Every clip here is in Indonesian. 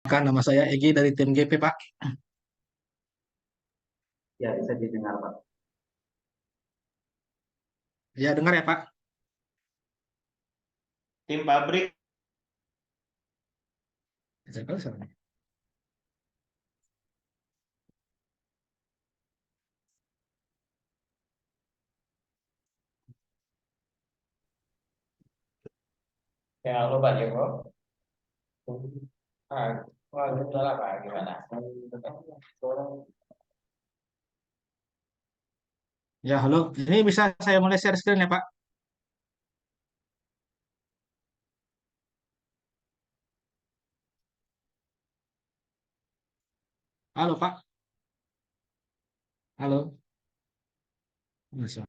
Perkenalkan, nama saya Egi dari tim GP, Pak. Ya, bisa didengar, Pak. Ya, dengar ya, Pak. Tim pabrik. Ya, halo Pak Joko. Salah Pak, gimana? Ya, halo. Ini bisa saya mulai share screen ya, Pak? Halo, Pak. Halo. Bisa,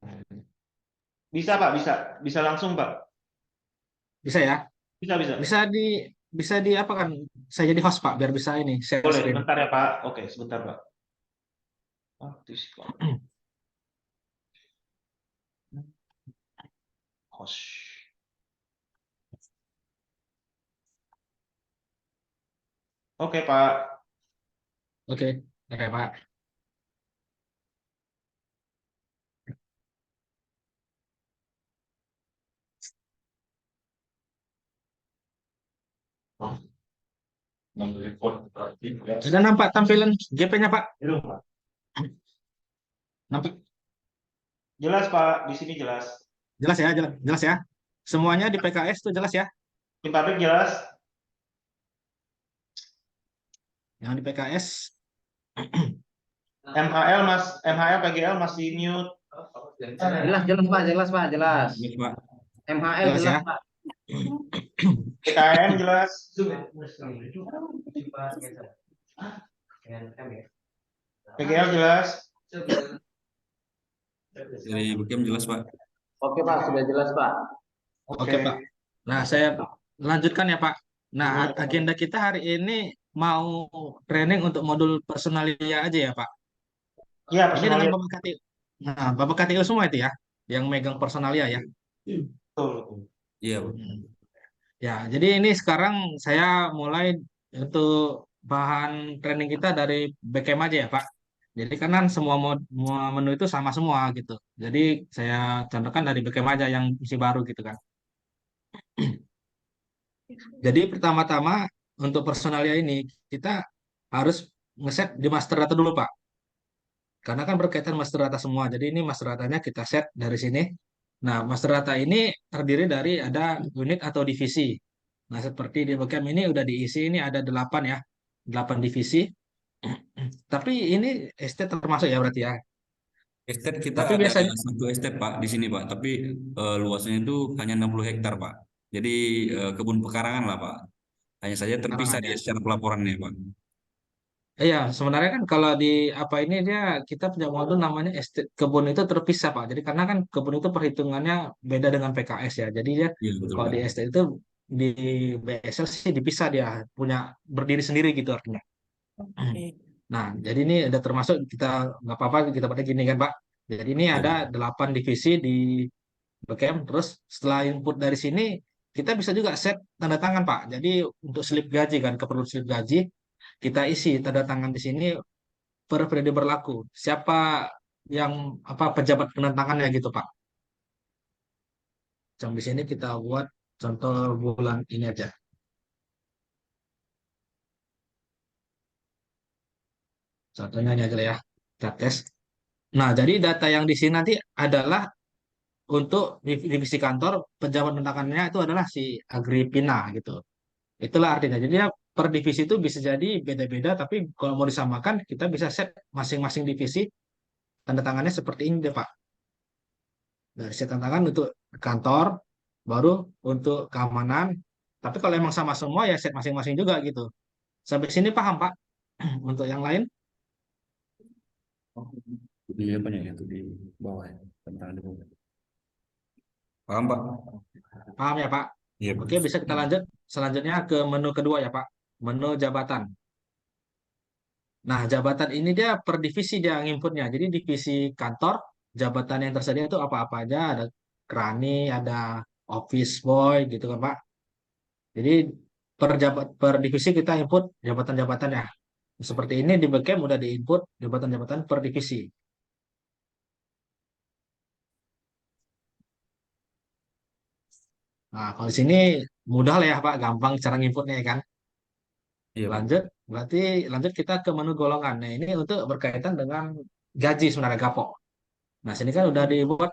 Bisa Pak, bisa. Bisa langsung Pak. bisa ya? Bisa, bisa. Bisa di apa kan? Saya jadi host, Pak, biar bisa ini share Boleh, screen. sebentar ya Pak. Oke, sebentar Pak. Aktif Pak. Host. Oke Pak. Oke, oke, Pak. Sudah nampak tampilan GP-nya, Pak? Nampak? Jelas Pak, di sini jelas. Jelas ya, jelas, jelas ya. Semuanya di PKS itu jelas ya. Tim pabrik jelas. Yang di PKS, MHL Mas, MHL PGL masih mute. Jelas, jelas, Pak. Jelas, Pak. Jelas. jelas, Pak. MHL Jelas jelas, ya. Pak. PKM jelas. PGL jelas. Dari Bukem jelas Pak. Oke, Pak. Sudah jelas, Pak. Oke, Pak. Nah, saya lanjutkan ya, Pak. Nah, agenda kita hari ini mau training untuk modul personalia aja ya, Pak. Iya, Ini dengan personalia. Bapak Katil. Nah, Bapak Katil semua itu ya, yang megang personalia ya. Betul. Iya Pak. Ya, jadi ini sekarang saya mulai untuk bahan training kita dari Beckham aja ya, Pak. Jadi kan semua menu itu sama semua gitu. Jadi saya contohkan dari Beckham aja yang isi baru gitu kan. Jadi pertama-tama untuk personalia ini kita harus ngeset di master data dulu, Pak. Karena kan berkaitan master data semua. Jadi ini master datanya kita set dari sini. Nah, master data ini terdiri dari ada unit atau divisi. Nah, seperti di Beckham ini udah diisi, ini ada 8 ya. 8 divisi. Tapi ini estate termasuk ya berarti ya. Estate kita Tapi ada biasanya, satu estate Pak di sini Pak, tapi luasnya itu hanya 60 hektar Pak. Jadi kebun pekarangan lah Pak. Hanya saja terpisah karangan dia ya. secara pelaporannya Pak. Iya, sebenarnya kan kalau di apa ini dia kita punya modul namanya estate kebun itu terpisah, Pak. Jadi karena kan kebun itu perhitungannya beda dengan PKS ya. Jadi dia Iya betul kalau Pak. di estate itu di BSL sih dipisah dia punya berdiri sendiri gitu artinya. Nah, jadi ini udah termasuk kita nggak apa-apa kita pada gini kan, Pak. Jadi ini Iya ada Pak. 8 divisi di Backham. Terus setelah input dari sini kita bisa juga set tanda tangan, Pak. Jadi untuk slip gaji kan, keperluan slip gaji kita isi tanda tangan di sini per periode berlaku. Siapa yang apa pejabat penentangannya gitu, Pak. Contoh di sini kita buat contoh bulan ini aja. Contohnya ini aja lah ya. Kita tes. Nah, jadi data yang di sini nanti adalah untuk divisi kantor pejabat penentangannya itu adalah si Agripina gitu. Itulah artinya. Jadi ya, per divisi itu bisa jadi beda-beda, tapi kalau mau disamakan kita bisa set masing-masing divisi tanda tangannya seperti ini deh, Pak. Dari set tanda tangan untuk kantor, baru untuk keamanan. Tapi kalau emang sama semua ya set masing-masing juga gitu. Sampai sini paham, Pak? Untuk yang lain, Di apa ya itu di bawah ya, tentang di bawah. Paham Pak? paham ya, Pak? Iya Pak. Oke, bisa kita lanjut. Selanjutnya ke menu kedua ya, Pak. Menu jabatan. Nah, jabatan ini dia per divisi dia nginputnya. Jadi divisi kantor, jabatan yang tersedia itu apa-apa aja. Ada krani, ada office boy gitu kan, Pak. Jadi per divisi kita input jabatan-jabatannya. Seperti ini di Backham udah di input jabatan-jabatan per divisi. Nah, kalau di sini mudah lah ya Pak, gampang cara nginputnya ya kan. Iya Pak. Lanjut, berarti lanjut kita ke menu golongan. Nah, ini untuk berkaitan dengan gaji sebenarnya gapok. Nah, sini kan udah dibuat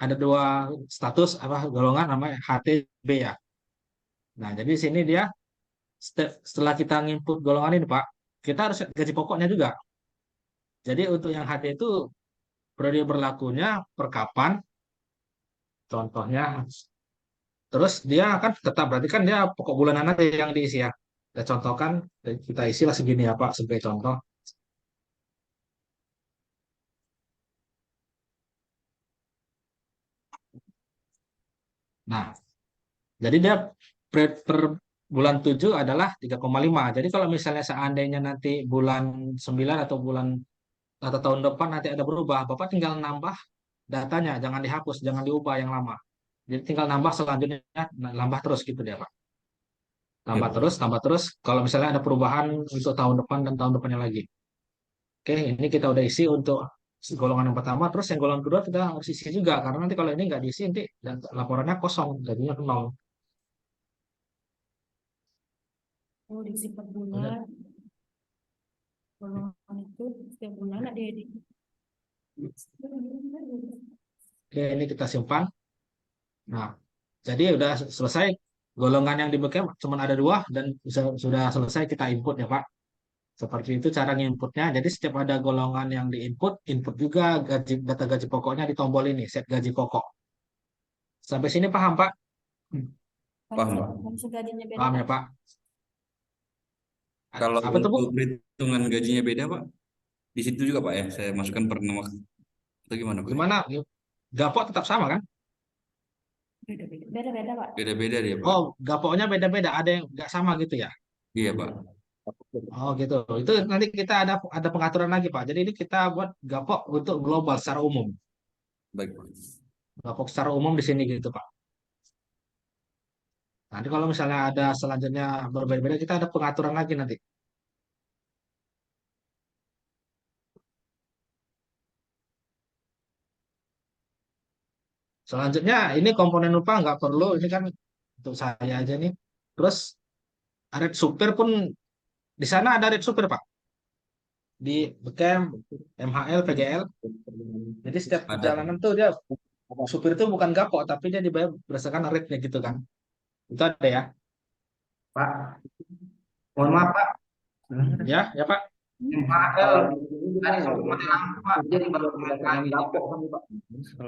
ada dua status apa golongan namanya HTB ya. Nah, jadi di sini dia setelah kita nginput golongan ini Pak, kita harus gaji pokoknya juga. Jadi untuk yang HT itu periode berlakunya per kapan, contohnya. Terus dia akan tetap berarti kan dia pokok bulanan aja yang diisi ya. Kita contohkan, kita isi lah segini ya Pak sebagai contoh. Nah, jadi dia per bulan 7 adalah 3,5. Jadi kalau misalnya seandainya nanti bulan 9 atau bulan atau tahun depan nanti ada berubah, Bapak tinggal nambah datanya, jangan dihapus, jangan diubah yang lama. Jadi tinggal nambah selanjutnya, nambah terus gitu dia Pak. Iya Tambah Pak. terus, tambah terus. Kalau misalnya ada perubahan untuk tahun depan dan tahun depannya lagi. Oke, ini kita udah isi untuk golongan yang pertama. Terus yang golongan kedua kita harus isi juga. Karena nanti kalau ini nggak diisi, nanti dan laporannya kosong, jadinya nol. Oh, diisi per bulan. Golongan itu setiap bulan ada di. Oke, ini kita simpan. Nah, jadi udah selesai. Golongan yang di backup cuma ada dua dan sudah selesai kita input ya Pak. Seperti itu cara nginputnya. Jadi setiap ada golongan yang diinput, input juga data gaji pokoknya di tombol ini, set gaji pokok. Sampai sini paham Pak? Paham Pak. Langsung gajinya beda, Paham Pak. ya Pak? Kalau Apa tuh Bu? untuk perhitungan gajinya beda Pak, di situ juga Pak ya, saya masukkan per nama atau gimana Pak? Gimana? Gapok tetap sama kan? Beda-beda. Beda-beda, Pak. Beda-beda dia Pak. Oh, gapoknya beda-beda. Ada yang nggak sama gitu ya? Iya Pak. Oh gitu. Itu nanti kita ada pengaturan lagi Pak. Jadi ini kita buat gapok untuk global secara umum. Baik Pak. Gapok secara umum di sini gitu Pak. Nanti kalau misalnya ada selanjutnya berbeda-beda, kita ada pengaturan lagi nanti. Selanjutnya ini komponen upah nggak perlu. Ini kan untuk saya aja nih. Terus red supir pun di sana ada red supir Pak. Di Bcam, MHL, PGL. Jadi setiap Ada. perjalanan tuh dia supir itu bukan gapok, tapi dia dibayar berdasarkan rate-nya gitu kan. Itu ada ya. Pak, mohon maaf Pak. Ya, ya Pak. MHL tadi sempat mati lampu Pak. Jadi baru lagi.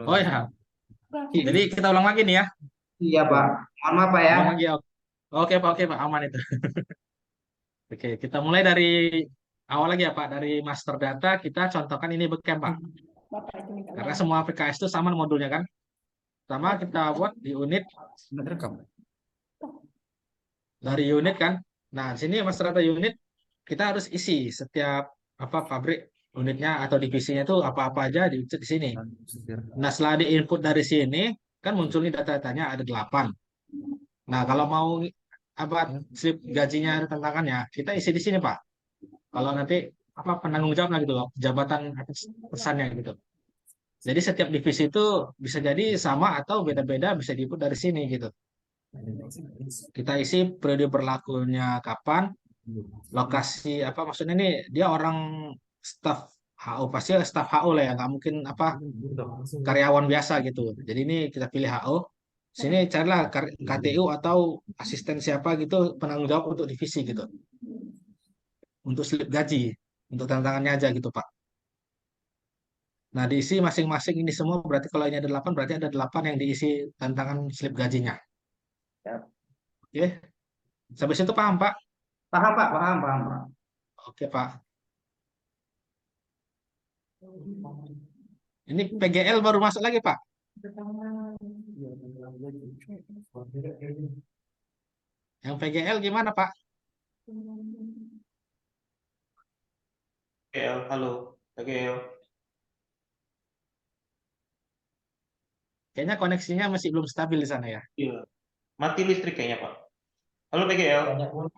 Oh ya. Jadi kita ulang lagi nih ya. Iya Pak. Mohon maaf Pak ya. Ulang lagi ya. Oke Pak, aman itu. Oke, kita mulai dari awal lagi ya Pak. Dari master data kita contohkan ini Bcam Pak. Bapak itu minta Karena ulang. semua PKS itu sama modulnya kan. Pertama kita buat di unit Nggak terekam. dari unit kan. Nah, di sini master data unit kita harus isi setiap apa pabrik unitnya atau divisinya itu apa-apa aja di sini. Nah, setelah di input dari sini kan muncul nih data-datanya ada 8. Nah, kalau mau apa slip gajinya ada tantangannya, kita isi di sini, Pak. Kalau nanti apa penanggung jawab gitu loh, jabatan atas pesannya gitu. Jadi setiap divisi itu bisa jadi sama atau beda-beda bisa diinput dari sini gitu. Kita isi periode berlakunya kapan, lokasi apa maksudnya ini dia orang staff HO pasti staff HO lah ya nggak mungkin apa karyawan biasa gitu. Jadi ini kita pilih HO. Sini carilah KTU atau asisten siapa gitu penanggung jawab untuk divisi gitu. Untuk slip gaji, untuk tantangannya aja gitu Pak. Nah diisi masing-masing ini semua berarti kalau ini ada 8 berarti ada 8 yang diisi tantangan slip gajinya. Oke, sampai situ paham Pak? Paham Pak, paham, paham Pak. Oke Pak. Ini PGL baru masuk lagi Pak. Yang PGL gimana Pak? PL, halo, PL. Kayaknya koneksinya masih belum stabil di sana ya. Iya. Mati listrik kayaknya Pak. Halo PGL. Banyak gunung.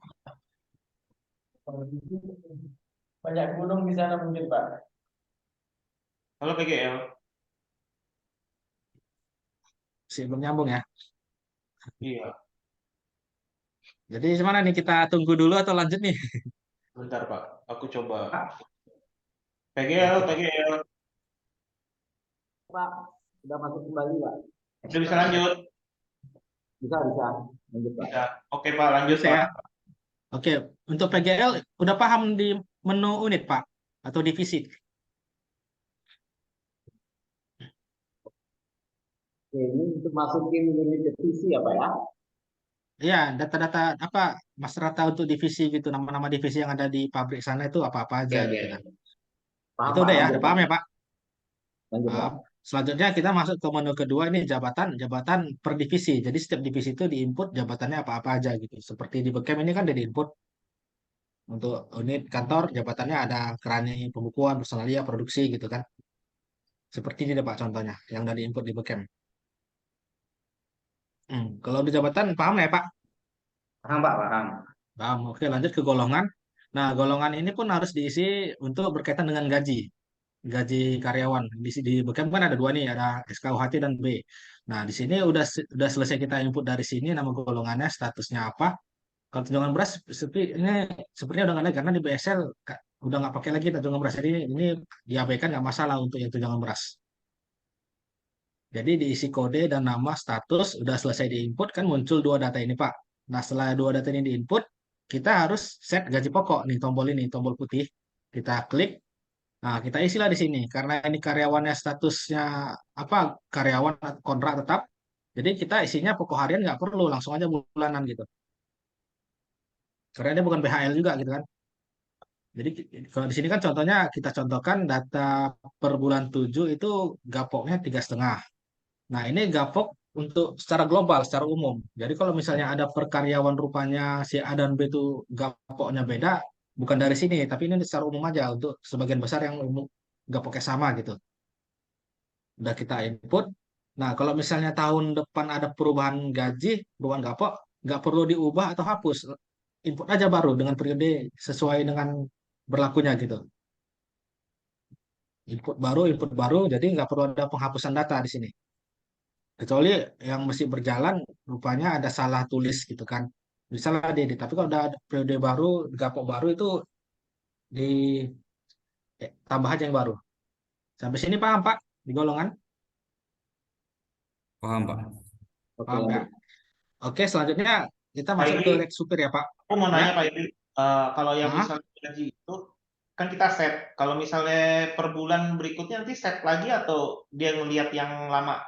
Banyak gunung di sana mungkin, Pak. Halo PGL. Belum nyambung ya. Iya, Jadi gimana nih, kita tunggu dulu atau lanjut nih? bentar Pak. Aku coba. Pak, PGL, Oke, Pak. PGL. Pak, sudah masuk kembali, Pak. Udah bisa lanjut? Bisa, bisa. Lanjut, Pak. Bisa. Oke Pak, lanjut Bisa Pak. ya? Oke, untuk PGL udah paham di menu unit, Pak? Atau divisi? Oke, ini untuk masukin unit divisi ya, Pak ya? Iya, data-data apa Mas Rata untuk divisi gitu, nama-nama divisi yang ada di pabrik sana itu apa-apa Oke, aja oke. gitu kan. Paham, Itu Pak. udah ya, Lanjut, udah Pak. paham ya, Pak? Lanjut, Pak. Paham. Selanjutnya kita masuk ke menu kedua, ini jabatan, jabatan per divisi. Jadi setiap divisi itu diinput jabatannya apa-apa aja gitu. Seperti di Bekem ini kan ada diinput untuk unit kantor, jabatannya ada kerani pembukuan, personalia, produksi gitu kan. Seperti ini deh Pak contohnya, yang dari input di Bekem. Kalau di jabatan paham nggak ya Pak? Paham, Pak. Paham. Paham. Oke, lanjut ke golongan. Nah, golongan ini pun harus diisi untuk berkaitan dengan gaji. Gaji karyawan. Di Bekem kan ada dua nih, ada SKUHT dan B. Nah, di sini udah selesai kita input dari sini nama golongannya, statusnya apa. Kalau tunjangan beras ini sepertinya udah nggak ada karena di BSL udah nggak pakai lagi tunjangan beras. Jadi ini diabaikan nggak masalah untuk yang tunjangan beras. Jadi diisi kode dan nama status udah selesai diinput kan muncul dua data ini Pak. Nah setelah dua data ini diinput kita harus set gaji pokok nih tombol ini tombol putih kita klik. Nah kita isilah di sini karena ini karyawannya statusnya apa karyawan kontrak tetap. Jadi kita isinya pokok harian nggak perlu langsung aja bulanan gitu. Karena dia bukan PHL juga gitu kan. Jadi kalau di sini kan contohnya kita contohkan data per bulan 7 itu gapoknya 3,5. Nah, ini gapok untuk secara global, secara umum. Jadi kalau misalnya ada perkaryawan rupanya si A dan B itu gapoknya beda, bukan dari sini, tapi ini secara umum aja untuk sebagian besar yang umum gapoknya sama gitu. Udah kita input. Nah, kalau misalnya tahun depan ada perubahan gaji, perubahan gapok, nggak perlu diubah atau hapus. Input aja baru dengan periode sesuai dengan berlakunya gitu. Input baru, jadi nggak perlu ada penghapusan data di sini. Kecuali yang masih berjalan rupanya ada salah tulis gitu kan. Misalnya diedit, tapi kalau udah ada periode baru, gapok baru itu di tambah aja yang baru. Sampai sini paham Pak? Di golongan? Paham, Pak. Oke, Paham ya? lanjut. Oke, selanjutnya kita Pak masuk ke Iri, rek supir ya Pak. aku mau Ya? nanya Pak Iri, kalau yang Hah? misalnya gaji itu kan kita set. Kalau misalnya per bulan berikutnya nanti set lagi atau dia ngelihat yang lama,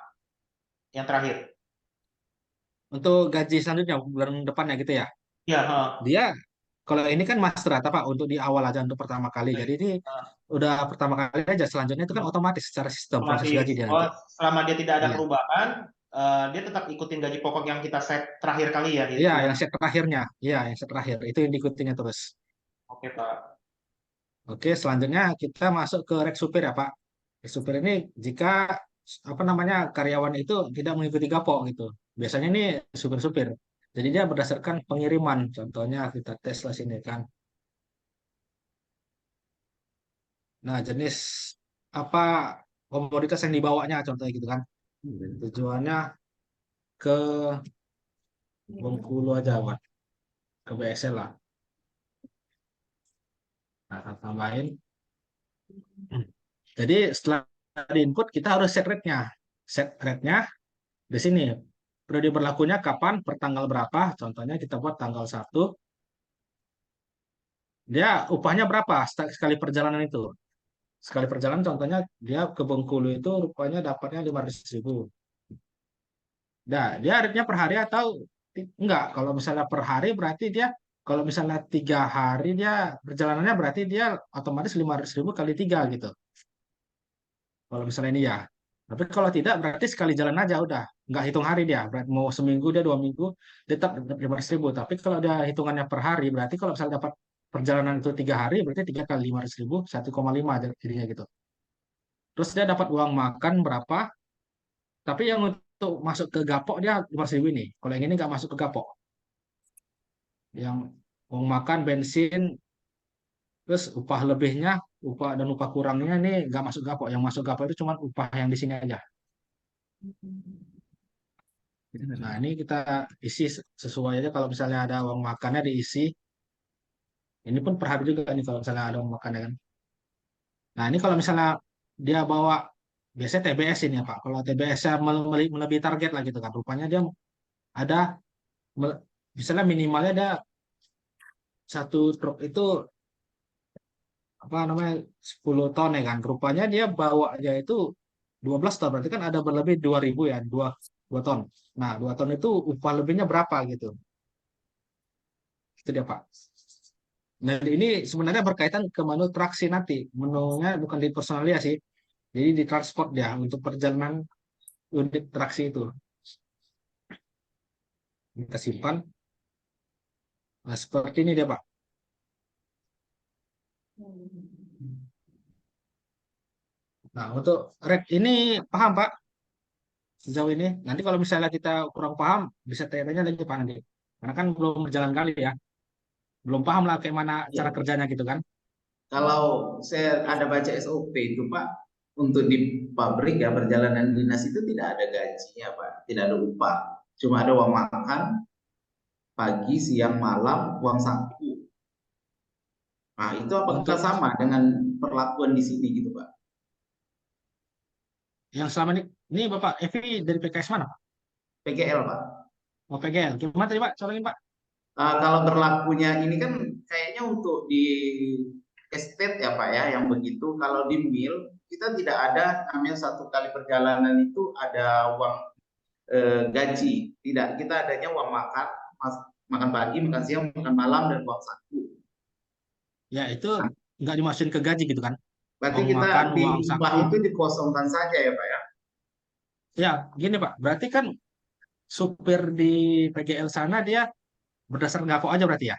yang terakhir? Untuk gaji selanjutnya bulan depannya gitu ya. Iya, Dia kalau ini kan master rata Pak untuk di awal aja untuk pertama kali. oke. Jadi ini udah pertama kali aja selanjutnya itu kan otomatis secara sistem proses Otomatis. gaji dia Oh, nanti. selama dia tidak ada Iya. perubahan, dia tetap ikutin gaji pokok yang kita set terakhir kali ya. Iya, Yang yang set terakhirnya. Iya, yang set terakhir. Itu yang diikutinya terus. oke Pak. Oke, selanjutnya kita masuk ke rek supir ya, Pak. Rek supir ini jika apa namanya karyawan itu tidak mengikuti gapok gitu. Biasanya ini supir-supir. Jadi dia berdasarkan pengiriman. Contohnya kita tes lah sini kan. Nah, jenis apa komoditas yang dibawanya contohnya gitu kan. Tujuannya ke Bengkulu aja, Pak. Ke BSL lah. Nah, kita tambahin. Jadi setelah di input kita harus set rate-nya. Set rate-nya di sini. Periode berlakunya kapan, per tanggal berapa. Contohnya kita buat tanggal 1. Dia upahnya berapa sekali perjalanan itu. Sekali perjalanan contohnya dia ke Bengkulu itu rupanya dapatnya 500.000. Nah, dia rate-nya per hari atau enggak. Kalau misalnya per hari berarti dia, kalau misalnya 3 hari dia perjalanannya berarti dia otomatis 500.000 kali 3 gitu. Kalau misalnya ini ya. Tapi kalau tidak berarti sekali jalan aja udah. Nggak hitung hari dia. Berarti mau seminggu dia 2 minggu dia tetap 500.000. Tapi kalau dia hitungannya per hari berarti kalau misalnya dapat perjalanan itu 3 hari berarti 3 kali 500.000 1,5 jadinya gitu. Terus dia dapat uang makan berapa? Tapi yang untuk masuk ke gapok dia 500.000 ini. Kalau yang ini nggak masuk ke gapok. yang uang makan, bensin, terus upah lebihnya, upah kurangnya ini nggak masuk gapok. Yang masuk gapok itu cuma upah yang di sini aja. Nah, ini kita isi sesuai aja kalau misalnya ada uang makannya diisi. Ini pun per hari juga nih kalau misalnya ada uang makannya kan. Nah, ini kalau misalnya dia bawa biasanya TBS ini ya Pak. Kalau TBS-nya melebihi target lah gitu kan. Rupanya dia ada misalnya minimalnya ada satu truk itu apa namanya 10 ton ya kan. Rupanya dia bawa aja itu 12 ton. Berarti kan ada berlebih 2.000 ya, 2 ton. Nah, 2 ton itu upah lebihnya berapa gitu. Itu dia Pak. Nah, ini sebenarnya berkaitan ke menu traksi nanti. Menunya bukan di personalia sih. Jadi di transport dia untuk perjalanan unit traksi itu. Kita simpan. Nah, seperti ini dia Pak. Nah, untuk rate ini paham Pak sejauh ini. Nanti kalau misalnya kita kurang paham, bisa tanya-tanya lagi Pak nanti. Karena kan belum berjalan kali ya. Belum paham lah kayak mana cara Ya. kerjanya gitu kan. Kalau saya ada baca SOP itu Pak, untuk di pabrik ya perjalanan dinas itu tidak ada gajinya Pak, tidak ada upah, cuma ada uang makan pagi, siang, malam, uang saku. Nah itu apakah Untuk sama dengan perlakuan di sini gitu Pak? yang selama ini Bapak Evi dari PKS mana Pak? PGL Pak. Oh PGL. Gimana tadi Pak? Colongin Pak. Kalau berlakunya ini kan kayaknya untuk di estate ya Pak ya, yang begitu. Kalau di mil kita tidak ada namanya satu kali perjalanan itu ada uang gaji. Tidak, kita adanya uang makan, makan pagi, makan siang, makan malam, dan uang saku. Ya itu Nah, nggak dimasukin ke gaji gitu kan. berarti Uang kita makan, di uang upah saku. itu dikosongkan saja ya Pak ya. Ya gini Pak. Berarti kan supir di PGL sana dia berdasarkan gapok aja berarti ya.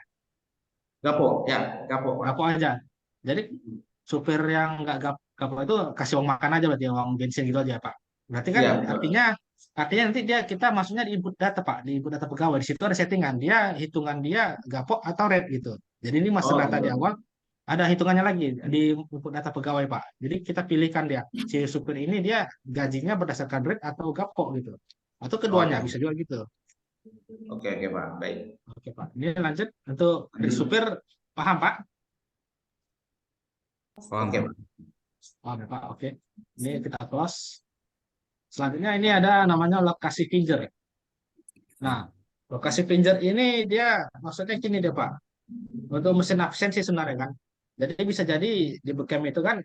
Gapo, ya, gapo Pak. Gapok aja. Jadi supir yang nggak gapok itu kasih uang makan aja berarti uang bensin gitu aja Pak. Berarti kan Iya, betul. artinya nanti kita masuknya di input data Pak, di input data pegawai. Di situ ada settingan dia hitungan dia gapok atau rate gitu. Jadi ini master Oh data di gitu. awal ada hitungannya lagi di input data pegawai Pak. Jadi kita pilihkan dia si supir ini dia gajinya berdasarkan rate atau gapok gitu. Atau Oh keduanya ya. bisa juga gitu. Oke, oke Pak, baik. Oke Pak. Ini lanjut untuk dari Lanjut. supir paham Pak? Paham, Oke Pak. Pak. Paham ya Pak. Oke. Ini kita close. Selanjutnya ini ada namanya lokasi finger. Nah, lokasi finger ini dia maksudnya gini deh Pak. Untuk mesin absensi sebenarnya kan. Jadi bisa jadi di Beckham itu kan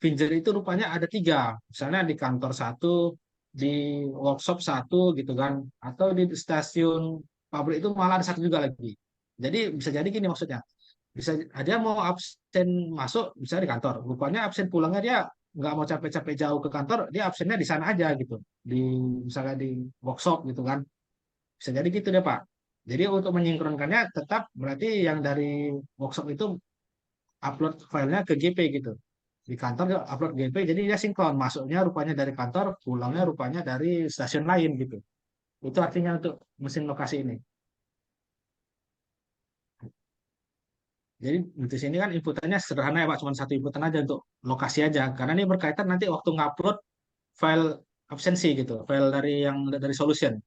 finger itu rupanya ada 3. Misalnya di kantor satu, di workshop satu gitu kan. Atau di stasiun pabrik itu malah ada satu juga lagi. Jadi bisa jadi gini maksudnya. Bisa dia mau absen masuk bisa di kantor. Rupanya absen pulangnya dia nggak mau capek-capek jauh ke kantor, dia absennya di sana aja gitu. Di misalnya di workshop gitu kan. Bisa jadi gitu deh Pak. Jadi untuk menyinkronkannya tetap berarti yang dari workshop itu upload filenya ke GP gitu. Di kantor dia upload GP, jadi dia sinkron. Masuknya rupanya dari kantor, pulangnya rupanya dari stasiun lain gitu. Itu artinya untuk mesin lokasi ini. Jadi di sini kan inputannya sederhana ya Pak, cuma satu inputan aja untuk lokasi aja. Karena ini berkaitan nanti waktu ngupload file absensi gitu, file dari yang dari solution.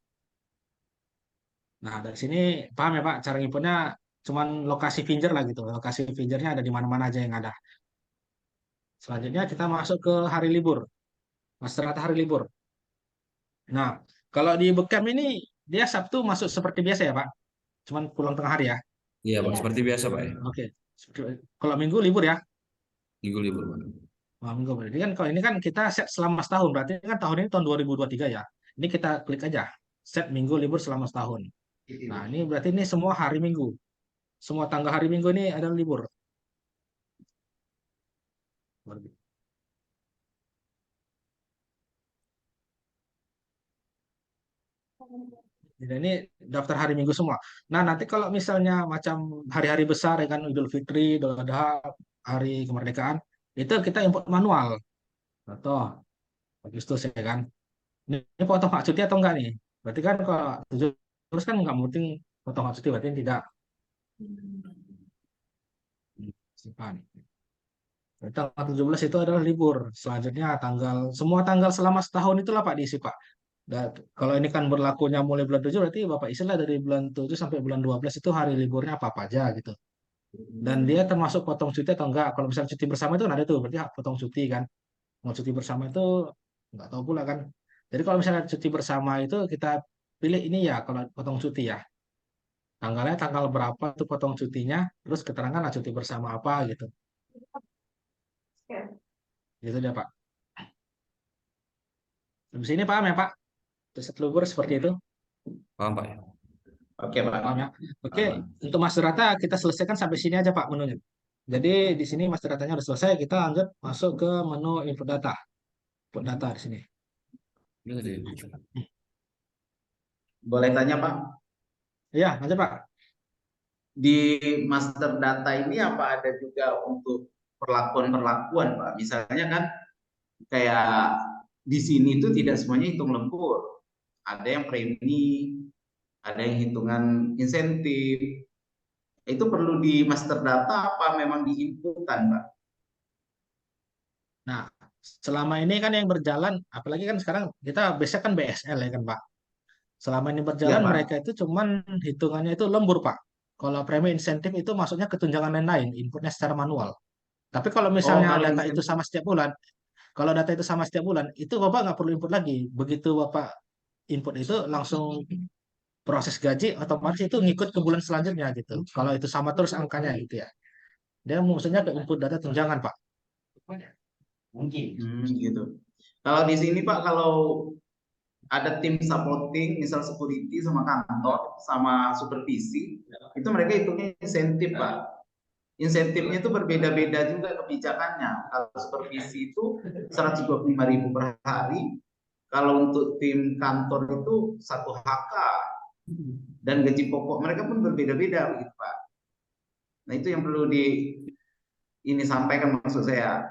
Nah, dari sini paham ya Pak, cara inputnya cuman lokasi finger lah gitu. Lokasi fingernya ada di mana-mana aja yang ada. Selanjutnya kita masuk ke hari libur, master data hari libur. Nah, kalau di Beckham ini dia Sabtu masuk seperti biasa ya Pak, cuman pulang tengah hari ya. Iya, Pak. Iya. Seperti biasa, Pak. Ya. Oke. Kalau Minggu libur ya. Minggu libur, Pak. Oh, Minggu berarti kan kalau ini kan kita set selama setahun, berarti kan tahun ini tahun 2023 ya. Ini kita klik aja, set Minggu libur selama setahun. Nah, ini berarti ini semua hari Minggu. Semua tanggal hari Minggu ini ada libur. Jadi ini daftar hari Minggu semua. Nah, nanti kalau misalnya macam hari-hari besar ya kan Idul Fitri, Idul Adha, hari kemerdekaan, itu kita import manual. Contoh, Agustus ya kan. Ini potong hak cuti atau enggak nih? Berarti kan kalau 7 terus kan nggak penting potong hak cuti, berarti tidak. Simpan. Berarti tanggal 17 itu adalah libur. Selanjutnya semua tanggal selama setahun itulah Pak diisi Pak. Kalau ini kan berlakunya mulai bulan 7 berarti Bapak isilah dari bulan 7 sampai bulan 12 itu hari liburnya apa aja gitu. Dan dia termasuk potong cuti atau enggak. Kalau misalnya cuti bersama itu kan ada tuh, berarti hak potong cuti kan. Mau cuti bersama itu nggak tahu pula kan. Jadi kalau misalnya cuti bersama itu kita pilih ini ya kalau potong cuti ya. Tanggalnya tanggal berapa tuh potong cutinya, terus keterangan lah cuti bersama apa gitu. Gitu dia Pak. Habis ini paham ya Pak? Terus libur seperti itu. Paham Pak? Oke, Pak. Paham ya? Oke, untuk Mas Data kita selesaikan sampai sini aja Pak menunya. Jadi di sini Mas Datanya udah selesai, kita lanjut masuk ke menu input data. Input data di sini. Iya, iya. Boleh tanya, Pak? Iya, lanjut Pak. Di master data ini apa ada juga untuk perlakuan-perlakuan, Pak? Misalnya kan kayak di sini itu tidak semuanya hitung lembur. Ada yang premi, ada yang hitungan insentif. Itu perlu di master data apa memang diinputkan, Pak? Nah, selama ini kan yang berjalan, apalagi kan sekarang kita biasanya kan BSL ya kan Pak. Selama ini Ya, berjalan mereka Pak. itu cuman hitungannya itu lembur Pak. Kalau premi insentif itu maksudnya ketunjangan lain-lain, inputnya secara manual. Tapi kalau Oh, misalnya kalau data itu insentif. sama setiap bulan, kalau data itu sama setiap bulan, itu Bapak nggak perlu input lagi. Begitu Bapak input itu langsung proses gaji otomatis itu ngikut ke bulan selanjutnya gitu. Kalau itu sama terus angkanya gitu ya. Dia maksudnya ke input data tunjangan Pak. Gitu. Kalau di sini, Pak, kalau ada tim supporting, misal security sama kantor, sama supervisi, itu mereka hitungnya insentif, Pak. Insentifnya itu berbeda-beda juga kebijakannya. Kalau supervisi itu 125.000 per hari, kalau untuk tim kantor itu 1 HK, dan gaji pokok mereka pun berbeda-beda begitu, Pak. Nah, itu yang perlu ini sampaikan maksud saya.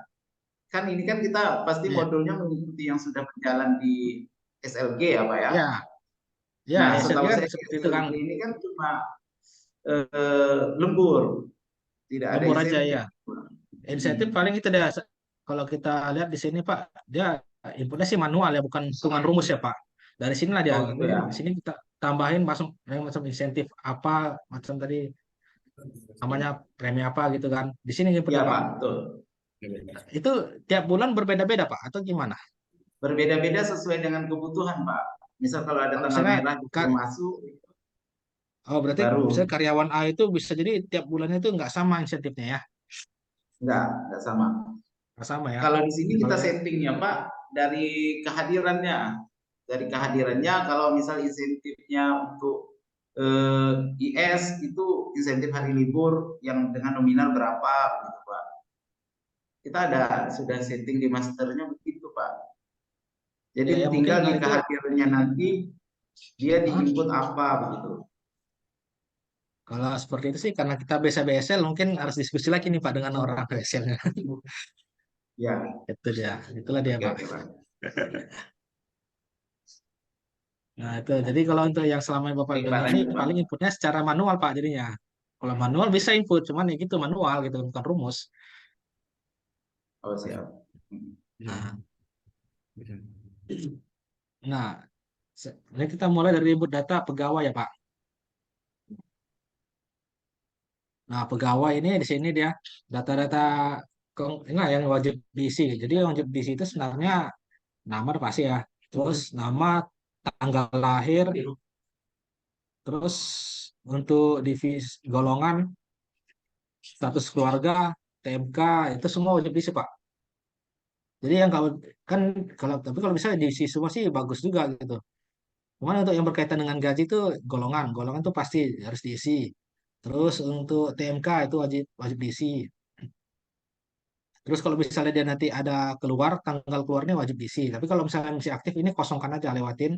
Kan ini kan kita pasti Iya. modulnya mengikuti yang sudah berjalan di SLG ya, Pak ya. Ya, ya Nah, SLG setahu kan saya seperti itu kan SLG ini kan cuma lembur, tidak ada lembur aja insentif. ya. Insentif paling itu dia kalau kita lihat di sini Pak, dia inputnya sih manual ya, bukan hitungan rumus ya Pak. Dari sinilah dia. Oh gitu Ini ya. di sini kita tambahin masuk yang macam insentif apa macam tadi namanya premi apa gitu kan. Di sini Iya, inputnya Pak. Pak, betul. Itu tiap bulan berbeda-beda Pak atau gimana? Berbeda-beda sesuai dengan kebutuhan, Pak. Misal kalau ada Kalau tanggal misalnya merah disuruh masuk, oh berarti baru misalnya karyawan A itu bisa jadi tiap bulannya itu nggak sama insentifnya ya? enggak sama. Nggak sama ya? Kalau di sini Kalau kita settingnya, Pak, dari kehadirannya. Dari kehadirannya, kalau misal insentifnya untuk IS itu insentif hari libur yang dengan nominal berapa, gitu, Pak. Kita ada sudah setting di masternya begitu, Pak. Jadi ya mungkin tinggal di itu kehadirannya nanti dia Hah? diinput apa begitu. Kalau seperti itu sih karena kita biasa BSL mungkin harus diskusi lagi nih Pak dengan orang BSL-nya. Ya, Itu dia, itulah dia oke Pak. oke, Pak. Nah itu jadi kalau untuk yang selama yang Bapak Baik, Pak, bilang ini lanjut, Pak. paling inputnya secara manual Pak jadinya. Kalau manual bisa input, cuman ya gitu manual gitu bukan rumus. Oh, siap. Nah, nah ini kita mulai dari input data pegawai ya Pak. Nah pegawai ini di sini dia data-data ini yang wajib diisi. Jadi yang wajib diisi itu sebenarnya nama udah pasti ya. Terus nama, tanggal lahir, terus untuk divisi golongan, status keluarga, TMK itu semua wajib diisi Pak. Jadi yang kalau kan kalau tapi kalau misalnya diisi semua sih bagus juga gitu. Cuman untuk yang berkaitan dengan gaji itu golongan itu pasti harus diisi. Terus untuk TMK itu wajib wajib diisi. Terus kalau misalnya dia nanti ada keluar tanggal keluarnya wajib diisi. Tapi kalau misalnya masih aktif ini kosongkan aja lewatin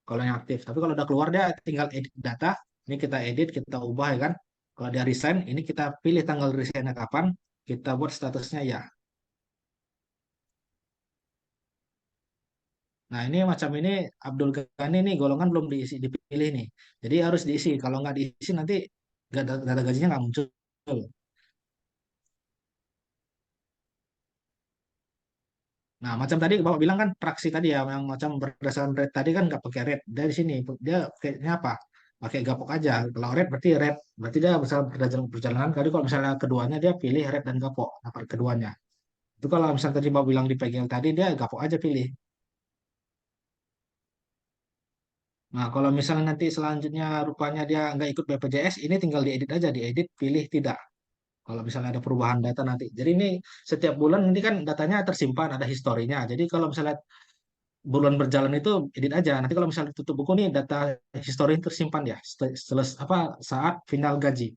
kalau yang aktif. Tapi kalau udah keluar dia tinggal edit data. Ini kita edit, kita ubah ya kan. Kalau dia resign, ini kita pilih tanggal resignnya kapan. Kita buat statusnya ya. Nah, ini macam ini Abdul Ghani nih golongan belum diisi dipilih nih. Jadi harus diisi. Kalau nggak diisi nanti data gajinya nggak muncul. Nah, macam tadi Bapak bilang kan praksi tadi ya, yang macam berdasarkan rate tadi kan nggak pakai rate. Dari sini dia kayaknya apa? Pakai gapok aja. Kalau rate, berarti dia bisa perjalanan. Tadi kalau misalnya keduanya dia pilih rate dan gapok, dapat keduanya. Itu kalau misalnya tadi Bapak bilang di PGL tadi dia gapok aja pilih. Nah, kalau misalnya nanti selanjutnya rupanya dia nggak ikut BPJS, ini tinggal diedit aja, diedit pilih tidak. Kalau misalnya ada perubahan data nanti. Jadi ini setiap bulan nanti kan datanya tersimpan, ada historinya. Jadi kalau misalnya bulan berjalan itu edit aja. Nanti kalau misalnya tutup buku nih data histori tersimpan ya apa saat final gaji.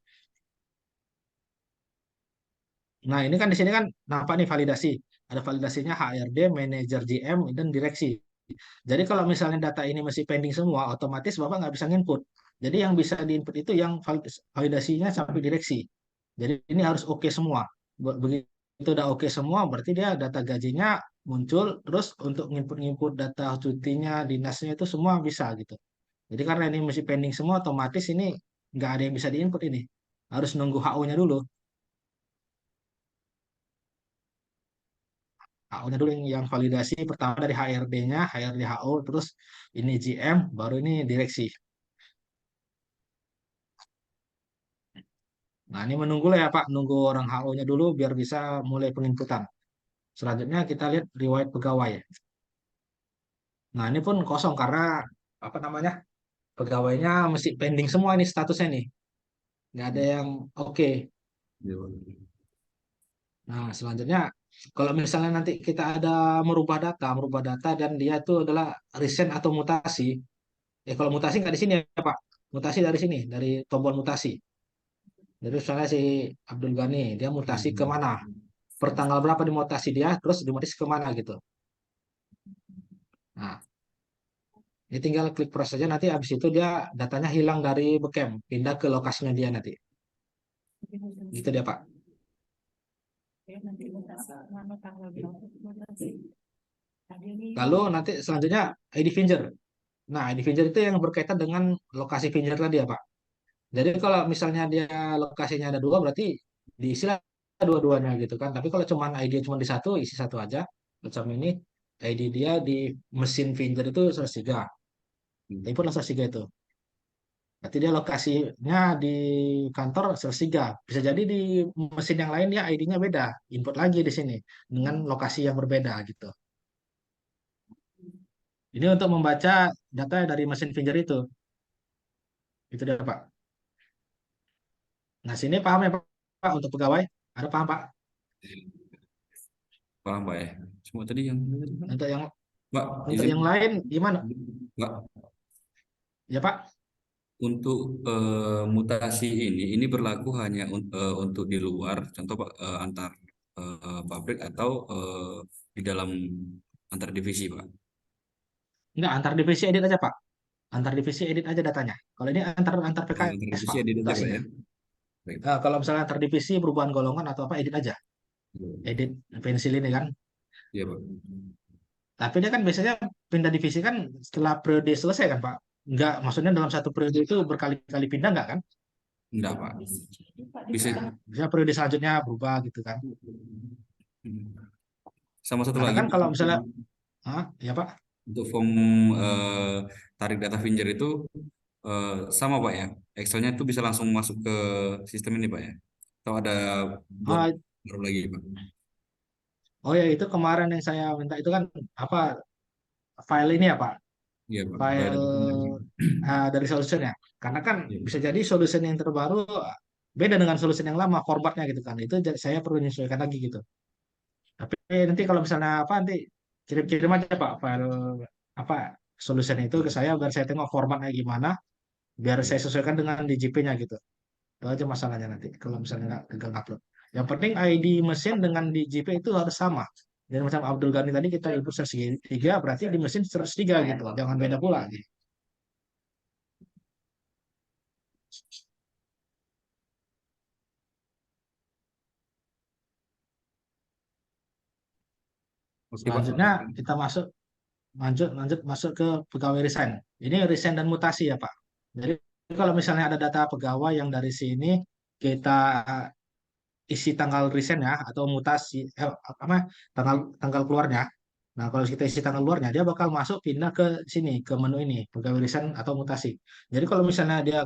Nah, ini kan di sini kan nampak nih validasi. Ada validasinya HRD, manajer GM, dan direksi. Jadi kalau misalnya data ini masih pending semua, otomatis Bapak nggak bisa nginput. Jadi yang bisa diinput itu yang validasinya sampai direksi. Jadi ini harus oke semua. Begitu udah oke semua, berarti dia data gajinya muncul, terus untuk nginput-nginput data cutinya, dinasnya itu semua bisa gitu. Jadi karena ini masih pending semua, otomatis ini nggak ada yang bisa diinput ini. Harus nunggu HO-nya dulu. HO-nya dulu yang validasi pertama dari HRD-nya, HRD HO, terus ini GM, baru ini direksi. Nah, ini menunggu lah ya Pak, nunggu orang HO-nya dulu biar bisa mulai penginputan. Selanjutnya kita lihat riwayat pegawai. Nah, ini pun kosong karena apa namanya? Pegawainya masih pending semua ini statusnya nih. Nggak ada yang oke. Iya, Pak. Nah, selanjutnya kalau misalnya nanti kita ada merubah data dan dia itu adalah resign atau mutasi. Kalau mutasi nggak di sini ya Pak. Mutasi dari sini, dari tombol mutasi. Jadi misalnya si Abdul Ghani, dia mutasi ke mana? Per tanggal berapa dimutasi dia, terus dimutasi ke mana gitu. Nah, ini tinggal klik proses saja, nanti habis itu dia datanya hilang dari Becam, pindah ke lokasinya dia nanti. Gitu dia Pak. Ya, nanti mana tanggal berapa mutasi. Tadi ini Lalu nanti selanjutnya ID Finger. Nah, ID Finger itu yang berkaitan dengan lokasi Finger tadi ya Pak. Jadi kalau misalnya dia lokasinya ada dua, berarti diisilah dua-duanya gitu kan. Tapi kalau cuman ID cuma di satu, isi satu aja. Macam ini, ID dia di mesin Finger itu 103. Input 103 itu. Berarti dia lokasinya di kantor 103. Bisa jadi di mesin yang lain ya ID-nya beda. Input lagi di sini dengan lokasi yang berbeda gitu. Ini untuk membaca data dari mesin Finger itu. Itu dia Pak. Nah, sini paham ya Pak untuk pegawai? Ada paham Pak? Paham Pak ya? Semua tadi yang Untuk yang Pak untuk izin yang lain gimana? Pak, Ya Pak. untuk mutasi ini berlaku hanya untuk di luar, contoh Pak, antar pabrik atau di dalam antar divisi Pak. Enggak, antar divisi edit aja Pak. Antar divisi edit aja datanya. Kalau ini antar antar Oh, antar PKS divisi Pak ada aja Pak mutasinya. ya. Baik. Nah, kalau misalnya antar divisi perubahan golongan atau apa edit aja. Edit pensil ini kan. Iya Pak. Tapi dia kan biasanya pindah divisi kan setelah periode selesai kan Pak. Enggak, maksudnya dalam satu periode itu berkali-kali pindah enggak kan? Enggak Pak. bisa jadi Pak di Bisa. tengah. Bisa periode selanjutnya berubah gitu kan. Sama satu Karena lagi kan Pak, kalau misalnya, ya Pak. untuk form tarik data Finger itu sama Pak ya. Excelnya itu bisa langsung masuk ke sistem ini Pak ya. Atau ada buat Ah, baru lagi Pak. oh ya itu kemarin yang saya minta itu kan apa file ini ya Pak. Iya Pak. File File data Finger. dari solution ya. Karena kan Iya. bisa jadi solution yang terbaru beda dengan solution yang lama formatnya gitu kan. Itu saya perlu menyesuaikan lagi gitu. Tapi nanti kalau misalnya apa nanti kirim-kirim aja Pak file apa solution itu ke saya biar saya tengok formatnya gimana biar saya sesuaikan dengan DJP-nya gitu. Itu aja masalahnya nanti kalau misalnya nggak gagal upload. Yang penting ID mesin dengan DJP itu harus sama. Dan macam Abdul Ghani tadi kita input 103 berarti di mesin 103 gitu. Jangan beda pula gitu. Oke Pak. Selanjutnya kita lanjut masuk ke pegawai resign. Ini resign dan mutasi ya Pak. Jadi kalau misalnya ada data pegawai yang dari sini kita isi tanggal resign ya atau mutasi apa tanggal tanggal keluarnya. Nah, kalau kita isi tanggal keluarnya dia bakal masuk pindah ke sini ke menu ini pegawai resign atau mutasi. Jadi kalau misalnya dia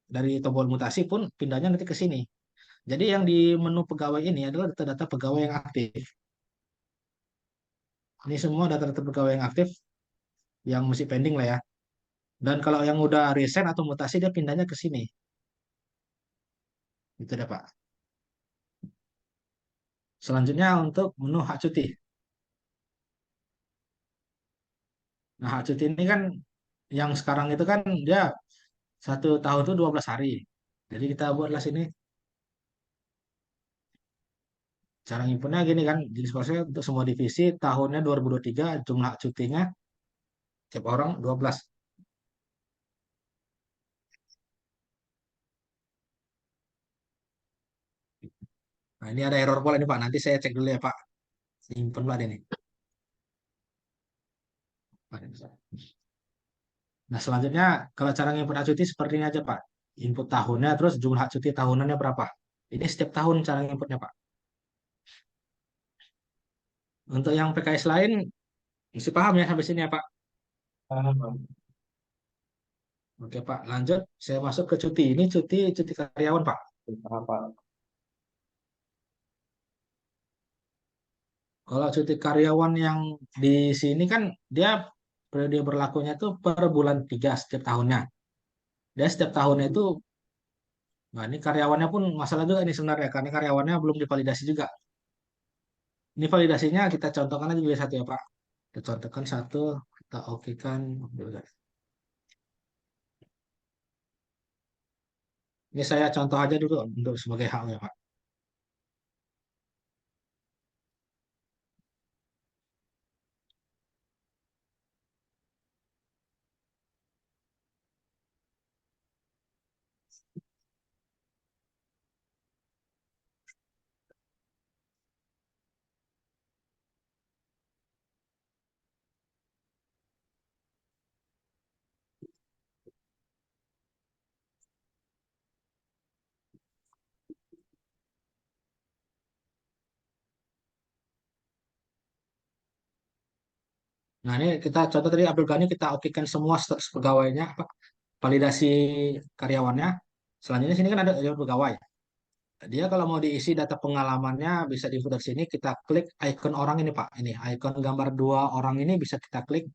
dari tombol mutasi pun pindahnya nanti ke sini. Jadi yang di menu pegawai ini adalah data-data pegawai yang aktif. Ini semua data-data pegawai yang aktif yang masih pending lah ya. Dan kalau yang udah resign atau mutasi dia pindahnya ke sini. Itu deh Pak. Selanjutnya untuk menu hak cuti. Nah, hak cuti ini kan yang sekarang itu kan dia 1 tahun itu 12 hari. Jadi kita buatlah sini cara ngimpunnya gini kan. Jadi sebenarnya untuk semua divisi tahunnya 2023 jumlah hak cutinya tiap orang 12. Nah, ini ada error pola ini Pak. Nanti saya cek dulu ya Pak. Simpen Pak ini. Nah, selanjutnya kalau cara nginput hak cuti seperti ini aja Pak. Input tahunnya terus jumlah hak cuti tahunannya berapa. Ini setiap tahun cara nginputnya Pak. Untuk yang PKS lain mesti paham ya sampai sini ya Pak. Paham. Oke Pak, lanjut. Saya masuk ke cuti. Ini cuti karyawan Pak. Paham, Pak. Kalau cuti karyawan yang di sini kan dia periode berlakunya itu per bulan 3 setiap tahunnya. Dia setiap tahunnya itu, nah ini karyawannya pun masalah juga ini sebenarnya karena karyawannya belum divalidasi juga. Ini validasinya kita contohkan aja dulu satu ya Pak. Kita contohkan satu, kita oke kan. Ini saya contoh aja dulu untuk sebagai hal ya Pak. Nah ini kita contoh tadi Abdul Ghani kita okekan semua status pegawainya, apa, validasi karyawannya. Selanjutnya sini kan ada pegawai. Dia kalau mau diisi data pengalamannya bisa diinput dari sini. Kita klik icon orang ini Pak. Ini icon gambar 2 orang ini bisa kita klik.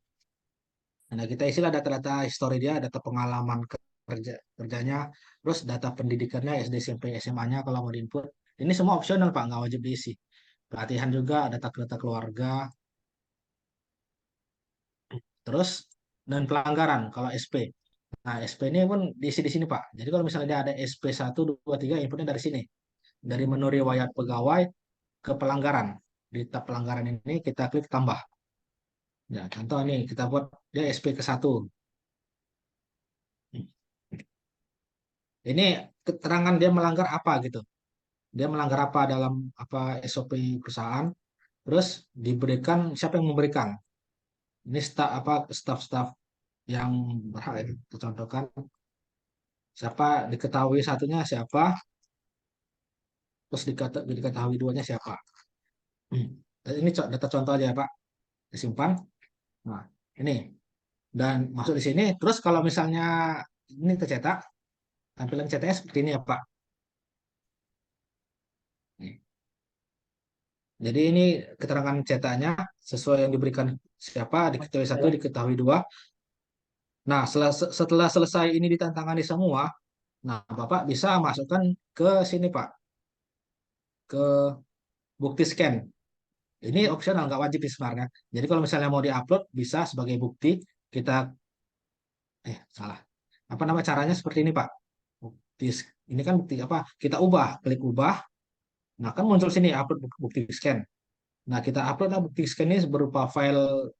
Nah kita isilah data-data histori dia, data pengalaman kerjanya, terus data pendidikannya SD, SMP, SMA-nya kalau mau diinput. Ini semua opsional Pak, nggak wajib diisi. Pelatihan juga, data keluarga, terus dan pelanggaran kalau SP. Nah SP ini pun diisi di sini Pak. Jadi kalau misalnya dia ada SP 1, 2, 3, inputnya dari sini. Dari menu riwayat pegawai ke pelanggaran. Di tab pelanggaran ini kita klik tambah. Ya, contoh nih kita buat dia SP ke 1. Ini keterangan dia melanggar apa gitu. Dia melanggar apa dalam apa SOP perusahaan. Terus diberikan siapa yang memberikan. Ini staf-staf yang berhak ya, dicontohkan. Siapa diketahui satunya siapa, terus diketahui duanya siapa. Ini data contoh aja ya Pak. Disimpan. Nah, ini dan masuk di sini. Terus kalau misalnya ini tercetak, tampilan CTS seperti ini ya Pak. Nih. Jadi ini keterangan cetaknya sesuai yang diberikan siapa, diketahui 1, diketahui 2. Nah, setelah selesai ini ditantangani semua, nah Bapak bisa masukkan ke sini Pak, ke bukti scan. Ini opsional, nggak wajib sih sebenarnya. Jadi kalau misalnya mau diupload, bisa sebagai bukti kita, salah. Apa nama caranya seperti ini Pak. Bukti, ini kan bukti apa? Kita ubah, klik ubah. Nah kan muncul sini upload bukti scan. Nah kita upload bukti scan ini berupa file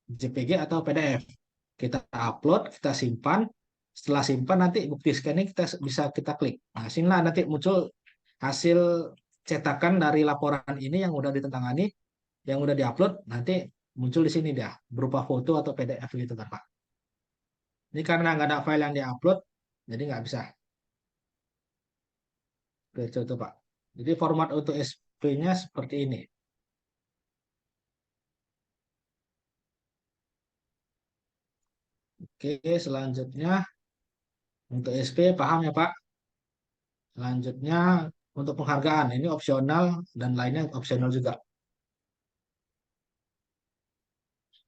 JPG atau PDF. Kita upload, kita simpan. Setelah simpan nanti bukti scan ini kita bisa kita klik. Nah sinilah nanti muncul hasil cetakan dari laporan ini yang udah ditentangani, yang udah diupload, nanti muncul di sini dia berupa foto atau PDF gitu kan Pak. Ini karena nggak ada file yang diupload, Jadi nggak bisa. Oke, coba Pak. Jadi format untuk SP-nya seperti ini. Oke, selanjutnya untuk SP paham ya Pak? Selanjutnya untuk penghargaan ini opsional dan lainnya opsional juga.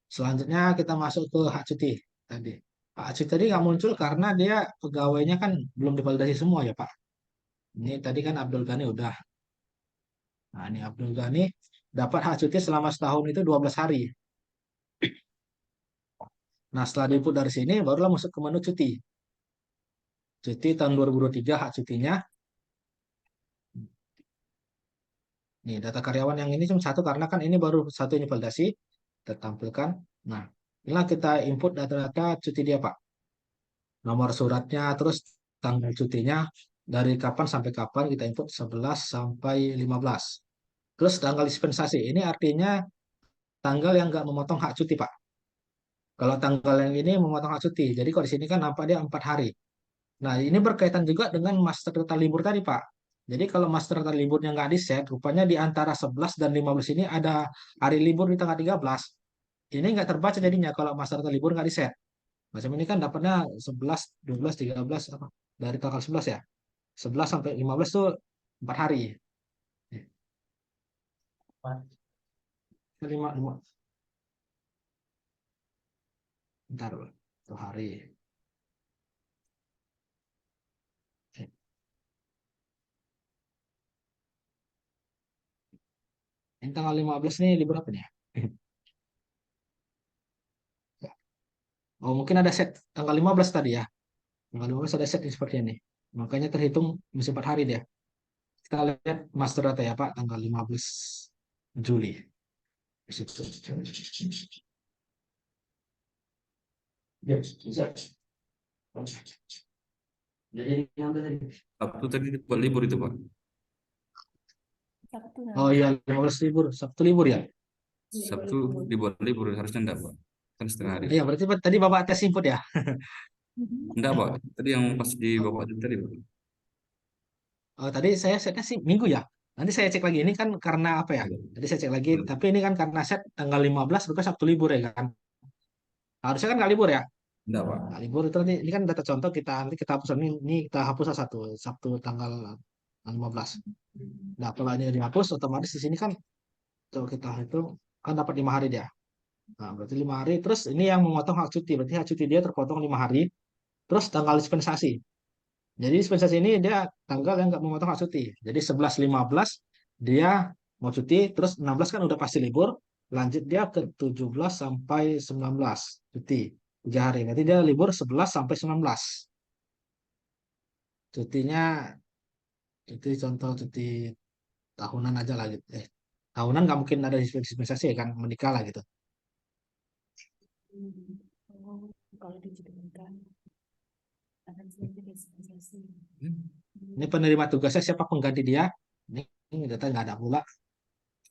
Selanjutnya kita masuk ke hak cuti tadi. Hak cuti tadi nggak muncul karena dia pegawainya kan belum divalidasi semua ya Pak. Ini tadi kan Abdul Ghani udah. Nah ini Abdul Ghani dapat hak cuti selama setahun itu 12 hari. Nah setelah diinput dari sini barulah masuk ke menu cuti. Cuti tahun 2023 hak cutinya. Nih data karyawan yang ini cuma satu karena kan ini baru satu ini validasi. Kita tampilkan. Nah inilah kita input data-data cuti dia Pak. Nomor suratnya, terus tanggal cutinya, dari kapan sampai kapan kita input 11 sampai 15. Terus tanggal dispensasi, ini artinya tanggal yang nggak memotong hak cuti, Pak. Kalau tanggal yang ini memotong hak cuti, jadi kalau di sini kan nampak dia 4 hari. Nah, ini berkaitan juga dengan master data libur tadi, Pak. Jadi kalau master data liburnya nggak di-set, rupanya di antara 11 dan 15 ini ada hari libur di tanggal 13. Ini nggak terbaca jadinya kalau master data libur nggak di-set. Macam ini kan dapatnya 11, 12, 13, apa? Dari tanggal 11 ya. 11 sampai 15 tuh 4 hari. 5, 5. Bentar, Pak. 1 hari. Ini tanggal 15 nih libur apa nih? Oh, mungkin ada set tanggal 15 tadi ya. Tanggal 15 ada set seperti ini. Makanya terhitung masih 4 hari dia. Kita lihat master data ya, Pak, tanggal 15 Juli. Di situ. Jadi yang tadi. Sabtu tadi buat libur itu Pak. Sabtu Oh iya, 15 libur. Sabtu libur ya? Sabtu dibuat libur harusnya enggak Pak. Kan setengah hari. Iya, berarti tadi Bapak tes input ya? Enggak Pak. Tadi yang pas di Bapak tadi Pak. Oh, tadi saya setnya sih Minggu ya. Nanti saya cek lagi. Ini kan karena apa ya? Tadi saya cek lagi. Tapi ini kan karena set tanggal 15 bukan Sabtu libur ya kan? Harusnya kan nggak libur ya? Enggak Pak. Nggak libur itu nanti. Ini kan data contoh kita nanti kita hapus. Ini kita hapus satu. Sabtu tanggal 15. Nah, kalau ini dihapus, otomatis di sini kan kalau kita itu kan dapat 5 hari dia. Nah, berarti 5 hari. Terus ini yang memotong hak cuti. Berarti hak cuti dia terpotong 5 hari. Terus tanggal dispensasi. Jadi dispensasi ini dia tanggal yang nggak memotong hak cuti. Jadi 11, 15 dia mau cuti. Terus 16 kan udah pasti libur. Lanjut dia ke 17 sampai 19 cuti. 3 hari. Berarti dia libur 11 sampai 19. Cutinya itu contoh cuti tahunan aja lah gitu. Tahunan nggak mungkin ada dispensasi ya kan menikah lah gitu. Oh, kalau dijadikan akan sebagai dispensasi. Ini penerima tugasnya siapa pengganti dia? Ini data nggak ada pula.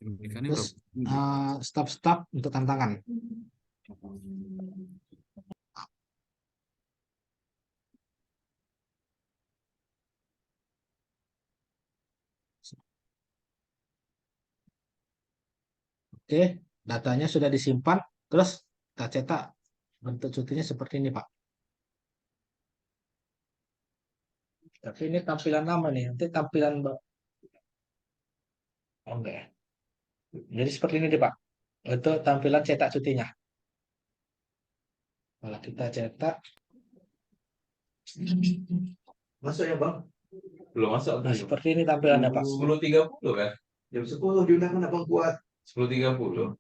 Ikannya Terus berapa? staf-staf untuk tantangan. Oke, datanya sudah disimpan. Terus kita cetak bentuk cutinya seperti ini, Pak. Tapi ini tampilan lama nih. Nanti tampilan enggak ya. Jadi seperti ini deh, Pak. Untuk tampilan cetak cutinya. Kalau kita cetak, Masuk ya bang? Belum masuk. nah seperti ini tampilannya, Pak. 10.30 kan? Jam 10 diundang abang kuat. 10.30.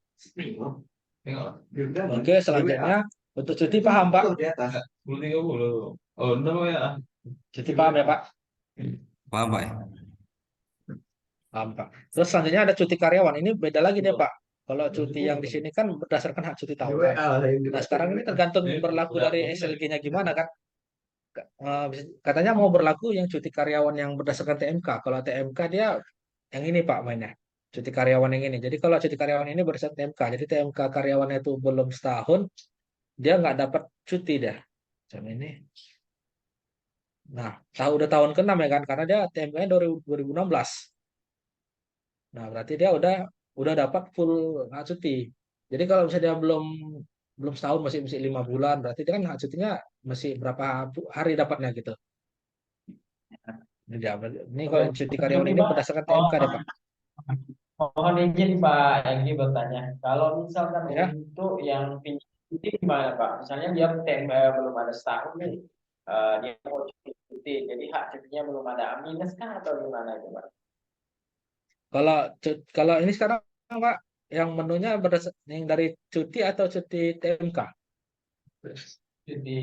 Tengok. Diundang. Oke, selanjutnya untuk cuti paham, Pak? Di atas. 10.30. Oh, no ya. Cuti paham ya, Pak? Paham Pak ya? Paham, Pak. Terus selanjutnya ada cuti karyawan. Ini beda lagi deh, Pak. Kalau cuti yang di sini kan berdasarkan hak cuti tahunan. Nah, sekarang ini tergantung berlaku dari SLG-nya gimana kan. Katanya mau berlaku yang cuti karyawan yang berdasarkan TMK. Kalau TMK dia yang ini Pak mainnya. Cuti karyawan yang ini. Jadi kalau cuti karyawan ini berdasarkan TMK. Jadi TMK karyawannya itu belum setahun, dia nggak dapat cuti dah. Macam ini. Nah, udah tahun ke-6 ya kan, karena dia TMK-nya 2016. Nah, berarti dia udah dapat full hak cuti. Jadi kalau misalnya dia belum belum setahun, masih 5 bulan, berarti dia kan hak cutinya masih berapa hari dapatnya gitu. Jadi, ini Oke, kalau cuti karyawan ini ini Pak, berdasarkan TMK deh mohon, Pak. mohon izin Pak Egi bertanya. Kalau misalkan Ya, untuk yang pinjam cuti gimana Pak? Misalnya dia belum ada setahun nih, dia mau cuti, jadi hak cutinya belum ada, minus kah atau gimana itu Pak? kalau kalau ini sekarang Pak, yang menunya yang dari cuti atau cuti TMK? Cuti,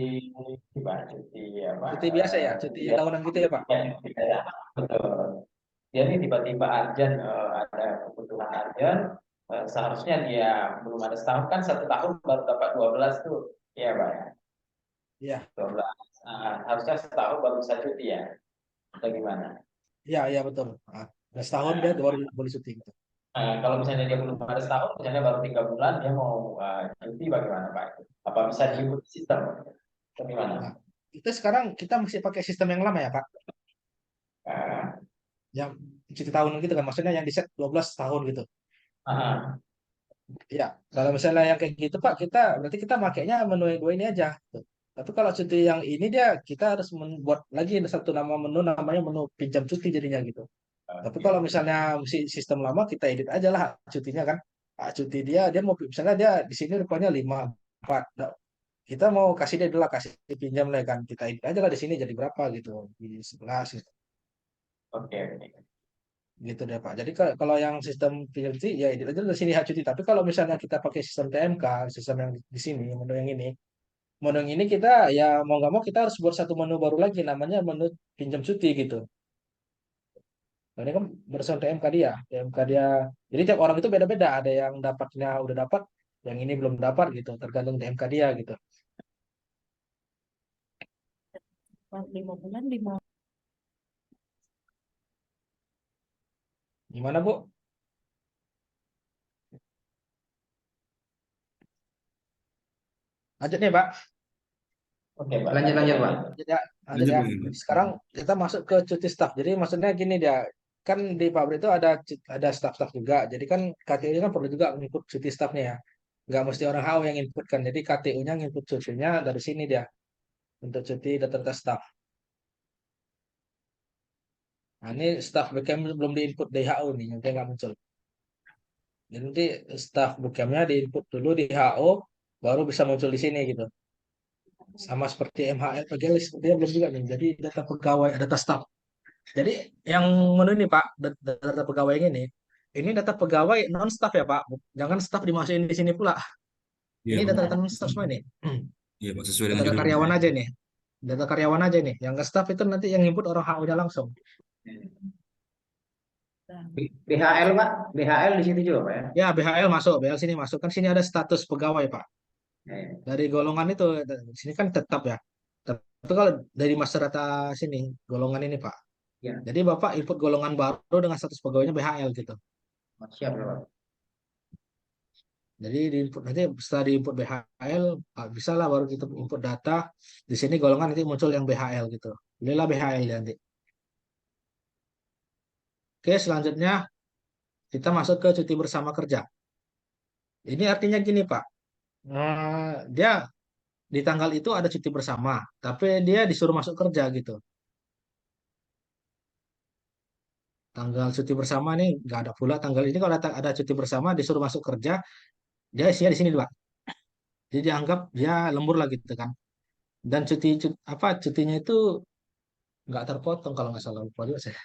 Pak, cuti apa? Cuti biasa ya, cuti Dia, tahunan gitu ya Pak. ya, betul. Dia ini tiba-tiba urgent, ada kebutuhan urgent, seharusnya dia belum ada setahun kan 1 tahun baru dapat 12 tuh, ya Pak ya, Iya, 12. Harusnya setahun baru bisa cuti ya, atau gimana? iya, iya betul. Nah, setahun dia baru boleh cuti gitu. Kalau misalnya dia belum ada setahun, misalnya baru 3 bulan, dia mau cuti bagaimana Pak? Apa bisa Ya. diikut sistem? Atau gimana? Nah, itu sekarang kita masih pakai sistem yang lama ya Pak. Uh, Yang cuti tahunan gitu kan, maksudnya yang di set 12 tahun gitu. uh, Ya, kalau misalnya yang kayak gitu Pak, berarti kita makainya menu yang dua ini aja. Tuh. Tapi kalau cuti yang ini dia kita harus membuat lagi satu nama menu, namanya menu pinjam cuti jadinya gitu. Tapi kalau misalnya sistem lama kita edit aja lah hak cutinya kan. Hak cuti dia mau misalnya dia di sini rupanya 5 4. Nah, kita mau kasih dia dulu lah, kasih pinjam lah kan. Kita edit aja lah di sini jadi berapa gitu. Di 11 gitu. Oke, oke. Gitu deh Pak. Jadi kalau yang sistem pinjam cuti ya edit aja di sini hak cuti. Tapi kalau misalnya kita pakai sistem TMK, sistem yang di sini, menu yang ini, menu yang ini kita ya mau nggak mau kita harus buat satu menu baru lagi namanya menu pinjam cuti gitu. Nah, ini kan berdasarkan TMK dia. TMK dia. Jadi tiap orang itu beda-beda. Ada yang dapatnya udah dapat, yang ini belum dapat gitu. Tergantung TMK dia gitu. 5 bulan 5. Gimana Bu? Lanjut nih Pak. Oke, Pak. Lanjut lanjut Pak. Lanjut ya. Lanjut Lanjut ya. Bang. Sekarang kita masuk ke cuti staff. Jadi maksudnya gini dia. Kan di pabrik itu ada staff-staff juga. Jadi kan KTU kan perlu juga input cuti staffnya ya. Nggak mesti orang HO yang input kan. Jadi KTU-nya input cutinya dari sini dia. Untuk cuti data staff. Nah, ini staff BKM belum diinput DHO nih, nanti nggak muncul. Jadi nanti staff bootcampnya diinput dulu di HO, baru bisa muncul di sini gitu. Sama seperti MHL, PGL sepertinya belum juga nih. Jadi data pegawai, data staff. Jadi yang menu ini Pak, data pegawai ini data pegawai non staff ya Pak. Jangan staff dimasukin di sini pula. Iya Ini Bang. data-data non staff semua ini. Iya Pak, sesuai dengan Data judul Bang. karyawan aja nih. Data karyawan aja nih. Yang ke staff itu nanti yang input orang HO-nya langsung. BHL Pak, BHL di situ juga Pak ya. Ya BHL masuk, BHL sini masuk. Kan sini ada status pegawai Pak. Eh, Dari golongan itu di sini kan tetap ya. Tapi kalau dari master data sini golongan ini Pak. Ya, Jadi Bapak input golongan baru dengan status pegawainya BHL gitu. siap ya Pak. Jadi diinput nanti setelah diinput BHL bisa lah baru kita input data. Di sini golongan nanti muncul yang BHL gitu. Inilah BHL ya nanti. Oke, selanjutnya kita masuk ke cuti bersama kerja. Ini artinya gini Pak. Dia di tanggal itu ada cuti bersama, tapi dia disuruh masuk kerja gitu. Tanggal cuti bersama nih nggak ada pula tanggal ini kalau ada cuti bersama disuruh masuk kerja, dia isinya di sini Pak. Jadi dianggap dia lembur lah gitu kan. Dan apa cutinya itu nggak terpotong kalau nggak salah lupa juga saya.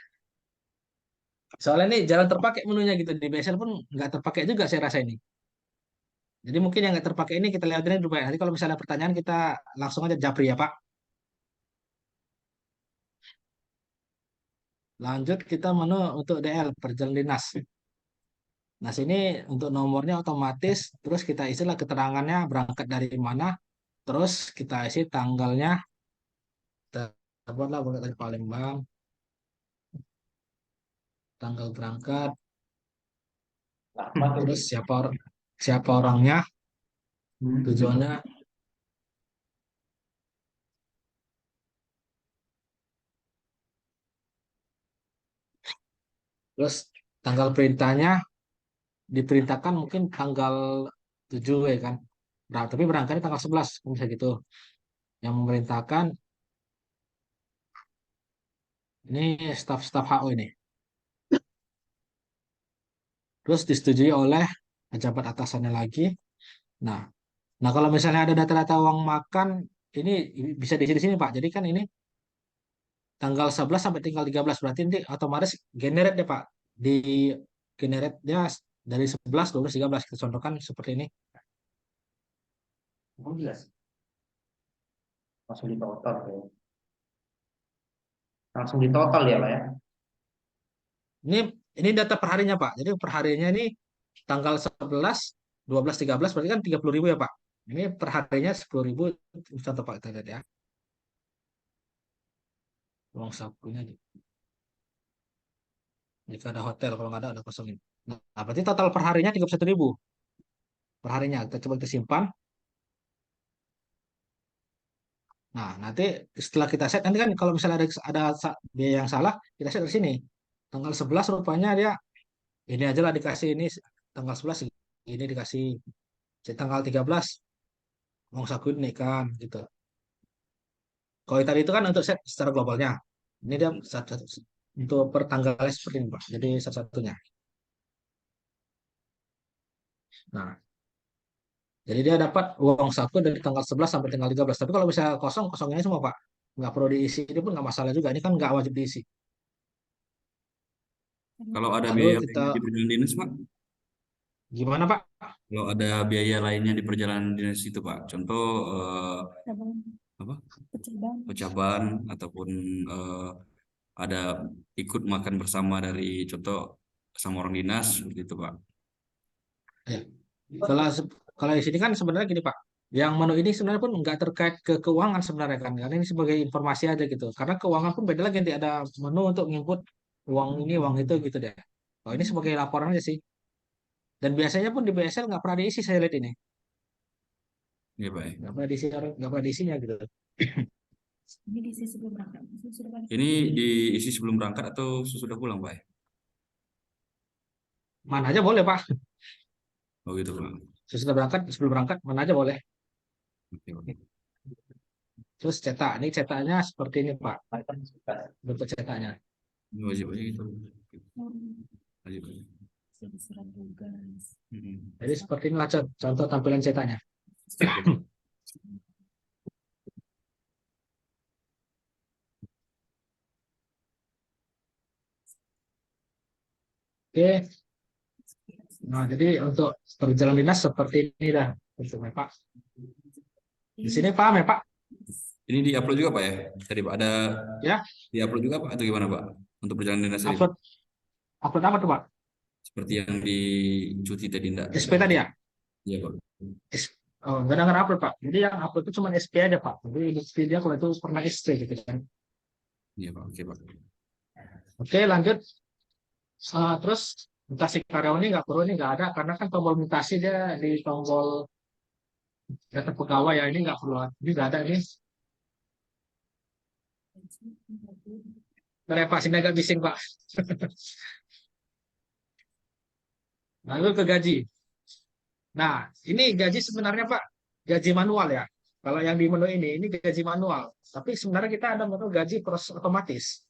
Soalnya ini jalan terpakai menunya gitu di BSL pun nggak terpakai juga saya rasa ini. Jadi mungkin yang nggak terpakai ini kita lihatin dulu ya. Nanti kalau misalnya pertanyaan kita langsung aja japri ya Pak. Lanjut kita menu untuk DL perjalanan dinas. Nah sini untuk nomornya otomatis, terus kita isilah keterangannya berangkat dari mana, terus kita isi tanggalnya, kita buatlah berangkat dari Palembang, tanggal berangkat, Nah, apa tuh? terus siapa orangnya, tujuannya, Terus tanggal perintahnya diperintahkan mungkin tanggal 7 ya kan. Nah, tapi berangkatnya tanggal 11 bisa gitu. Yang memerintahkan ini staf-staf HO ini. Terus disetujui oleh pejabat atasannya lagi. Nah, nah kalau misalnya ada data-data uang makan ini bisa diisi di sini Pak. Jadi kan ini tanggal 11 sampai tanggal 13 berarti nanti otomatis generate deh Pak. Di generate-nya dari 11, 12, 13 kita contohkan seperti ini. Oh, jelas. Langsung ditotal ya. Langsung ditotal ya, Pak ya. Ini ini data perharinya Pak. Jadi perharinya ini tanggal 11, 12, 13 berarti kan 30.000 ya Pak. Ini perharinya 10.000 contoh Pak kita lihat ya. Uang sakunya jika ada hotel, kalau nggak ada kosongin. Nah, berarti total perharinya 31.000 perharinya. Kita coba kita simpan. Nah, nanti setelah kita set, nanti kan kalau misalnya ada biaya yang salah, kita set dari sini. Tanggal 11 rupanya dia, ini aja lah dikasih ini, tanggal 11 ini dikasih. Jadi tanggal 13, uang saku ini kan, gitu. Kalau tadi itu kan untuk set secara globalnya. Ini dia untuk per tanggalnya seperti ini, Pak. Jadi satu-satunya. Nah, jadi dia dapat uang saku dari tanggal 11 sampai tanggal 13. Tapi kalau bisa kosong, kosongnya semua, Pak. Nggak perlu diisi, itu pun nggak masalah juga. Ini kan nggak wajib diisi. Kalau ada Lalu biaya kita, lainnya di perjalanan dinas, Pak? gimana, Pak? Kalau ada biaya lainnya di perjalanan dinas itu, Pak. Contoh Cabang, apa? kecabang. Ucapan ataupun ada ikut makan bersama dari contoh sama orang dinas seperti itu, Pak. Ya. Kalau kalau di sini kan sebenarnya gini Pak, yang menu ini sebenarnya pun nggak terkait ke keuangan sebenarnya kan, karena ini sebagai informasi aja gitu. Karena keuangan pun beda lagi nanti ada menu untuk input uang ini uang itu gitu deh. Oh ini sebagai laporan aja sih. Dan biasanya pun di BSL nggak pernah diisi saya lihat ini, Iya, Pak. Ya. nggak pernah diisinya gitu. Ini di sisi sebelum berangkat. Sudah balik. Ini diisi sebelum berangkat atau sesudah pulang, Pak? Mana aja boleh Pak. Oh gitu, Pak. Sesudah berangkat, sebelum berangkat mana aja boleh. Oke, Pak. Terus cetak, ini cetaknya seperti ini Pak, Kan suka. bentuk cetaknya. Ini wajib aja gitu. Wajib aja. Jadi surat tugas. Jadi seperti inilah contoh tampilan cetaknya. Oke. Nah, jadi untuk perjalanan dinas seperti ini dah bentuknya Pak. Di sini paham ya Pak? Ini diupload juga, Pak ya? Tadi Pak ada Ya, diupload juga, Pak, atau gimana, Pak? Untuk perjalanan dinas ini, upload upload apa tuh Pak? seperti yang di cuti tadi enggak? SP tadi ya? Iya, Pak. Oh, nggak ada nggak upload Pak. Jadi yang upload itu cuma SP aja Pak. Jadi di SP dia kalau itu pernah SP gitu kan. Iya, Pak. Oke, Pak. Oke, lanjut. Terus mutasi karyawan ini nggak perlu, ini nggak ada karena kan tombol mutasi dia di tombol data pegawai ya, ini nggak perlu, ini nggak ada ini. Bentar ya Pak, sini agak bising Pak. Lalu ke gaji. Nah, ini gaji sebenarnya Pak, gaji manual ya. Kalau yang di menu ini gaji manual. Tapi sebenarnya kita ada menu gaji proses otomatis.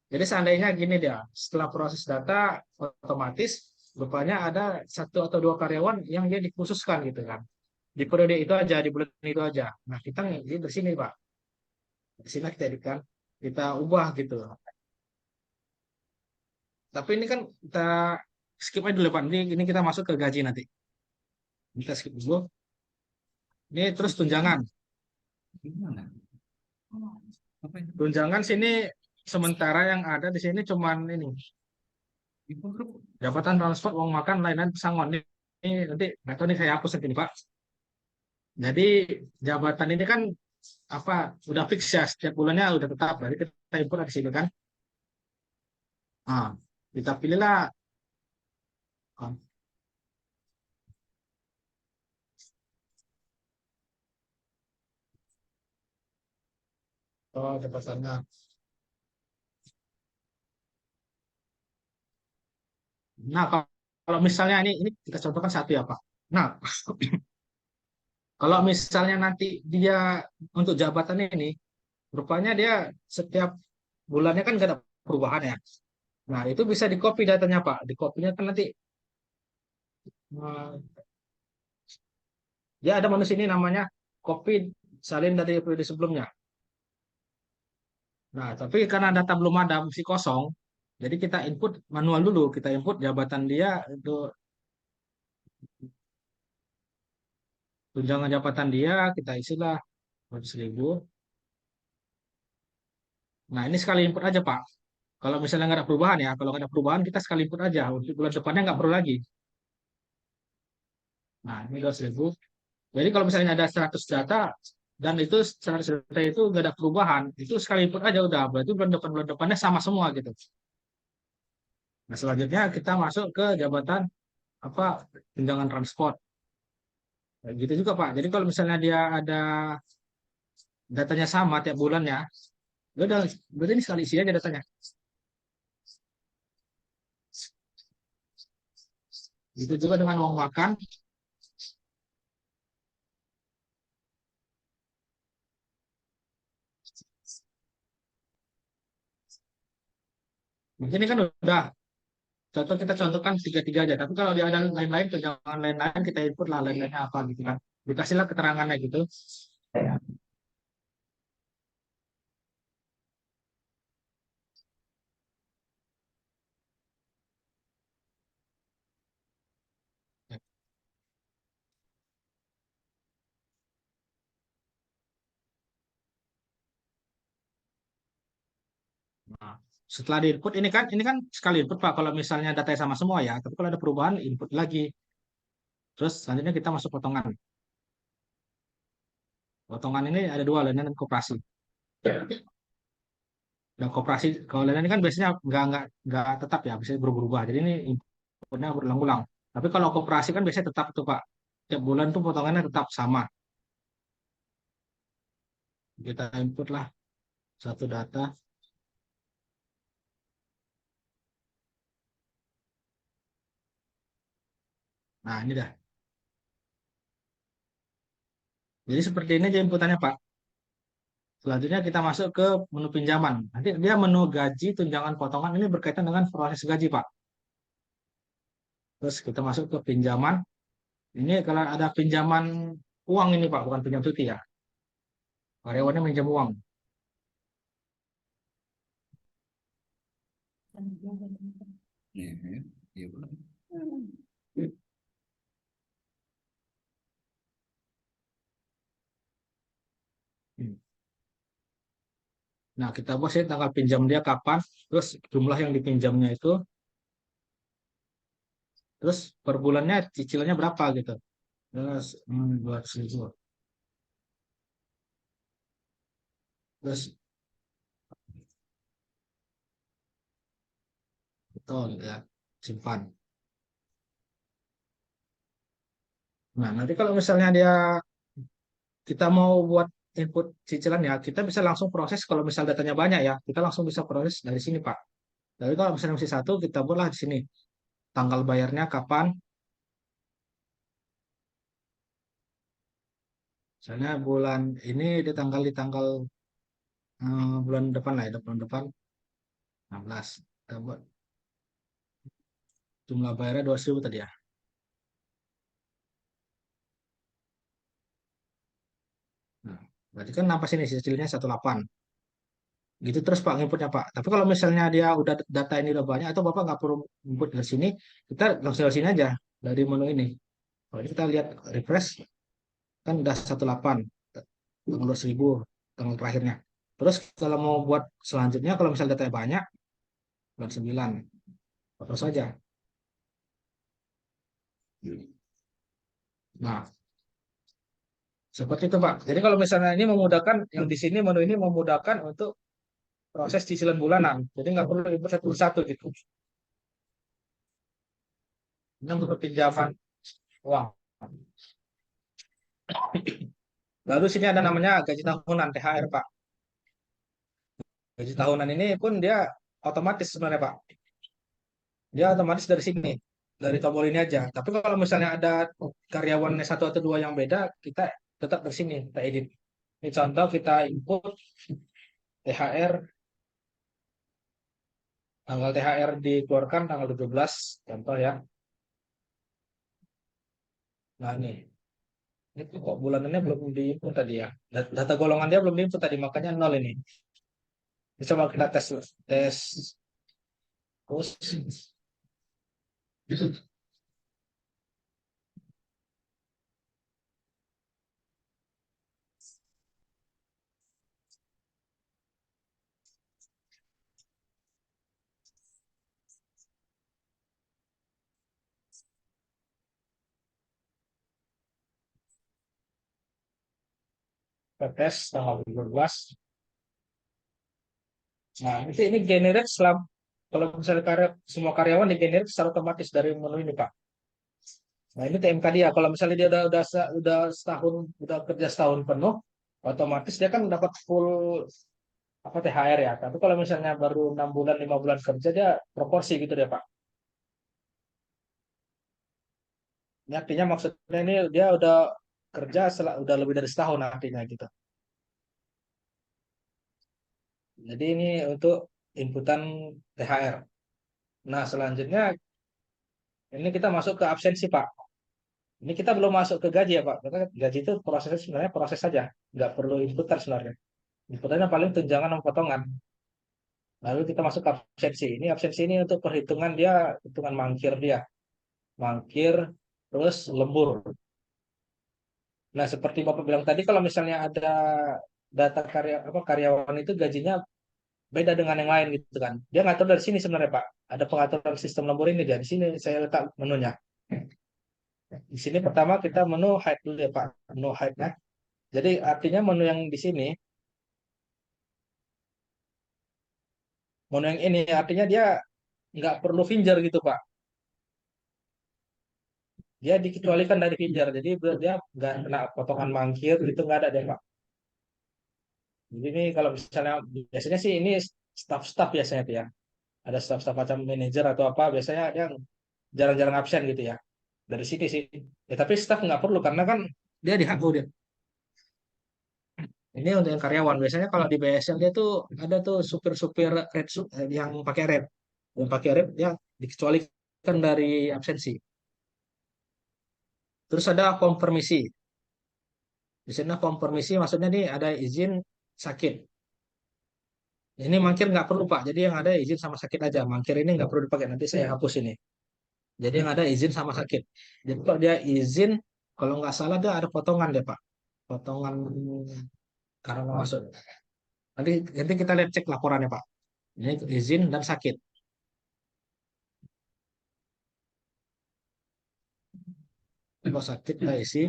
Jadi seandainya gini dia, setelah proses data otomatis, rupanya ada satu atau dua karyawan yang dia dikhususkan gitu kan. Di periode itu aja, di bulan itu aja. Nah, kita di sini Pak. Di sini kita edikan, kita ubah gitu. Tapi ini kan kita skip aja dulu Pak. Ini kita masuk ke gaji nanti. Kita skip dulu. Ini terus tunjangan. Gimana? Apa ini? Tunjangan sini sementara yang ada di sini cuman ini Info grup. jabatan transport, uang makan, lain-lain pesangon. Ini nanti nggak tahu nih saya hapus nanti nih Pak. Jadi jabatan ini kan apa udah fix ya setiap bulannya udah tetap. Jadi kita input di sini kan. Nah, kita pilihlah oh, jabatannya. Nah, kalau misalnya ini kita contohkan satu ya, Pak. Nah, kalau misalnya nanti dia untuk jabatan ini, rupanya dia setiap bulannya kan nggak ada perubahan ya. Nah, itu bisa di copy datanya, Pak. Di copy-nya kan nanti dia ada manusia ini namanya copy salin dari periode sebelumnya. Nah, tapi karena data belum ada, masih kosong, jadi kita input manual dulu. Kita input jabatan dia untuk tunjangan jabatan dia, kita isilah 100.000. Nah, ini sekali input aja, Pak. Kalau misalnya nggak ada perubahan ya, kalau nggak ada perubahan kita sekali input aja. Untuk bulan depannya nggak perlu lagi. Nah, ini 200.000. Jadi kalau misalnya ada 100 data dan itu 100 data itu nggak ada perubahan, itu sekali input aja udah. Berarti bulan depannya sama semua gitu. Nah, selanjutnya kita masuk ke jabatan apa tunjangan transport. Kayak gitu juga Pak. Jadi kalau misalnya dia ada datanya sama tiap bulannya, ya udah berarti ini sekali isi aja datanya. Itu juga dengan uang makan. Mungkin ini kan udah contoh kita contohkan tiga-tiga aja. Tapi kalau dia ada lain-lain tunjangan lain-lain kita input lah lain-lainnya apa gitu kan. Dikasihlah keterangannya gitu. Nah, setelah di input ini kan sekali input Pak. Kalau misalnya datanya sama semua ya, tapi kalau ada perubahan input lagi. Terus selanjutnya kita masuk potongan. Potongan ini ada dua, layanan dan koperasi. Dan koperasi kalau layanan ini kan biasanya nggak tetap ya, bisa berubah-ubah. Jadi ini inputnya berulang-ulang. Tapi kalau koperasi kan biasanya tetap tuh Pak. Tiap bulan tuh potongannya tetap sama. Kita input lah satu data. Nah ini dah. Jadi seperti ini aja inputannya Pak. Selanjutnya kita masuk ke menu pinjaman. Nanti dia menu gaji, tunjangan potongan ini berkaitan dengan proses gaji Pak. Terus kita masuk ke pinjaman. Ini kalau ada pinjaman uang ini Pak, bukan pinjam cuti ya. Karyawannya minjam uang. Ya, ya, boleh. Nah, kita buat sih tanggal pinjam dia kapan, terus jumlah yang dipinjamnya itu, terus per bulannya cicilannya berapa gitu. Terus 200.000. Terus betul gitu ya, simpan. Nah, nanti kalau misalnya kita mau buat input cicilan ya, kita bisa langsung proses kalau misal datanya banyak ya, kita langsung bisa proses dari sini Pak. Tapi kalau misalnya masih satu, kita buatlah di sini. Tanggal bayarnya kapan, misalnya bulan ini di tanggal bulan depan lah ya, bulan depan 16. Kita buat jumlah bayarnya 200.000 tadi ya. Nah, berarti kan nampak sini cicilannya 18. Gitu terus Pak inputnya Pak. Tapi kalau misalnya dia udah data ini udah banyak atau Bapak nggak perlu input dari sini, kita langsung dari sini aja dari menu ini. Kalau kita lihat refresh kan udah 18 tanggal 200.000 tanggal terakhirnya. Terus kalau mau buat selanjutnya kalau misalnya datanya banyak bulan 9 terus saja. Nah, seperti itu Pak. Jadi kalau misalnya ini memudahkan yang di sini menu ini memudahkan untuk proses cicilan bulanan. Jadi nggak perlu input satu persatu gitu. Ini untuk pinjaman uang. Lalu sini ada namanya gaji tahunan THR Pak. Gaji tahunan ini pun dia otomatis sebenarnya Pak. dia otomatis dari sini, dari tombol ini aja. Tapi kalau misalnya ada karyawannya satu atau dua yang beda, kita tetap dari sini kita edit. Ini contoh kita input THR, tanggal THR dikeluarkan tanggal 17, contoh ya. Nah ini kok bulanannya belum diinput tadi ya. Data golongan dia belum diinput tadi, makanya nol ini. Coba kita tes tes terus. Kita tes tanggal 12. Nah, ini generate setelah kalau misalnya semua karyawan di generate secara otomatis dari menu ini, Pak. Nah, ini TMK dia. Kalau misalnya dia udah setahun, udah kerja setahun penuh, otomatis dia kan dapat full apa THR ya. Tapi kalau misalnya baru 6 bulan, 5 bulan kerja, dia proporsi gitu deh, Pak. Ini artinya maksudnya ini dia udah kerja udah lebih dari setahun artinya gitu. Jadi ini untuk inputan THR. Nah, selanjutnya ini kita masuk ke absensi, Pak. Ini kita belum masuk ke gaji ya, Pak. Karena gaji itu prosesnya sebenarnya proses saja, nggak perlu inputan sebenarnya. Inputannya paling tunjangan dan potongan. Lalu kita masuk ke absensi. Ini absensi ini untuk perhitungan dia, hitungan mangkir dia. Mangkir, terus lembur. Nah, seperti Bapak bilang tadi, kalau misalnya ada data karyawan itu gajinya beda dengan yang lain gitu kan. Dia ngatur dari sini sebenarnya, Pak. Ada pengaturan sistem lembur ini dia. Di sini saya letak menunya. Di sini pertama kita menu hide dulu ya, Pak. Menu hide ya. Jadi artinya menu yang di sini, menu yang ini artinya dia nggak perlu finger gitu, Pak. Dia dikecualikan dari finger. Jadi dia nggak kena potongan mangkir itu nggak ada deh, Pak. Jadi ini kalau misalnya biasanya sih ini staff-staff biasanya tuh ya. Ada staff-staff macam manajer atau apa biasanya dia jarang-jarang absen gitu ya. Dari sini sih. Ya tapi staff nggak perlu karena kan dia di HU dia. Ini untuk yang karyawan. Biasanya kalau di BSL dia tuh ada tuh supir-supir red yang pakai red. Yang pakai red ya dikecualikan dari absensi. Terus ada konfirmasi. Di sana konfirmasi maksudnya nih ada izin sakit. Ini mangkir nggak perlu Pak. Jadi yang ada izin sama sakit aja. Mangkir ini nggak perlu dipakai. Nanti saya hapus ini. Jadi yang ada izin sama sakit. Jadi kalau dia izin, kalau nggak salah dia ada potongan deh Pak. Potongan karena masuk. Nanti kita lihat cek laporannya Pak. Ini izin dan sakit. Kalau sakit kita isi.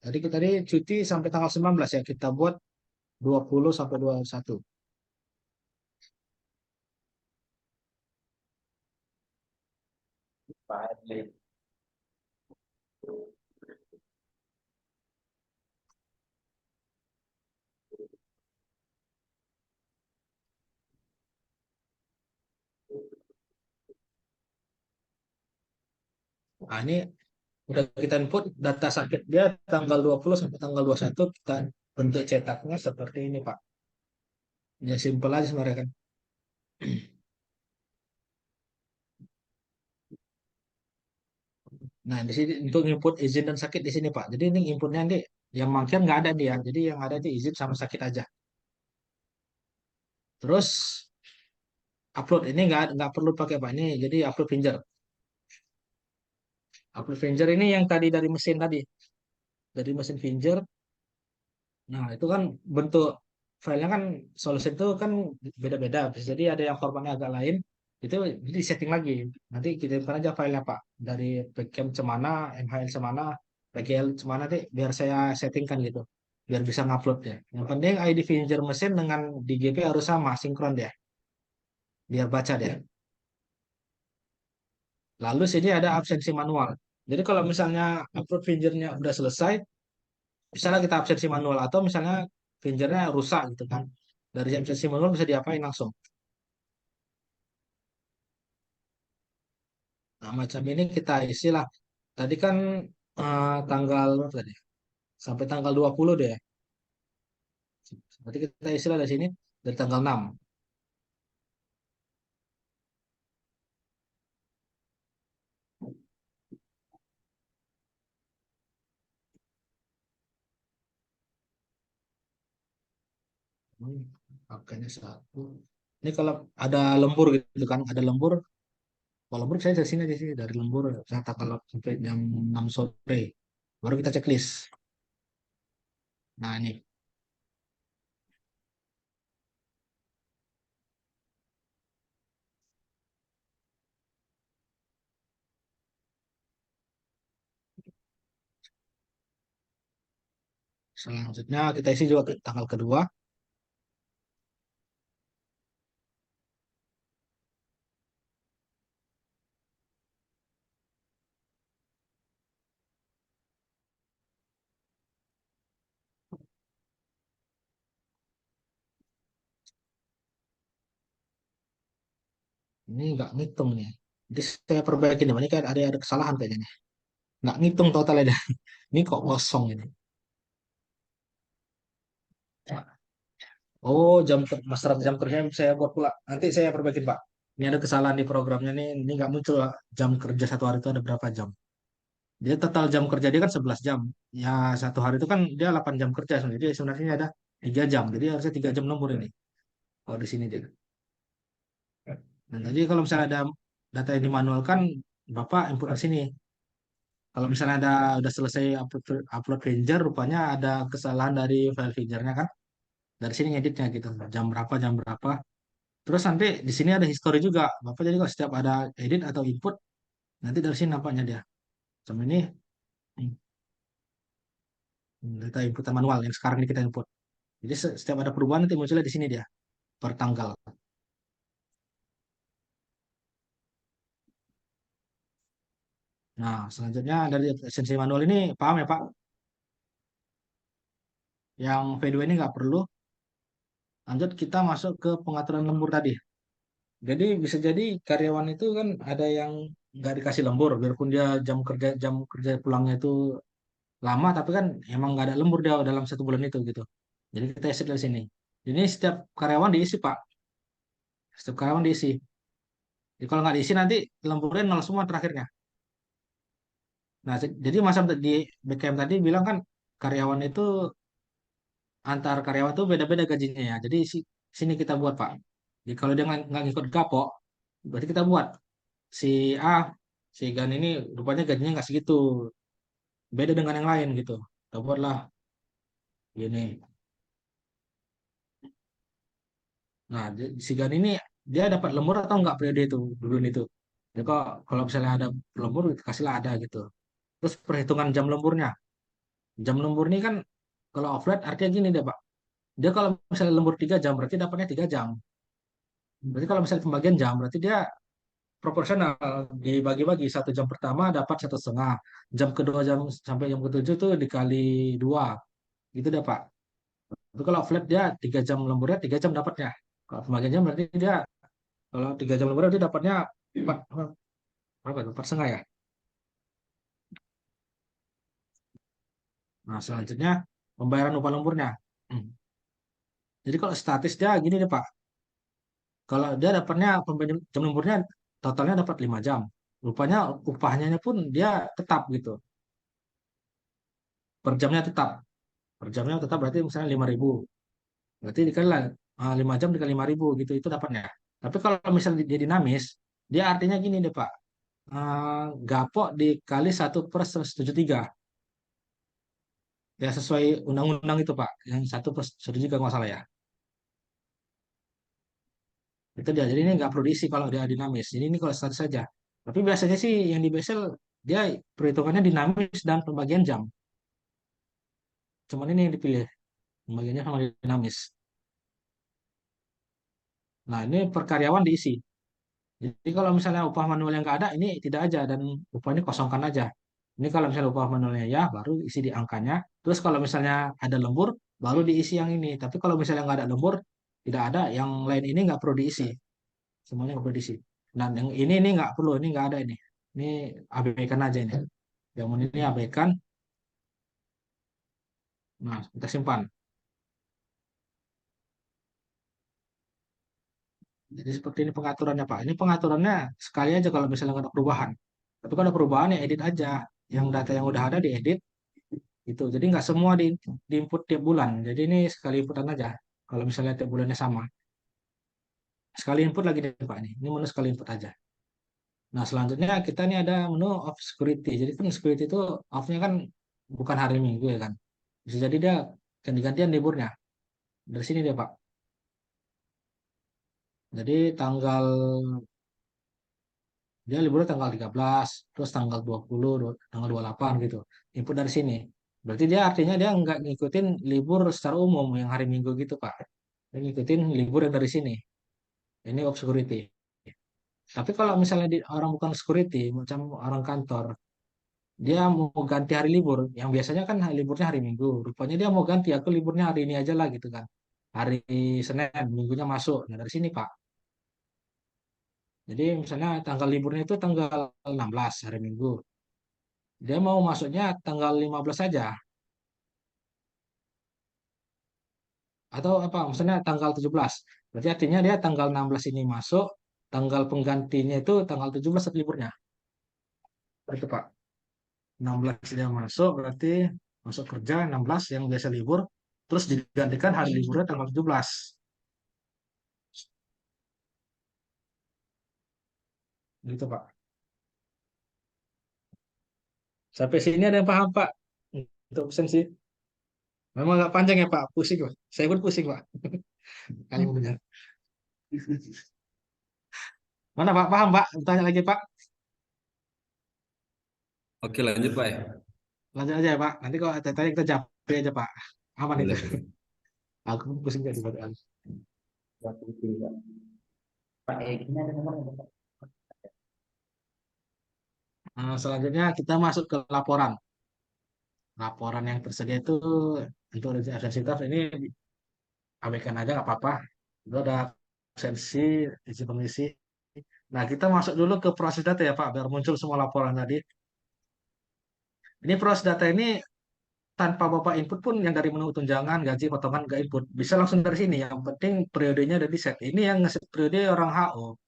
Jadi kita tadi cuti sampai tanggal 19 ya. Kita buat 20 sampai 21. Pak Adli. Nah, ini udah kita input data sakit dia tanggal 20 sampai tanggal 21 kita bentuk cetaknya seperti ini Pak. Ya simpel aja sebenarnya kan. Nah, di sini untuk input izin dan sakit di sini Pak. Jadi ini inputnya nanti yang mangkir nggak ada dia. Jadi yang ada itu izin sama sakit aja. Terus upload ini nggak perlu pakai Pak ini. Jadi upload finger. Upload finger ini yang tadi dari mesin tadi. Dari mesin finger. Nah, itu kan bentuk filenya kan solution itu kan beda-beda. Bisa jadi ada yang formatnya agak lain. Itu di setting lagi. Nanti kirimkan aja filenya Pak. Dari Pcam cemana, MHL cemana, PGL cemana nanti biar saya settingkan gitu. Biar bisa ngupload ya. Yang penting ID finger mesin dengan DGP harus sama, sinkron ya. Biar baca deh. Lalu sini ada absensi manual. Jadi kalau misalnya upload fingernya udah selesai, misalnya kita absensi manual atau misalnya fingernya rusak gitu kan. Dari efisiensi manual bisa diapain langsung. Nah, macam ini kita isi lah. Tadi kan tanggal berapa tadi? Sampai tanggal 20 deh. Berarti kita isi lah dari sini dari tanggal 6. Pakainya satu. Ini kalau ada lembur gitu kan, ada lembur. Kalau lembur saya dari sini aja sih, dari lembur saya tanggal sampai jam 6 sore. Baru kita checklist. Nah, ini selanjutnya kita isi juga tanggal kedua. Ini nggak ngitung nih. Jadi saya perbaiki nih, ini kan ada kesalahan kayaknya nih. Nggak ngitung totalnya dah. Ini kok kosong ini. Oh, masalah jam kerja saya buat pula. Nanti saya perbaikin, Pak. Ini ada kesalahan di programnya nih. Ini nggak muncul jam kerja satu hari itu ada berapa jam. Dia total jam kerja dia kan 11 jam. Ya, satu hari itu kan dia 8 jam kerja sebenarnya. Jadi sebenarnya ada 3 jam. Jadi harusnya 3 jam lembur ini. Kalau di sini dia. Nah, jadi kalau misalnya ada data yang dimanualkan, Bapak input ke sini. Kalau misalnya udah selesai upload Ranger, rupanya ada kesalahan dari file Ranger-nya kan. Dari sini ngeditnya gitu. Jam berapa, jam berapa. Terus nanti di sini ada history juga. Bapak jadi kalau setiap ada edit atau input, nanti dari sini nampaknya dia. Sama ini data inputan manual yang sekarang ini kita input. Jadi setiap ada perubahan nanti munculnya di sini dia per tanggal. Nah, selanjutnya dari esensi manual ini paham ya Pak? Yang V2 ini nggak perlu. Lanjut kita masuk ke pengaturan lembur tadi. Jadi bisa jadi karyawan itu kan ada yang nggak dikasih lembur, biarpun dia jam kerja pulangnya itu lama, tapi kan emang nggak ada lembur dia dalam satu bulan itu gitu. Jadi kita isi dari sini. Ini setiap karyawan diisi Pak, setiap karyawan diisi. Jadi kalau nggak diisi nanti lemburnya nol semua terakhirnya. Nah, jadi masa di BKM tadi bilang kan karyawan itu antar karyawan tuh beda-beda gajinya ya. Jadi sini kita buat Pak. Jadi kalau dia nggak ngikut gapok, berarti kita buat si A, si Gan ini rupanya gajinya nggak segitu, beda dengan yang lain gitu. Kita buatlah gini. Nah, si Gan ini dia dapat lembur atau nggak periode itu dulu itu. Jadi kalau misalnya ada lembur, kasihlah ada gitu. Terus perhitungan jam lemburnya. Jam lembur ini kan kalau offline artinya gini deh Pak. Dia kalau misalnya lembur 3 jam berarti dapatnya 3 jam. Berarti kalau misalnya pembagian jam berarti dia proporsional dibagi-bagi 1 jam pertama dapat 1,5 jam kedua jam sampai jam ketujuh tuh dikali 2 gitu deh Pak. Tapi kalau flat dia 3 jam lemburnya 3 jam dapatnya. Kalau pembagian jam berarti dia kalau 3 jam lemburnya dia dapatnya 4 berapa? 4,5 ya. Nah selanjutnya pembayaran upah lemburnya. Hmm. Jadi kalau statis dia gini deh Pak. Kalau dia dapatnya pembagian jam lemburnya totalnya dapat 5 jam. Rupanya upahnya pun dia tetap gitu. Per jamnya tetap. Per jamnya tetap berarti misalnya 5.000. Berarti dikali lah 5 jam dikali 5.000 gitu itu dapatnya. Tapi kalau misalnya dia dinamis, dia artinya gini deh Pak. Gapok dikali 1/173. Ya sesuai undang-undang itu Pak. Yang 1/173 nggak salah ya. Itu dia. Jadi ini nggak perlu diisi kalau dia dinamis. Jadi ini kalau statis saja. Tapi biasanya sih yang di Basel dia perhitungannya dinamis dan pembagian jam. Cuman ini yang dipilih. Pembagiannya sama dinamis. Nah, ini per karyawan diisi. Jadi kalau misalnya upah manual yang nggak ada, ini tidak aja dan upah ini kosongkan aja. Ini kalau misalnya upah manualnya ya, baru isi di angkanya. Terus kalau misalnya ada lembur, baru diisi yang ini. Tapi kalau misalnya nggak ada lembur, Tidak ada yang lain ini nggak perlu diisi. Semuanya nggak perlu diisi. Dan yang ini nggak perlu, ini nggak ada ini. Ini abaikan aja ini. Yang ini abaikan. Nah, kita simpan. Jadi seperti ini pengaturannya Pak. Ini pengaturannya sekali aja kalau misalnya nggak ada perubahan. Tapi kalau ada perubahan ya edit aja. Yang data yang udah ada diedit itu. Jadi nggak semua diinput tiap bulan. Jadi ini sekali inputan aja. Kalau misalnya tiap bulannya sama. Sekali input lagi deh Pak ini. Ini menu sekali input aja. Nah selanjutnya kita nih ada menu off security. Jadi kan security itu off-nya kan bukan hari Minggu ya kan. Bisa jadi dia ganti-gantian liburnya. Dari sini dia Pak. Jadi dia liburnya tanggal 13, terus tanggal 20, tanggal 28 gitu. Input dari sini. Berarti dia artinya dia nggak ngikutin libur secara umum yang hari Minggu gitu, Pak. Dia ngikutin libur yang dari sini. Ini off security. Tapi kalau misalnya orang bukan security, macam orang kantor, dia mau ganti hari libur. Yang biasanya kan liburnya hari Minggu. Rupanya dia mau ganti, aku liburnya hari ini aja lah gitu kan. Hari Senin, Minggunya masuk. Nah dari sini, Pak. Jadi misalnya tanggal liburnya itu tanggal 16 hari Minggu. Dia mau masuknya tanggal 15 saja. Atau apa? Maksudnya tanggal 17. Berarti artinya dia tanggal 16 ini masuk, tanggal penggantinya itu tanggal 17 liburnya. Itu Pak. 16 dia masuk, berarti masuk kerja 16 yang biasa libur, terus digantikan hari liburnya tanggal 17. Gitu Pak. Sampai sini ada yang paham Pak? Untuk pesan sih. Memang agak panjang ya Pak, pusing Pak. Saya pun pusing Pak. Kali benar. Mana Pak? Paham Pak? Tanya lagi Pak. Oke, lanjut Pak ya. Lanjut aja ya Pak. Nanti kalau ada tanya kita jawab aja Pak. Aman itu. Boleh. Aku pun pusing jadi pertanyaan. Pak Egy-nya ada nomornya, Pak? Nah, selanjutnya kita masuk ke laporan. Laporan yang tersedia itu untuk absensitas ini abaikan aja nggak apa-apa. Itu ada absensi, isi pengisi. Nah, kita masuk dulu ke proses data ya Pak, biar muncul semua laporan tadi. Ini proses data ini tanpa Bapak input pun yang dari menu tunjangan, gaji, potongan nggak input. Bisa langsung dari sini. Yang penting periodenya ada di set. Ini yang ngeset periode orang HO.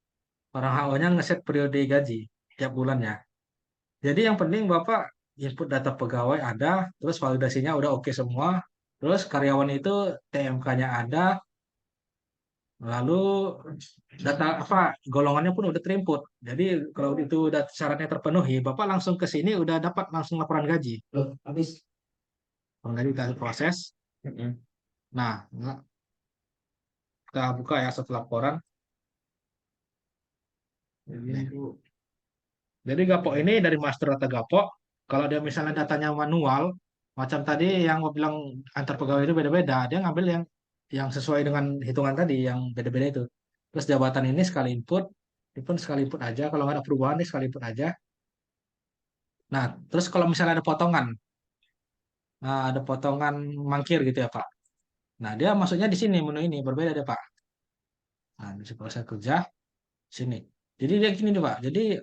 Orang HO-nya ngeset periode gaji tiap bulannya. Jadi yang penting Bapak input data pegawai ada, terus validasinya udah oke semua, terus karyawan itu TMK-nya ada, lalu data apa golongannya pun udah terinput. Jadi kalau itu syaratnya terpenuhi, Bapak langsung ke sini udah dapat langsung laporan gaji. Loh, habis. Laporan gaji kita proses. Nah, kita buka ya satu laporan. Jadi Gapok ini dari master data Gapok, kalau dia misalnya datanya manual, macam tadi yang mau bilang antar pegawai itu beda-beda, dia ngambil yang sesuai dengan hitungan tadi, yang beda-beda itu. Terus jabatan ini sekali input, ini pun sekali input aja. Kalau nggak ada perubahan, ini sekali input aja. Nah, terus kalau misalnya ada potongan, nah ada potongan mangkir gitu ya Pak. Nah, dia masuknya di sini menu ini berbeda deh Pak. Nah, di proses kerja sini. Jadi dia gini deh Pak. Jadi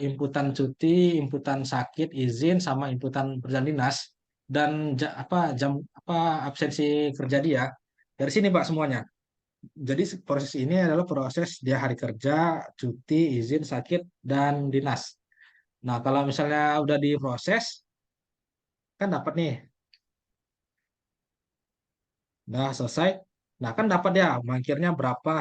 inputan cuti, inputan sakit, izin, sama inputan perjalanan dinas dan apa absensi kerja dia dari sini Pak semuanya. Jadi proses ini adalah proses dia hari kerja, cuti, izin, sakit, dan dinas. Nah, kalau misalnya udah diproses, kan dapat nih, udah selesai. Nah, kan dapat ya mangkirnya berapa,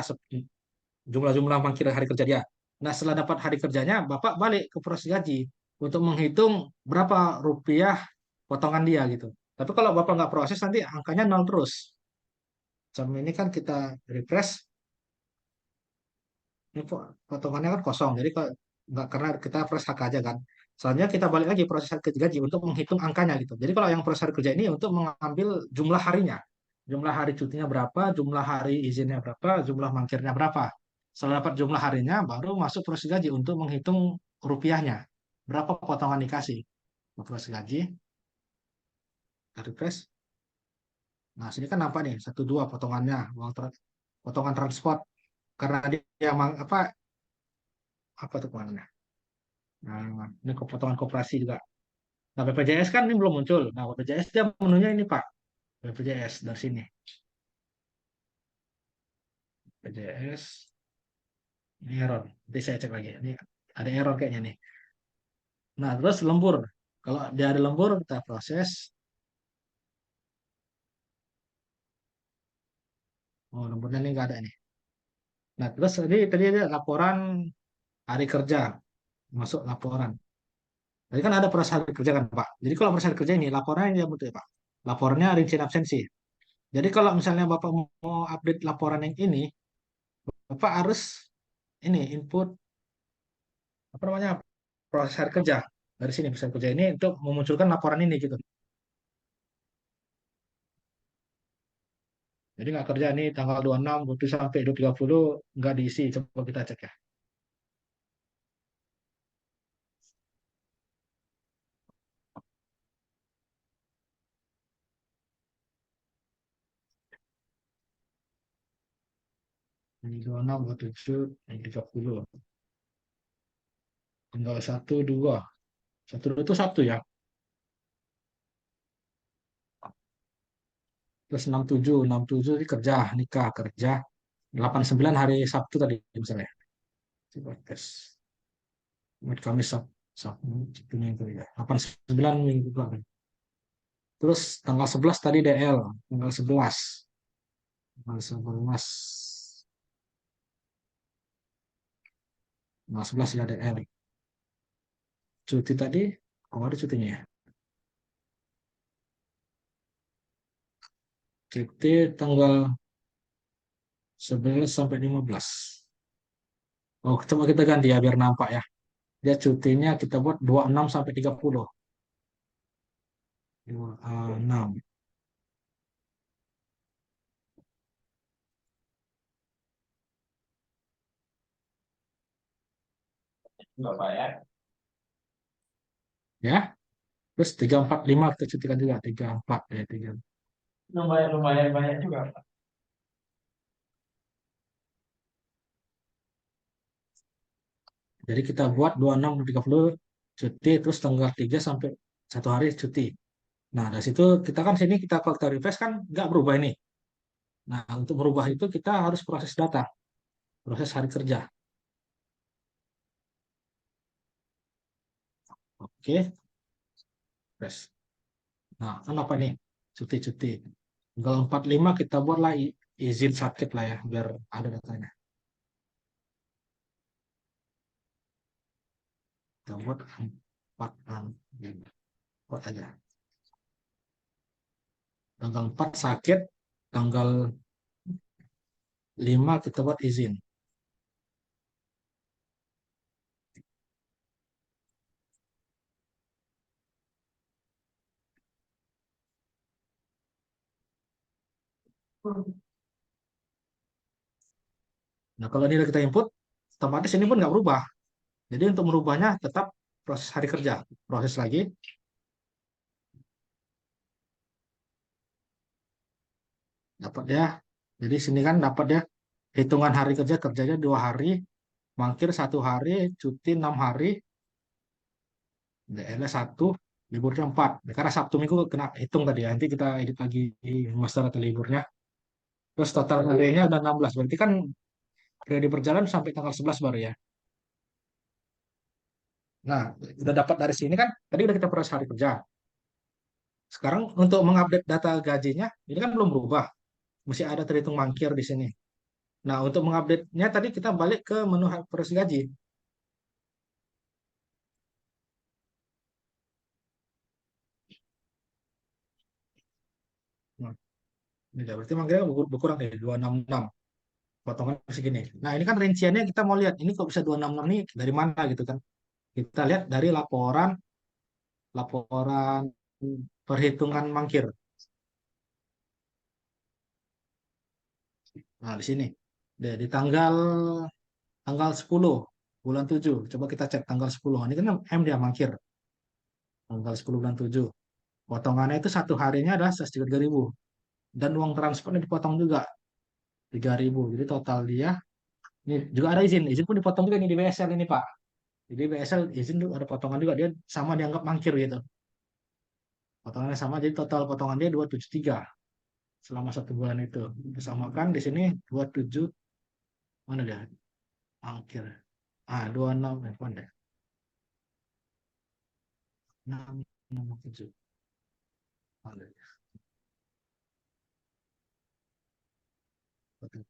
jumlah-jumlah mangkir hari kerja dia. Nah, setelah dapat hari kerjanya, Bapak balik ke proses gaji untuk menghitung berapa rupiah potongan dia gitu. Tapi kalau Bapak nggak proses, nanti angkanya nol terus. Sama ini kan kita refresh, ini potongannya kan kosong. Jadi kalau nggak karena kita proses HK aja kan. Selanjutnya kita balik lagi proses hari kerja gaji untuk menghitung angkanya gitu. Jadi kalau yang proses hari kerja ini untuk mengambil jumlah harinya. Jumlah hari cutinya berapa, jumlah hari izinnya berapa, jumlah mangkirnya berapa. Setelah dapat jumlah harinya, baru masuk proses gaji untuk menghitung rupiahnya. Berapa potongan dikasih. Proses gaji, refresh. Nah, sini kan nampak nih, 1, 2 potongannya, potongan transport. Karena dia apa tuh kemana? Nah, ini potongan koperasi juga. Nah, BPJS kan ini belum muncul. Nah, BPJS dia menunya ini Pak, BPJS dari sini. BPJS, ini error. Nanti saya cek lagi. Ini ada error kayaknya nih. Nah, terus lembur. Kalau dia ada lembur, kita proses. Oh, lemburnya ini nggak ada nih. Nah, terus tadi ada laporan hari kerja. Masuk laporan. Tadi kan ada proses hari kerja kan, Pak. Jadi kalau proses hari kerja ini, laporannya dia betul ya, Pak. Laporannya rincian absensi. Jadi kalau misalnya Bapak mau update laporan yang ini, Bapak harus ini input apa namanya proses hari kerja dari sini proses hari kerja ini untuk memunculkan laporan ini gitu. Jadi nggak kerja ini tanggal 26, 27 sampai 30 nggak diisi. Coba kita cek ya. Ini 26, 27, 30. Tanggal 1, 2. 1 itu Sabtu ya. Terus 67, 67 ini kerja, nikah, kerja. 89 hari Sabtu tadi misalnya. Coba tes. Jumat, Kamis, Sabtu, Sabtu Minggu ya. 89 minggu depan. Terus tanggal 11 tadi DL, tanggal 11. Tanggal 11. Tanggal 11 ya DL. Cuti tadi, oh ada cutinya ya. Cuti tanggal 11 sampai 15. Oh, coba kita ganti ya biar nampak ya. Dia cutinya kita buat 26 sampai 30. 26. Bapak ya. Ya. Terus 3, 4, 5 kita cutikan juga. 3, 4 ya. 3. Lumayan lumayan banyak juga, Pak. Jadi kita buat 26 sampai 30 cuti. Terus tanggal 3 sampai 1 hari cuti. Nah, dari situ kita kan sini kalau kita refresh kan nggak berubah ini. Nah, untuk merubah itu kita harus proses data, proses hari kerja. Oke, refresh. Nah, kan apa nih? Cuti-cuti. Tanggal 45 kita buatlah izin sakit lah ya, biar ada datanya. Kita buat 4, 4 aja. Tanggal 4 sakit, tanggal 5 kita buat izin. Nah, kalau ini udah kita input, otomatis ini pun nggak berubah. Jadi untuk merubahnya tetap proses hari kerja. Proses lagi. Dapat ya. Jadi sini kan dapat ya. Hitungan hari kerja, kerjanya 2 hari. Mangkir 1 hari, cuti 6 hari. DL 1, liburnya 4. Karena Sabtu Minggu kena hitung tadi ya. Nanti kita edit lagi master atau liburnya. Terus total harinya udah 16. Berarti kan periode berjalan sampai tanggal 11 baru ya. Nah, udah dapat dari sini kan. Tadi udah kita proses hari kerja. Sekarang untuk mengupdate data gajinya, ini kan belum berubah. Masih ada terhitung mangkir di sini. Nah, untuk mengupdate-nya tadi kita balik ke menu proses gaji. Nah, ini dia. Berarti mangkirnya berkurang nih, 266. Potongan segini. Nah, ini kan rinciannya kita mau lihat. Ini kok bisa 266 nih dari mana gitu kan. Kita lihat dari laporan laporan perhitungan mangkir. Nah, di sini. Di tanggal 10 bulan 7. Coba kita cek tanggal 10. Ini kan M dia mangkir. Tanggal 10 bulan 7. Potongannya itu 1 harinya adalah 103.000. dan uang transportnya dipotong juga 3.000. Jadi total dia ini juga ada izin pun dipotong juga nih di BSL ini Pak. Jadi BSL izin tuh ada potongan juga dia sama dianggap mangkir gitu. Potongannya sama jadi total potongan dia 273 selama 1 bulan itu. Disamakan di sini 27 mana dia? Mangkir. 26 mana deh? 667. Mana dia?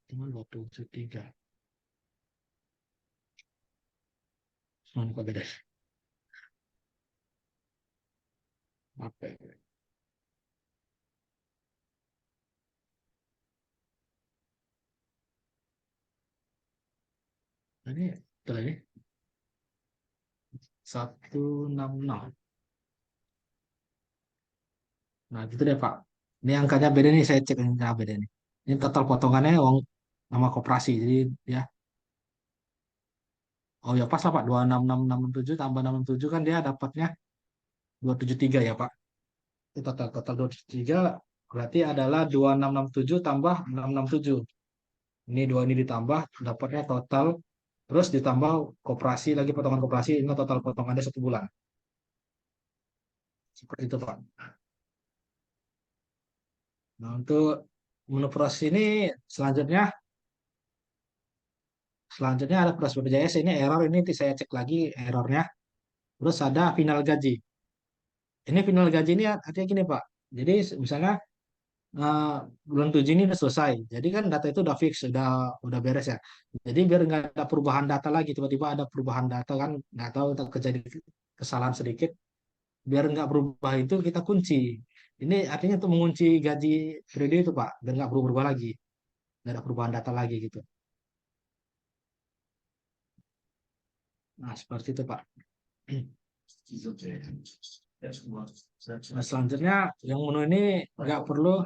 Cuma 273. Mana kok beda? Apa ya? Ini betul ini 166. Nah, gitu deh, Pak. Ini angkanya beda nih, saya cek ini angka beda nih. Ini total potongannya uang nama koperasi. Jadi ya, oh ya pas lah Pak, 266667 tambah 667 kan dia dapatnya 273 ya Pak. Itu total total 273 berarti adalah 2667 tambah 667. Ini dua ini ditambah dapatnya total terus ditambah koperasi lagi potongan koperasi ini total potongannya 1 bulan. Seperti itu Pak. Nah, untuk menu proses ini selanjutnya selanjutnya ada proses BPJS ini error ini nanti saya cek lagi errornya. Terus ada final gaji. Ini final gaji ini artinya gini Pak. Jadi misalnya eh, bulan 7 ini udah selesai. Jadi kan data itu udah fix, udah beres ya. Jadi biar nggak ada perubahan data lagi, tiba-tiba ada perubahan data kan, nggak tahu terjadi kesalahan sedikit. Biar nggak berubah itu kita kunci. Ini artinya untuk mengunci gaji periode itu Pak, biar nggak berubah lagi, nggak ada perubahan data lagi gitu. Nah seperti itu Pak. Nah, selanjutnya yang menu ini nggak perlu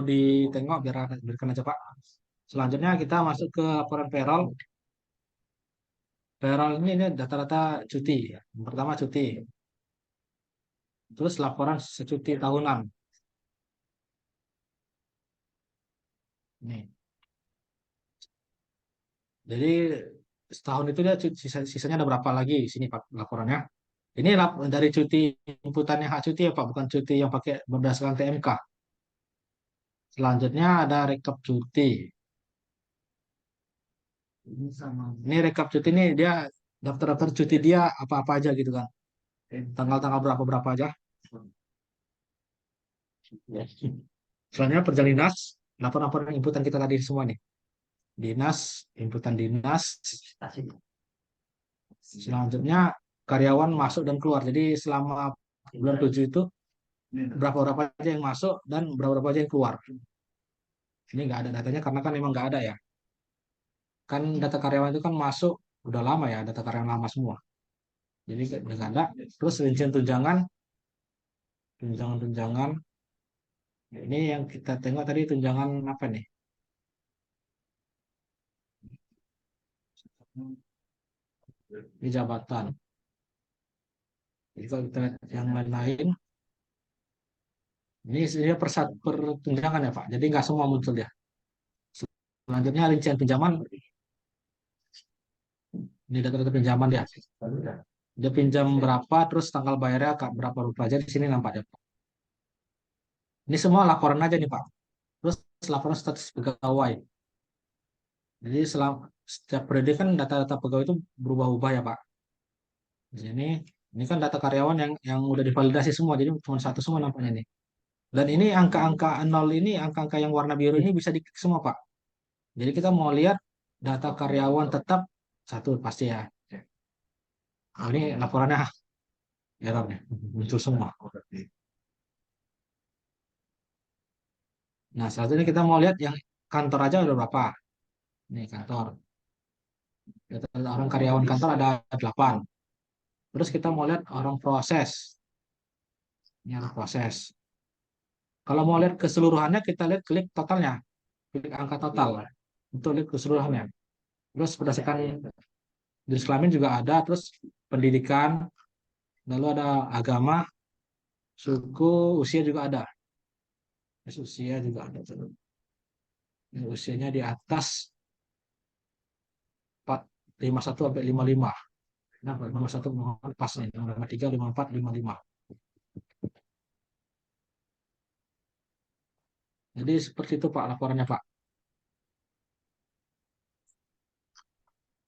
ditengok biarkan aja Pak. Selanjutnya kita masuk ke laporan payroll. Payroll ini data-data cuti. Yang pertama cuti. Terus laporan secuti tahunan. Nih. Jadi setahun itu dia sisanya ada berapa lagi di sini Pak laporannya. Ini dari cuti inputannya hak cuti ya Pak, bukan cuti yang pakai berdasarkan TMK. Selanjutnya ada rekap cuti. Ini rekap cuti ini dia daftar-daftar cuti dia apa-apa aja gitu kan. Tanggal-tanggal berapa-berapa aja. Selanjutnya perjalinas, laporan-laporan inputan kita tadi semua nih. Dinas, inputan dinas. Selanjutnya karyawan masuk dan keluar. Jadi selama bulan 7 itu berapa-berapa aja yang masuk dan berapa-berapa aja yang keluar. Ini nggak ada datanya karena kan memang nggak ada ya. Kan data karyawan itu kan masuk udah lama ya, data karyawan lama semua. Jadi nggak ada. Terus rincian tunjangan, tunjangan-tunjangan. Ini yang kita tengok tadi tunjangan apa nih? Di jabatan. Jadi kalau kita lihat yang lain-lain, ini dia per tunjangan ya Pak. Jadi nggak semua muncul ya. Selanjutnya rincian pinjaman. Ini data-data pinjaman dia. Dia pinjam berapa, terus tanggal bayarnya berapa rupiah aja di sini nampak ya Pak. Ini semua laporan aja nih Pak. Terus laporan status pegawai. Jadi setiap periode kan data-data pegawai itu berubah-ubah ya Pak. Di sini ini kan data karyawan yang udah divalidasi semua, jadi cuma satu semua nampaknya nih. Dan ini angka-angka nol ini, angka-angka yang warna biru ini bisa diklik semua Pak. Jadi kita mau lihat data karyawan tetap satu pasti ya. Oh, ini laporannya error nih, muncul semua. Nah, selanjutnya kita mau lihat yang kantor aja udah berapa. Ini kantor. Data orang karyawan kantor ada 8. Terus kita mau lihat orang proses. Ini orang proses. Kalau mau lihat keseluruhannya, kita lihat klik totalnya. Klik angka total. Untuk lihat keseluruhannya. Terus berdasarkan jenis kelamin juga ada. Terus pendidikan. Lalu ada agama, suku, usia juga ada. Tes usia juga ada tuh. Ini usianya di atas 51 sampai 55. Nah, nomor 1 pas nih, nomor 53, 54, 55. Jadi seperti itu Pak laporannya Pak.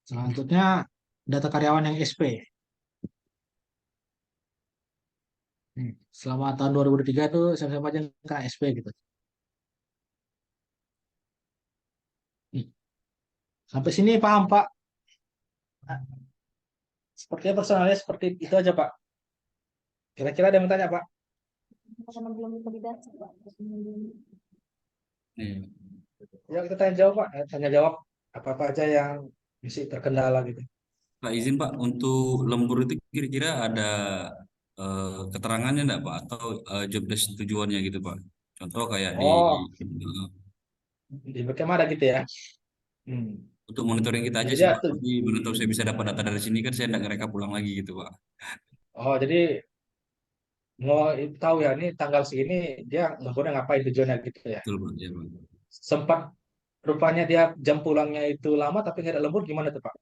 Selanjutnya data karyawan yang SP. Selama tahun 2003 tuh siapa aja yang kena SP gitu. Sampai sini paham Pak? Sepertinya personalnya seperti itu aja Pak. Kira-kira ada yang bertanya Pak? Karena belum validasi, Pak. Ya kita tanya jawab Pak. Tanya jawab apa-apa aja yang masih terkendala gitu. Pak izin Pak, untuk lembur itu kira-kira ada keterangannya enggak Pak? Atau job desk tujuannya gitu Pak? Contoh kayak Oh, di Berkema ada gitu ya. untuk monitoring kita aja Jadi sih dia Pak. tuh, Tapi mana tahu saya bisa dapat data dari sini kan saya enggak ngereka pulang lagi gitu Pak. jadi mau tahu ya ini tanggal segini dia lemburnya ngapain tujuannya gitu ya. Betul Pak, ya Pak. Sempat rupanya dia jam pulangnya itu lama tapi nggak ada lembur gimana tuh Pak?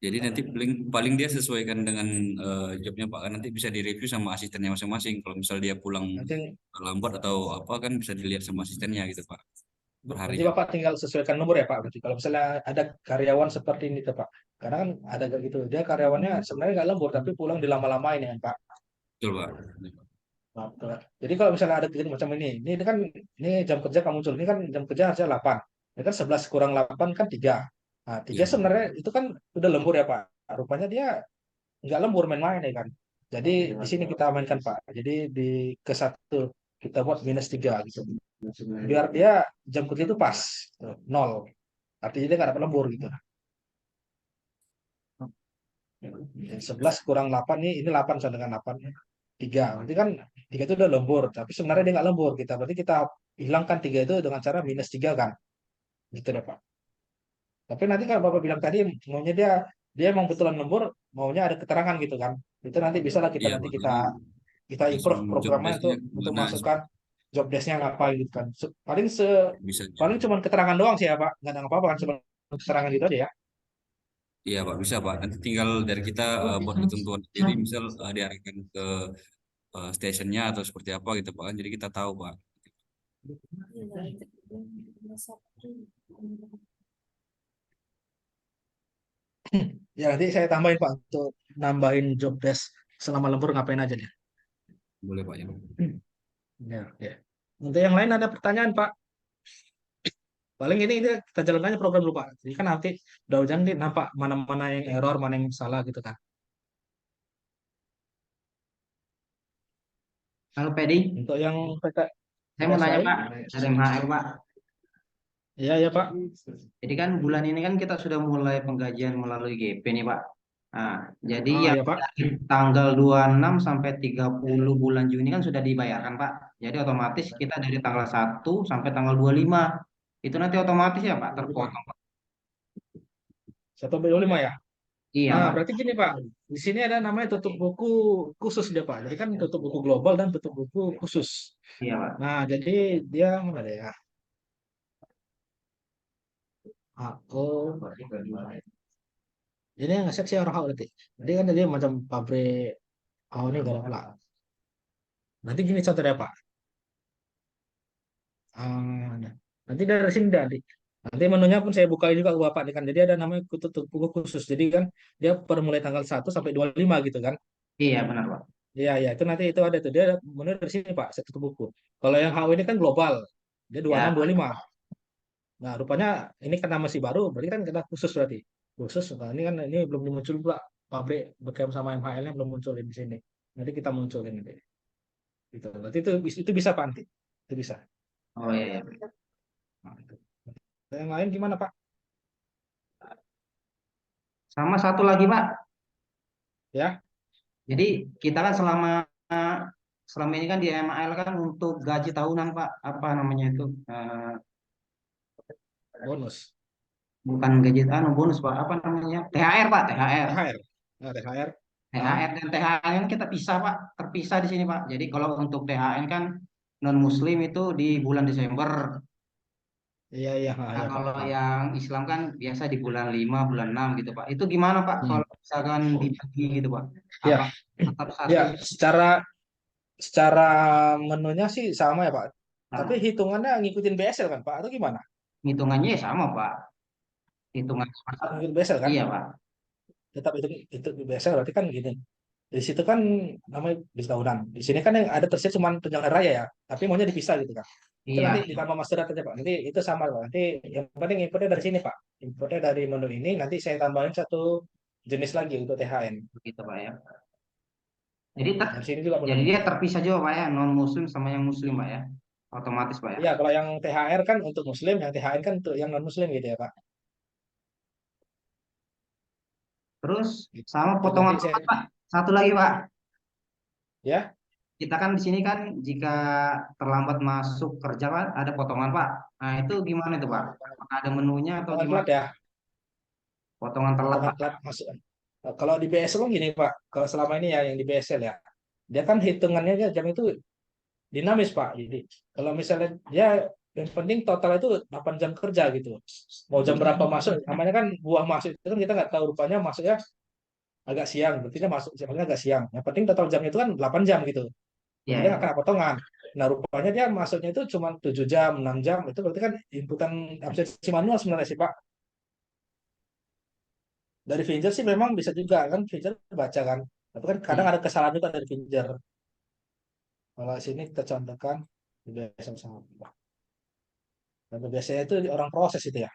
Jadi nanti paling paling dia sesuaikan dengan jobnya Pak. Kan nanti bisa direview sama asistennya masing-masing. Kalau misal dia pulang Nanti lambat atau apa kan bisa dilihat sama asistennya gitu Pak. Per Nanti harinya. Bapak tinggal sesuaikan nomor ya Pak. Berarti kalau misalnya ada karyawan seperti ini tuh Pak. Karena kan ada kayak gitu. Dia karyawannya sebenarnya nggak lembur tapi pulang dilama-lamain ya Pak. Betul Pak. Nah, betul. Jadi kalau misalnya ada kejadian macam ini kan ini jam kerja kamu muncul. Ini kan jam kerja harusnya 8. Ini kan 11 kurang 8 kan 3. Nah, 3 Ya Pak. sebenarnya itu kan udah lembur ya Pak. Rupanya dia nggak lembur main-main ya kan. Jadi di sini kita mainkan Pak. Jadi di ke satu kita buat -3 gitu. Biar dia jam kerja itu pas tuh, 0. Artinya dia nggak dapat lembur gitu. 11 kurang 8 nih, ini 8 sama dengan 8 3. Berarti kan 3 itu udah lembur, tapi sebenarnya dia nggak lembur kita. Berarti kita hilangkan 3 itu dengan cara -3 kan. Gitu deh Pak. Tapi nanti kalau Bapak bilang tadi maunya dia emang betulan lembur, maunya ada keterangan gitu kan. Itu nanti bisa lah kita Iya nanti Pak. kita Langsung improve job programnya desk-nya untuk mana masukkan job desk-nya ngapain gitu kan. bisa. Paling cuma keterangan doang sih ya Pak. Nggak ada apa-apa kan cuma keterangan gitu aja ya. Iya Pak, bisa Pak. Nanti tinggal dari kita buat ketentuan sendiri, misal diarahkan ke stationnya atau seperti apa gitu Pak. Jadi kita tahu Pak. Ya nanti saya tambahin Pak untuk nambahin job desk selama lembur ngapain aja deh. Boleh Pak ya. Ya, ya. Untuk yang lain ada pertanyaan Pak. Paling ini kita jalankan aja program dulu Pak. Jadi kan nanti udah hujan nih nampak mana-mana yang error, mana yang salah gitu kan. Halo Pedi, Untuk yang PT, saya mau tanya PSI, Pak, dari MHL Pak. iya ya Pak. Jadi kan bulan ini kan kita sudah mulai penggajian melalui GP nih Pak. Nah, jadi Oh yang ya Pak. dari tanggal 26 sampai 30 bulan Juni kan sudah dibayarkan Pak. Jadi otomatis kita dari tanggal 1 sampai tanggal 25. Itu nanti otomatis ya Pak, terpotong Pak. 1/25 ya. Iya Nah, Pak. berarti gini Pak. Di sini ada namanya tutup buku khusus dia Pak. Jadi kan tutup buku global dan tutup buku khusus. Iya Pak. Nah, jadi dia mana deh ya? Oh, ini yang ngeset sih orang berarti. Jadi kan dia macam pabrik. Oh ini galak lah. Nanti gini contohnya Pak. Nah, nanti dari sini nanti. Nanti menunya pun saya buka juga ke Bapak nih kan. Jadi ada namanya tutup buku khusus. Jadi kan dia per mulai tanggal 1 sampai 25 gitu kan. Iya benar Pak. Iya, ya itu nanti itu ada tuh. Dia ada menu dari sini Pak, saya tutup buku. Kalau yang HW ini kan global. Dia 26 Ya, 25. Nah, rupanya ini karena masih baru, berarti kan kita khusus berarti. Khusus. Nah, ini kan ini belum muncul pula pabrik berkem sama MHL-nya belum munculin di sini. Nanti kita munculin nanti. Gitu. Berarti itu bisa Pak nanti. Itu bisa. oh iya, iya. Nah, itu. Yang lain gimana Pak? Sama satu lagi Pak. Ya, Jadi kita kan selama ini kan di MHL kan untuk gaji tahunan Pak, apa namanya itu? bonus. Bukan gaji bonus Pak, apa namanya? THR Pak, THR. THR. Nah, THR. THR dan THR kan kita pisah Pak, terpisah di sini Pak. Jadi kalau untuk THR kan non Muslim itu di bulan Desember. Iya, iya, Nah, ya Pak. kalau yang Islam kan biasa di bulan 5, bulan 6 gitu Pak. Itu gimana Pak Hmm. kalau misalkan dibagi gitu Pak? Ya, Apa tetap ya, satu? secara menunya sih sama ya Pak. Tapi Nah, hitungannya ngikutin BSL kan Pak, atau gimana? hitungannya ya sama Pak. Hitungan Tetap ngikutin BSL kan? iya Pak. Tetap itu BSL berarti kan gini. Di situ kan namanya bis tahunan. Di sini kan yang ada tersier cuma tunjangan hari raya ya, tapi maunya dipisah gitu kan. Itu nanti Iya, ditambah master aja Pak. Nanti itu sama Pak. Nanti yang penting importnya dari sini Pak. Importnya dari menu ini nanti saya tambahin satu jenis lagi untuk THN. begitu Pak ya. Jadi Dari sini juga jadi menunya. dia terpisah juga Pak ya, non Muslim sama yang Muslim Pak ya. Otomatis Pak ya. Iya, kalau yang THR kan untuk Muslim, yang THN kan untuk yang non Muslim gitu ya Pak. Terus Gitu. sama Itu potongan nanti saya Pak. Satu lagi Pak. ya Kita kan di sini kan jika terlambat masuk kerja Pak, ada potongan Pak. Nah, itu gimana itu Pak? Apakah ada menunya atau potongan gimana? telat ya, Potongan telat potongan Pak. telat masuk. Nah, kalau di BSL kan gini Pak, kalau selama ini ya yang di BSL ya, dia kan hitungannya dia jam itu dinamis Pak. Jadi kalau misalnya dia yang penting total itu 8 jam kerja gitu. Mau jam berapa masuk, namanya kan buah masuk itu kan kita nggak tahu rupanya masuknya agak siang, berarti dia masuk jamnya agak siang. Yang penting total jamnya itu kan 8 jam gitu. Ya, Kemudian ya. nggak kena potongan. Nah, rupanya dia masuknya itu cuma 7 jam, 6 jam. Itu berarti kan inputan absensi manual sebenarnya sih, Pak. Dari Finger sih memang bisa juga kan, Finger baca kan. Tapi kan kadang Iya. ada kesalahan juga dari Finger. Kalau sini kita contohkan, biasa sama Pak. Dan biasanya itu orang proses itu ya.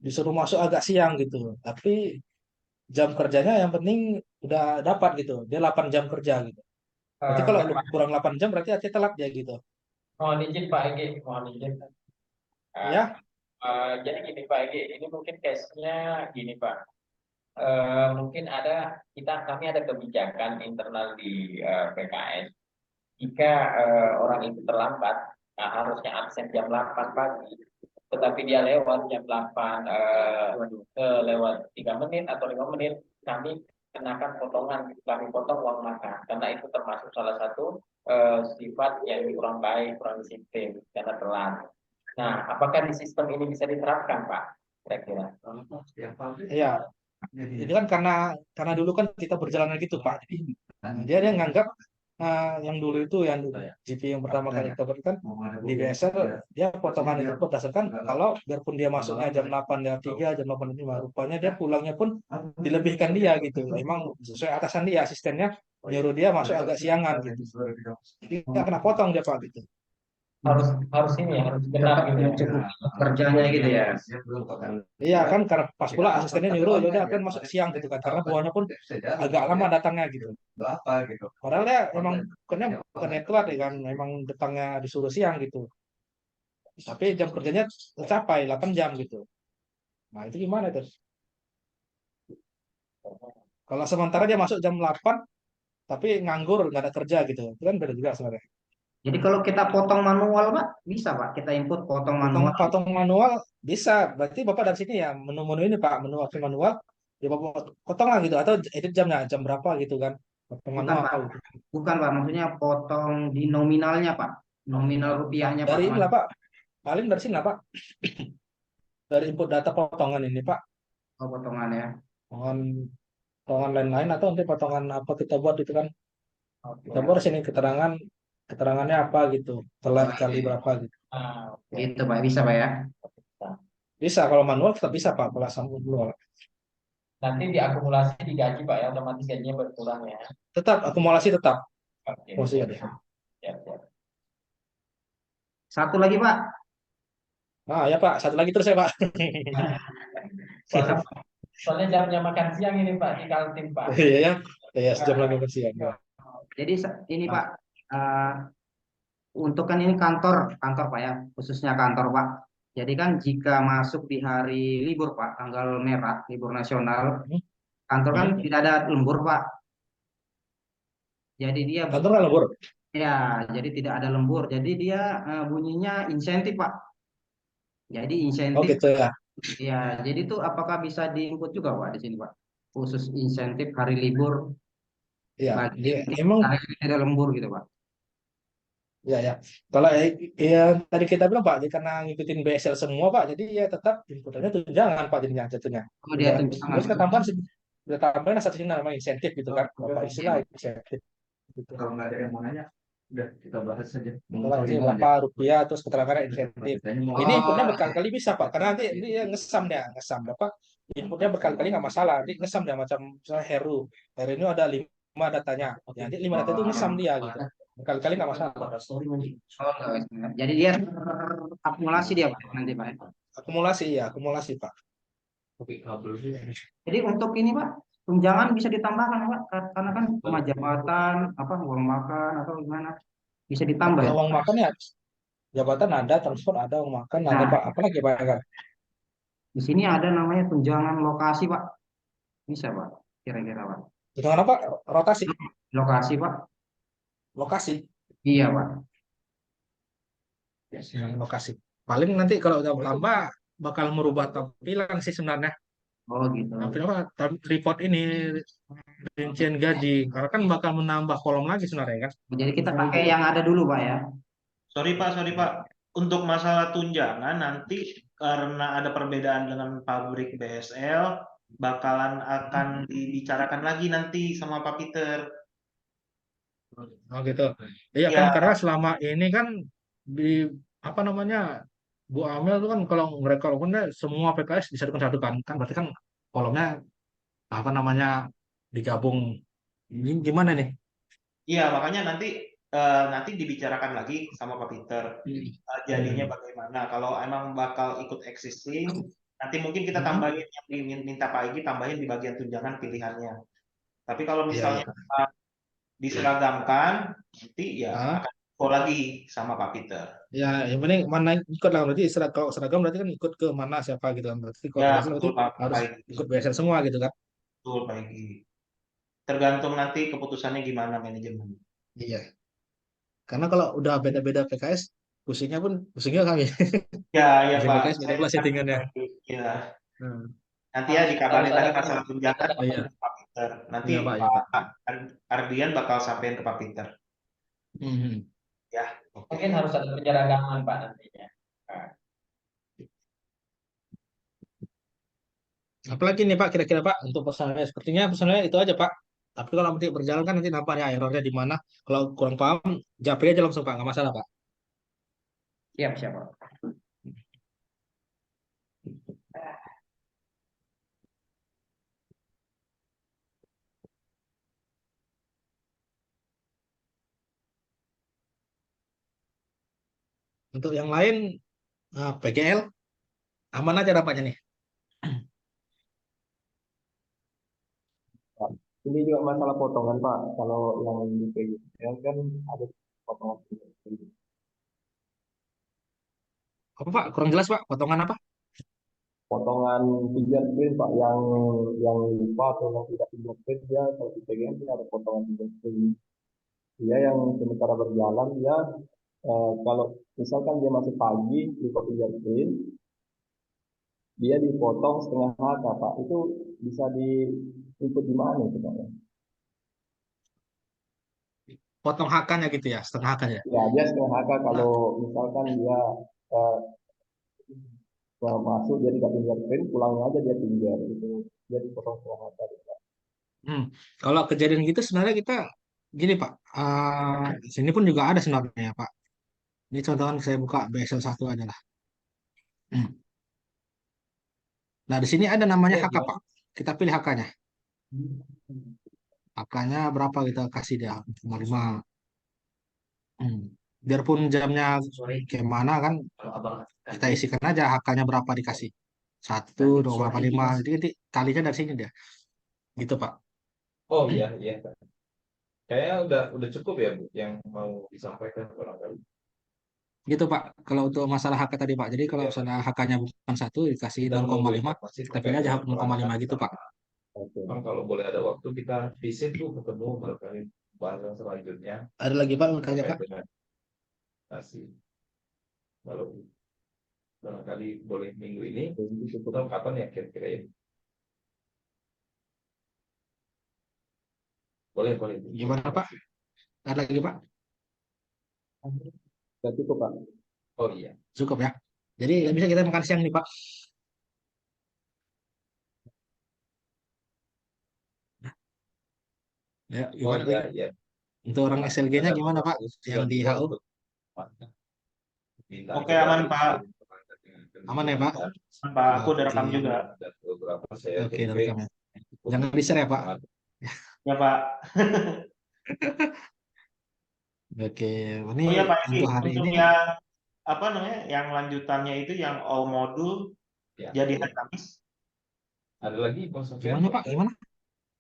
Disuruh masuk agak siang gitu. Tapi jam kerjanya yang penting udah dapat gitu. Dia 8 jam kerja gitu. Berarti kalau Ya, lu Pak. kurang 8 jam berarti artinya telat dia gitu. Mohon izin Pak Egi, mohon izin. Eh, Ya, jadi gini Pak Egi, ini mungkin case-nya gini Pak. Mungkin kami ada kebijakan internal di PKS. Jika orang itu terlambat, harusnya absen jam 8 pagi, tetapi dia lewat jam 8 lewat 3 menit atau 5 menit, kami kenakan potongan, kami potong uang makan, karena itu termasuk salah satu sifat yang kurang baik, kurang disiplin, karena telat. Nah, apakah di sistem ini bisa diterapkan, Pak? Kira-kira. iya. Ini kan karena dulu kan kita berjalan gitu Pak. Jadi dia nganggap yang dulu itu yang GP yang pertama kali kita berikan di BSR dia potongan itu berdasarkan kalau biarpun dia masuknya jam 8 jam 3 jam 8:05 rupanya dia pulangnya pun dilebihkan dia gitu. Emang sesuai atasan dia asistennya nyuruh dia masuk agak siangan gitu. Jadi nggak kena potong dia Pak gitu. Harus ini ya, harus benar Tetap gitu ya. mencukupi kerjanya gitu ya. Iya kan karena pas pula asistennya nyuruh ya udah kan masuk siang gitu kan karena buahnya pun agak lama datangnya gitu. Padahal dia emang bukan telat ya kan, memang datangnya disuruh siang gitu. Tapi jam kerjanya tercapai 8 jam gitu. Nah, itu gimana tuh? Kalau sementara dia masuk jam 8 tapi nganggur nggak ada kerja gitu. Itu kan beda juga sebenarnya. Jadi kalau kita potong manual Pak, bisa Pak kita input potong manual. Potong manual bisa. Berarti Bapak dari sini ya menu-menu ini Pak, menu opsi manual ya Bapak potong lah gitu atau edit jamnya jam berapa gitu kan. Potong Bukan Pak, manual gitu. bukan Pak, maksudnya potong di nominalnya Pak, nominal rupiahnya Pak. Dari inilah Pak. Paling dari sini lah Pak. Dari input data potongan ini Pak. Oh, potongannya. Potongan potongan lain-lain atau nanti potongan apa kita buat itu kan. Oke. Kita buat sini keterangannya apa gitu. Telat kali berapa gitu. Gitu Pak, bisa Pak ya. Bisa kalau manual tetap bisa Pak kalau sama manual. Nanti diakumulasi di gaji Pak ya, otomatis gajinya berkurang ya. Tetap akumulasi tetap. Oke. Maksudnya deh. Ya, ya. Satu lagi Pak. Ah ya Pak, satu lagi terus ya Pak. Soalnya jamnya makan siang ini Pak di kantin Pak. Iya ya. Iya, sejam lagi siang. Jadi ini Pak, untuk kan ini kantor Pak ya, khususnya kantor Pak. Jadi kan jika masuk di hari libur Pak, tanggal merah, libur nasional, kantor kan tidak ada lembur Pak. Jadi dia Kantor nggak lembur. ya, jadi tidak ada lembur. Jadi dia bunyinya insentif Pak. Jadi Oh insentif gitu ya. ya, jadi itu apakah bisa diinput juga Pak di sini Pak? Khusus insentif hari libur Iya, bagi emang hari ini ada lembur gitu Pak. Ya, ya. Kalau yang tadi kita bilang Pak, jadi karena ngikutin BSL semua Pak, jadi ya tetap inputannya tunjangan Pak jadinya jatuhnya. Oh, dia Tunjangan. tunjangan. Terus kita tambahan kita tambahin satu sini namanya insentif gitu kan. Bapak istilah insentif gitu. Kalau nggak ada yang mau nanya, udah kita bahas saja. Kalau sih berapa rupiah terus keterangan insentif. Ini inputnya berkali-kali bisa Pak, karena nanti dia ngesam Bapak inputnya berkali-kali nggak masalah. Nanti ngesam dia macam misalnya Heru. Heru ini ada 5 datanya. Ya, nanti 5 data itu ngesam dia gitu. Berkali-kali nggak masalah. Oh, enggak. Jadi dia akumulasi dia Pak nanti Pak. Akumulasi Pak. Jadi untuk ini Pak, tunjangan bisa ditambahkan ya Pak, karena kan cuma jabatan, apa uang makan atau gimana, bisa ditambah ya. Kalau uang makan ya jabatan ada, transport ada, uang makan ada Nah, Pak. Apalagi Pak kan? di sini ada namanya tunjangan lokasi Pak, bisa Pak, kira-kira Pak. Itu apa? Rotasi, Lokasi Pak, lokasi, iya Pak. lokasi. Paling nanti kalau udah tambah bakal merubah tampilan sih sebenarnya. Oh gitu. Tapi apa? Report ini rincian gaji, karena kan bakal menambah kolom lagi sebenarnya kan. Jadi kita pakai yang ada dulu Pak ya. Sorry Pak. Untuk masalah tunjangan nanti karena ada perbedaan dengan pabrik BSL, bakalan akan dibicarakan lagi nanti sama Pak Peter. Oh gitu. Iya kan Ya, karena selama ini kan di apa namanya Bu Amel itu kan kalau merekomendasikan semua PKS disatukan satu kan berarti kan kolomnya apa namanya digabung. Ini gimana nih? iya makanya nanti dibicarakan lagi sama Pak Peter. Jadinya bagaimana? Kalau emang bakal ikut existing, nanti mungkin kita tambahin yang minta Pak Igi tambahin di bagian tunjangan pilihannya. Tapi kalau Iya, misalnya iya. diseragamkan, nanti ya Ah, akan info lagi sama Pak Peter. ya, yang penting mana ikut lah berarti kalau seragam berarti kan ikut ke mana siapa gitu kan. Berarti kalau Ya, BSL berarti betul Pak harus Igi. ikut BSL semua gitu kan. Betul Pak Igi. Tergantung nanti keputusannya gimana manajemen. Iya. Karena kalau udah beda-beda PKS, pusingnya kami. Ya Pusing Pak. PKS beda-beda settingannya. Ya. Hmm. Nanti ya dikabarin lagi masalah tunjangan Oh, iya. ke Pak Peter. Nanti Iya Pak, iya Pak. Pak Ardian bakal sampein ke Pak Peter. Mhm. Ya, oke. Mungkin harus ada penyeragaman Pak nantinya. Nah, Apalagi nih Pak, kira-kira Pak untuk personalnya sepertinya personalnya itu aja Pak. Tapi kalau nanti berjalan kan nanti nampak ya errornya di mana. Kalau kurang paham, japri aja langsung Pak, nggak masalah Pak. Siap siap Pak. Untuk yang lain, PGL aman aja dapatnya nih. Ini juga masalah potongan Pak. Kalau yang di PGL kan ada potongan. Apa Pak? Kurang jelas Pak, potongan apa? Potongan fingerprint Pak yang lupa atau yang tidak fingerprint dia kalau di PGL dia ada potongan fingerprint. Dia yang sementara berjalan dia kalau misalkan dia masih pagi lupa fingerprint dia dipotong setengah mata Pak. Itu bisa ikut di mana itu Pak? Potong hakannya gitu ya, setengah hakan ya. Ya dia setengah mata kalau misalkan dia eh, masuk dia tidak fingerprint pulangnya aja dia tinggal gitu dia dipotong setengah mata gitu. Hmm. Kalau kejadian gitu sebenarnya kita gini Pak, di sini pun juga ada sebenarnya Pak. Ini contohnya saya buka BSL 1 aja lah. Hmm. Nah di sini ada namanya HK Pak. Kita pilih HK-nya. HK-nya berapa kita kasih dia? 5. Hmm. Biarpun jamnya kayak mana kan, kita isikan aja HK-nya berapa dikasih. 1, 2,5. Jadi nanti kalinya dari sini dia. Gitu Pak. Oh iya, iya. Kayaknya udah cukup ya Bu yang mau disampaikan barangkali. Gitu Pak. Kalau untuk masalah HK tadi Pak. Jadi kalau Iya, misalnya HK-nya bukan 1 dikasih kita 0,5, informasi kita pilih terkait aja dengan 0,5 perangkat gitu Pak. Oke. Bang, kalau boleh ada waktu kita visit tuh ketemu barangkali bahasan selanjutnya Ada lagi Pak mau tanya terkait Pak? dengan nasi. Kalau barangkali boleh minggu ini atau kapan ya kira-kira ya? Boleh, boleh. Gimana Pak? Ada lagi Pak? Sudah cukup Pak. Oh iya. Cukup ya. Jadi nggak bisa kita makan siang nih Pak. Ya, Oh gimana iya lagi? iya. Untuk orang Nah, SLG-nya ada gimana beberapa Pak? Yang di juga HU? untuk minta Oke, coba aman Pak. dikirim dengan Aman ya Pak? dan Aman, Pak. Aku udah Oke, rekam juga. dan beberapa saya oke, TP rekam ya. Jangan di-share ya Pak. Ya Pak. Oke, ini Oh ya Pak Egi, untuk hari untuk ini yang apa namanya, yang lanjutannya itu yang all modul ya. jadi hari Kamis. Ada lagi Bang Sofian gimana Pak? Gimana?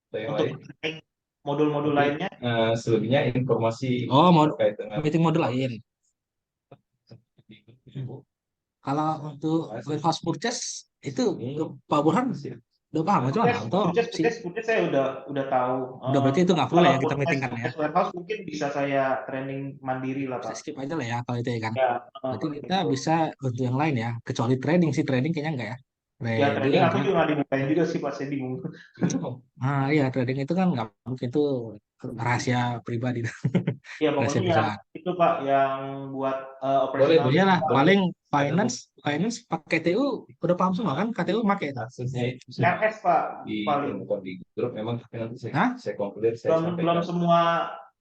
atau yang Untuk lain? modul-modul Oke, lainnya, selebihnya informasi Oh, mau terkait dengan meeting modul lain. Kalau untuk warehouse purchase itu Pak Burhan udah paham macam mana? Atau si Purchase saya udah tahu. udah berarti itu nggak perlu Kalau lah ya kita meeting kan ya? purchase warehouse mungkin bisa saya training mandiri lah Bisa Pak. skip aja lah ya kalau itu ya kan. Ya, Berarti kita itu. bisa untuk yang lain ya, kecuali trading sih trading kayaknya enggak ya. Ya training Trading aku kan. juga nggak dibukain juga sih Pak, saya bingung. Ah iya trading itu kan nggak mungkin itu rahasia pribadi, Ya rahasia pokoknya yang perusahaan. itu Pak yang buat boleh operasional. boleh Iyalah boleh. paling Ada finance pakai TU udah paham semua kan KTU pakai itu. aksesnya itu RS Pak paling ditemukan di grup memang tapi nanti Hah? saya konkluder saya belum sampaikan semua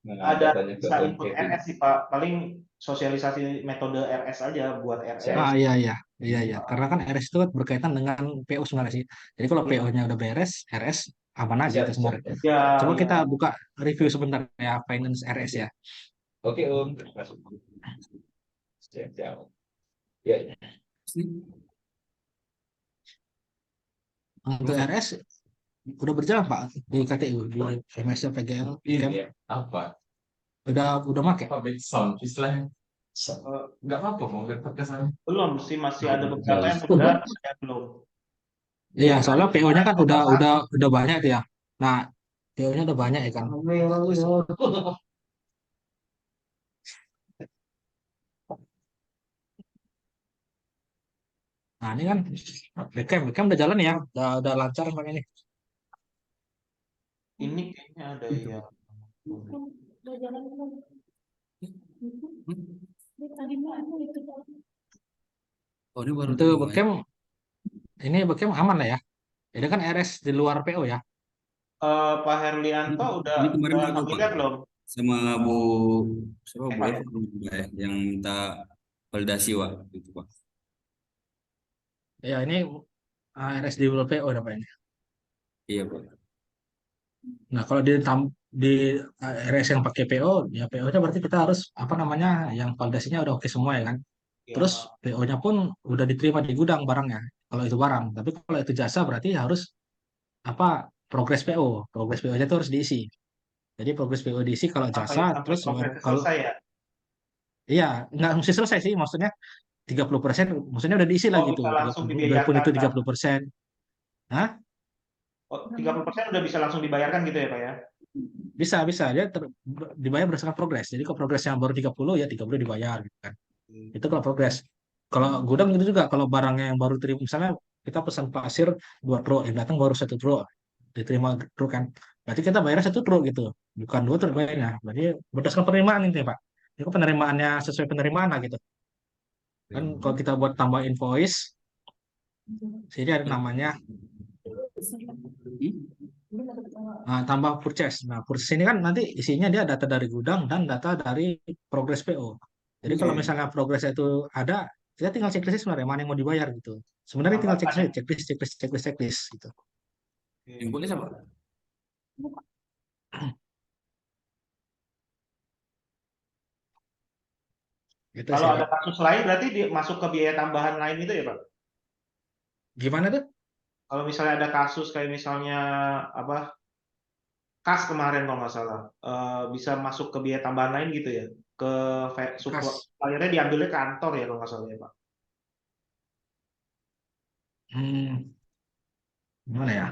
ada datanya ke bisa Om input Kevin. RS sih Pak, paling sosialisasi metode RS aja buat RS. Ah iya iya iya iya karena kan RS itu kan berkaitan dengan PO sebenarnya sih. Jadi kalau Iya. PO-nya udah beres, RS aman aja itu sebenarnya. Ya, Coba ya. kita buka review sebentar ya finance RS ya. Oke Om, terima kasih. Siap, siap. Ya, Untuk RS udah berjalan Pak di KTU di MSC PGL Camp ini apa? udah make. Public sound istilahnya. Nggak apa-apa mau lihat ke sana. Belum sih, masih ada beberapa yang udah ada belum. Iya, soalnya PO-nya kan udah banyak tuh ya. Nah, PO-nya udah banyak ya kan. Nah, ini kan Beckham udah jalan ya, udah lancar pakai ini. Ini kayaknya ada ya. Udah jalan belum? Ini tadi mah aku itu Pak. Oh, ini baru Itu Beckham, ini Beckham aman lah ya. Ini kan RS di luar PO ya. Pak Herlianto udah ini kemarin udah Pak familiar belum? sama Bu siapa Bu Pak, Eva ya, yang minta validasi Pak gitu Pak. Ya, ini RS di luar PO udah Pak ini. Iya Pak. Nah, kalau di RS yang pakai PO, ya PO-nya berarti kita harus apa namanya, yang validasinya udah oke semua ya kan. ya. Terus PO-nya pun udah diterima di gudang barangnya. Kalau itu barang, tapi kalau itu jasa berarti harus apa progres PO. Progres PO-nya itu harus diisi. Jadi progres PO diisi kalau Sampai jasa, sampai terus progresnya kalau selesai ya. iya nggak mesti selesai sih, maksudnya 30% maksudnya udah diisi lah Oh, gitu. bisa langsung 30, biarpun dibayarkan itu kan? 30%. Hah? Oh, 30% udah bisa langsung dibayarkan gitu ya Pak ya? Bisa dia dibayar berdasarkan progres. Jadi kalau progresnya baru 30 ya 30 dibayar gitu kan. Itu kalau progres. Kalau gudang gitu juga kalau barangnya yang baru terima misalnya kita pesan pasir 2 truk yang datang baru 1 truk diterima truk kan. Berarti kita bayar 1 truk gitu. Bukan 2 truk bayarnya. Berarti berdasarkan penerimaan ini Pak. Itu penerimaannya sesuai penerimaan lah gitu. Kan kalau kita buat tambah invoice sini ada namanya tambah purchase. Nah, purchase ini kan nanti isinya dia data dari gudang dan data dari progres PO. Jadi kalau misalnya progres itu ada, kita tinggal checklist sebenarnya mana yang mau dibayar gitu. Sebenarnya tinggal checklist gitu. Yang boleh siapa? Gitu Kalau sih, ada Pak. kasus lain berarti masuk ke biaya tambahan lain itu ya Pak? Gimana tuh? Kalau misalnya ada kasus kayak misalnya apa kas kemarin kalau nggak salah, bisa masuk ke biaya tambahan lain gitu ya? Ke Kas. suppliernya diambilnya kantor ya kalau nggak salah ya Pak? Hmm, gimana ya?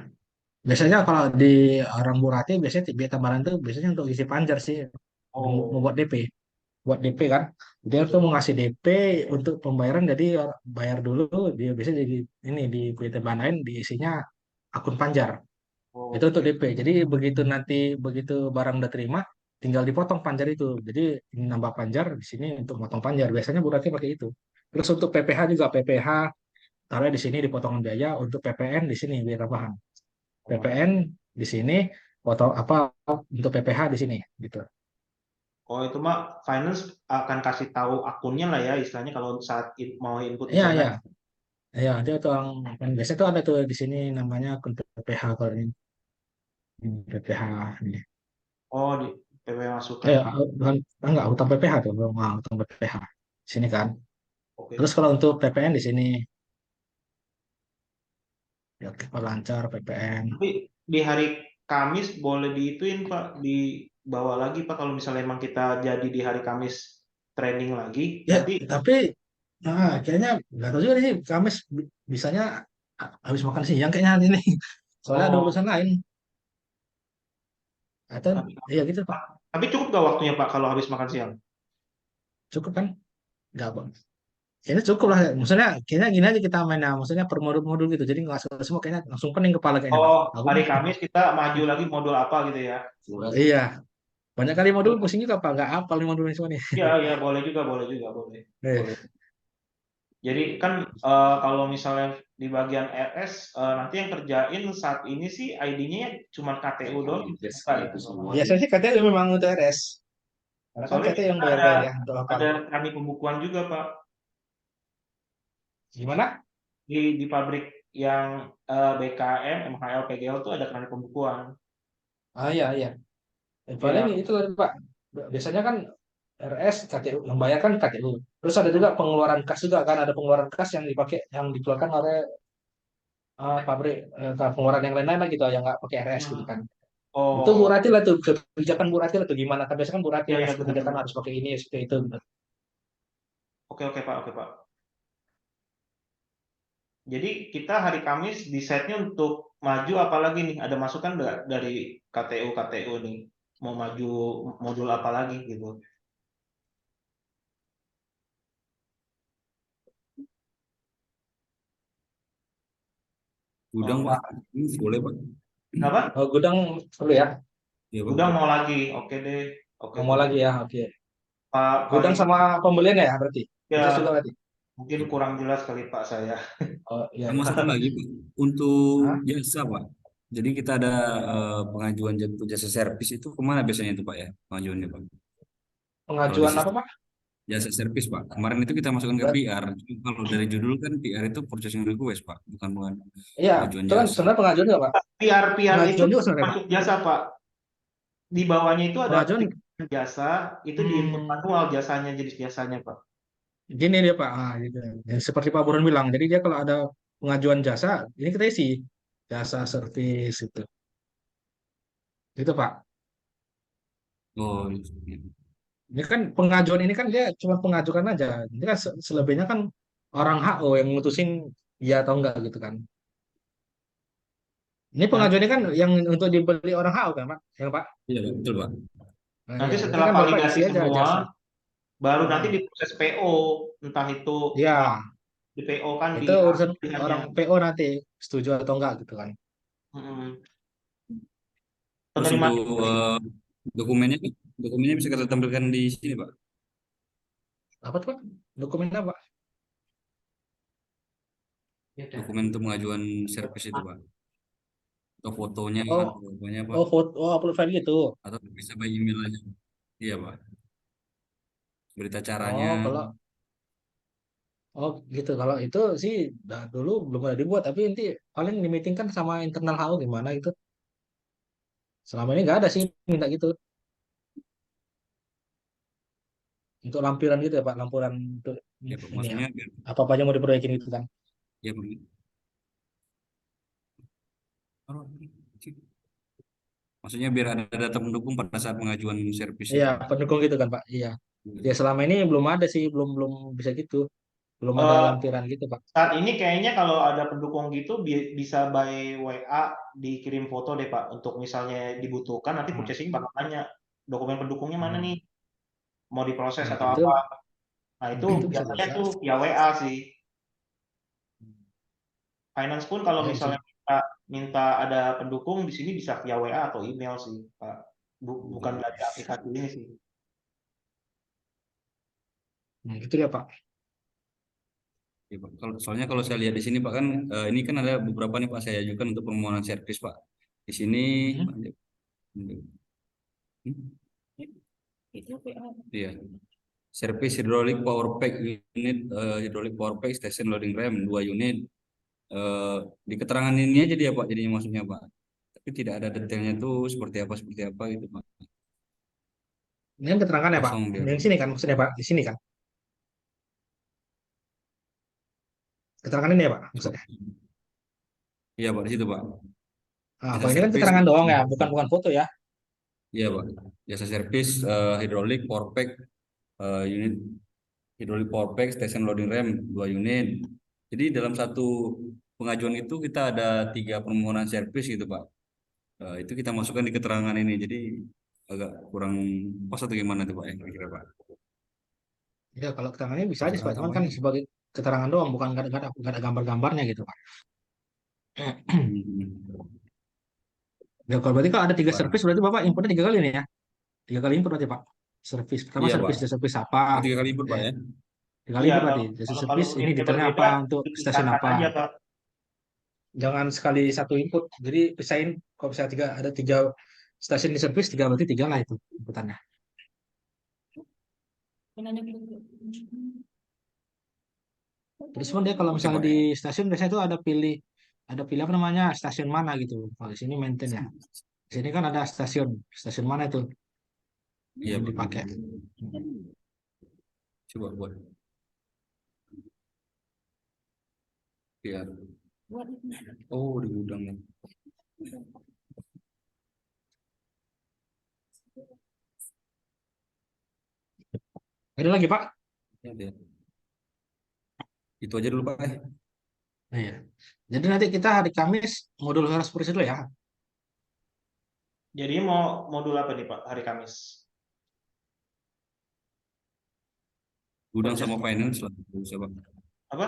Biasanya kalau di orang Burati biasanya biaya tambahan tuh biasanya untuk isi panjar sih, Oh, membuat DP. Buat DP kan. Dia tuh mau ngasih DP untuk pembayaran jadi bayar dulu dia biasanya jadi ini di PT lain diisinya akun panjar. Itu untuk oke. DP. Jadi begitu nanti begitu barang udah terima tinggal dipotong panjar itu. Jadi ini nambah panjar di sini untuk potong panjar. Biasanya Bu Ratih pakai itu. Terus untuk PPH juga PPH taruh di sini dipotong biaya, untuk PPN di sini biar tambahan. PPN di sini potong apa untuk PPH di sini gitu. Oh, itu mah finance akan kasih tahu akunnya lah ya, istilahnya kalau saat mau input di Iya, sana. iya. Ya, dia tuh yang biasanya tuh ada tuh di sini namanya akun PPH kalau ini. PPH ini. Oh, di PP masukan. Bukan enggak utang PPH tuh, belum utang PPH. Di sini kan. Oke. Terus kalau untuk PPN di sini ya kita lancar PPN. Tapi di hari Kamis boleh diituin Pak, dibawa lagi Pak kalau misalnya emang kita jadi di hari Kamis training lagi, Ya, nanti tapi kayaknya nggak tahu juga sih Kamis bisanya habis makan siang kayaknya ini. Soalnya ada oh urusan lain. Atau tapi, iya gitu Pak. tapi cukup gak waktunya Pak kalau habis makan siang? Cukup kan? Nggak Bang. Kayaknya cukup lah. Maksudnya kayaknya gini aja kita main, maksudnya per modul-modul gitu. Jadi nggak semua kayaknya langsung pening kepala kayaknya Pak. Oh, Aku hari Kamis kita maju lagi modul apa gitu ya? iya, banyak kali modul pusing juga Pak. Nggak hafal nih modulnya semua nih. Iya, iya boleh juga, boleh juga, boleh. Eh, Boleh. Jadi kan kalau misalnya di bagian RS nanti yang kerjain saat ini sih ID-nya cuma KTU doang. Bukan ya? Biasanya sih katanya memang untuk RS. Karena kan Soalnya katanya yang kita bayar-bayar ya untuk hafal. ada kami pembukuan juga Pak Gimana? di pabrik yang BKM, MHL, PGL tuh ada keran pembukuan. Iya, iya. Paling Ya, itu lah, Pak. Biasanya kan RS KTU membayarkan KTU. Terus ada juga pengeluaran kas juga kan, ada pengeluaran kas yang dipakai yang dikeluarkan oleh pabrik, pengeluaran yang lain-lain lah gitu yang nggak pakai RS gitu kan. Itu Bu oh, Rati lah tuh kebijakan Bu Rati lah tuh gimana. Kan biasanya kan Bu Rati ya yang ya ngasih kebijakan benar-benar. harus pakai ini seperti itu gitu. Oke oke Pak, oke Pak. Jadi kita hari Kamis di setnya untuk maju apalagi nih? Ada masukan nggak dari KTU nih? Mau maju modul apa lagi gitu? Gudang Pak, Pak, ini boleh Pak. apa? Oh, gudang perlu ya? Iya Pak. Udah mau lagi, oke deh, oke Mau oke. lagi ya, oke. Pak kali Gudang ini sama pembelian ya berarti. Bisa juga ya berarti. mungkin kurang jelas kali Pak saya. Oh iya, Sama iya. satu lagi Pak, untuk Hah? jasa Pak. Jadi kita ada pengajuan untuk jasa servis itu kemana biasanya itu Pak ya pengajuannya Pak? Kalau di Pengajuan apa sistem Pak? jasa servis Pak. Kemarin itu kita masukkan ke Berat. PR. Cuma kalau dari judul kan PR itu purchasing request Pak, bukan Iya, pengajuan itu kan jasa. sebenarnya pengajuan juga Pak. PR itu Pengajuan juga sebenarnya Pak. masuk jasa Pak. Di bawahnya itu ada Pengajuan jasa, itu di input hmm, manual jasanya, jenis jasanya Pak. gini dia Pak, gitu. Ya, seperti Pak Burun bilang, jadi dia kalau ada pengajuan jasa, ini kita isi jasa servis itu, gitu Pak. Oh, iya. Ini kan pengajuan ini kan dia cuma pengajukan aja. Ini kan selebihnya kan orang HO yang mutusin iya atau enggak gitu kan. Ini pengajuan Nanti ini kan yang untuk dibeli orang HO kan Pak, ya Pak. Iya Pak, betul Pak. Nah, nanti ya, nanti setelah kan Bapak isi validasi aja semua, jasa. baru nanti Nah, diproses PO, entah itu ya, di PO kan di itu urusan pilihannya. orang PO nanti setuju atau enggak gitu kan. Mm-mm. Terus Penerimaan untuk dokumennya, dokumennya bisa kita tampilkan di sini Pak. Apa tuh Pak? Dokumen apa? Dokumen untuk pengajuan servis itu Pak. Atau fotonya, Oh, atau apanya Pak. oh foto, oh upload file gitu. Atau bisa by email aja. Iya Pak. Berita caranya. Oh, oh gitu. Kalau itu sih dulu belum ada dibuat, tapi nanti paling di meeting kan sama internal HO gimana gitu. Selama ini nggak ada sih minta gitu untuk lampiran gitu ya Pak, lampiran untuk Ya Pak, ini ya. maksudnya biar, Apa aja mau diperbaiki gitu kan. ya Pak. Maksudnya biar ada data pendukung pada saat pengajuan servis Iya, itu Pak. pendukung gitu kan Pak. Iya. Ya selama ini belum ada sih, belum belum bisa gitu. Belum ada Eh, lampiran gitu Pak. saat ini kayaknya kalau ada pendukung gitu bisa by WA dikirim foto deh Pak. Untuk misalnya dibutuhkan nanti Hmm. purchasing bakal tanya dokumen pendukungnya mana nih, mau diproses Nah, atau itu apa. Nah itu itu bisa biasanya bisa. tuh via WA sih. Finance pun kalau Ya bisa. misalnya minta ada pendukung di sini bisa via WA atau email sih Pak. bukan dari aplikasi ini sih. Nah, gitu ya Pak. Ya, Pak. Soalnya kalau saya lihat di sini Pak kan ini kan ada beberapa nih Pak saya ajukan untuk permohonan servis Pak. Di sini iya. Servis hydraulic power pack unit hydraulic power pack station loading ram 2 unit. Di keterangan ini aja dia Pak jadinya maksudnya Pak. Tapi tidak ada detailnya tuh seperti apa gitu Pak. Ini kan keterangannya Pak. Kosong dia Yang Pak. sini kan maksudnya Pak, di sini kan. Keterangan ini ya Pak maksudnya. Iya Pak di situ Pak. Nah, Jasa Pak ini kan servis. keterangan doang ya, bukan foto ya. Iya Pak. Jasa servis hydraulic power pack unit hydraulic power pack station loading ram 2 unit. Jadi dalam satu pengajuan itu kita ada 3 permohonan servis gitu Pak. Itu kita masukkan di keterangan ini. Jadi agak kurang pas atau gimana tuh Pak yang kira-kira Pak? Ya kalau keterangannya bisa aja Masalah Pak, cuman kan tambahan. sebagai keterangan doang, bukan nggak ada gambar-gambarnya gitu Pak. Ya kalau berarti kalau ada 3 Pak. servis berarti Bapak inputnya 3 kali nih ya. 3 kali input berarti Pak. Servis pertama Iya Pak. servis apa? 3 kali input Pak ya. 3 kali Iya, input berarti. kalau Servis ini unitnya detailnya berbeda, apa untuk stasiun dipisahkan apa. aja, Pak. Jangan sekali satu input. Jadi pisahin kalau misalnya ada 3 stasiun di servis, 3 berarti 3 lah itu inputannya. Terus pun dia kalau Oke misalnya Pak di ya. stasiun biasanya itu ada pilih apa namanya stasiun mana gitu. Kalau di sini maintain ya. Di sini kan ada stasiun mana itu Iya yang Pak. dipakai. Coba buat. Ya. Oh di gudang ya. Ada lagi Pak? Ya. Itu aja dulu Pak. Iya. Jadi nanti kita hari Kamis modul harus dulu ya. Jadi mau modul apa nih Pak hari Kamis? Gudang sama finance lah bisa Pak. Apa?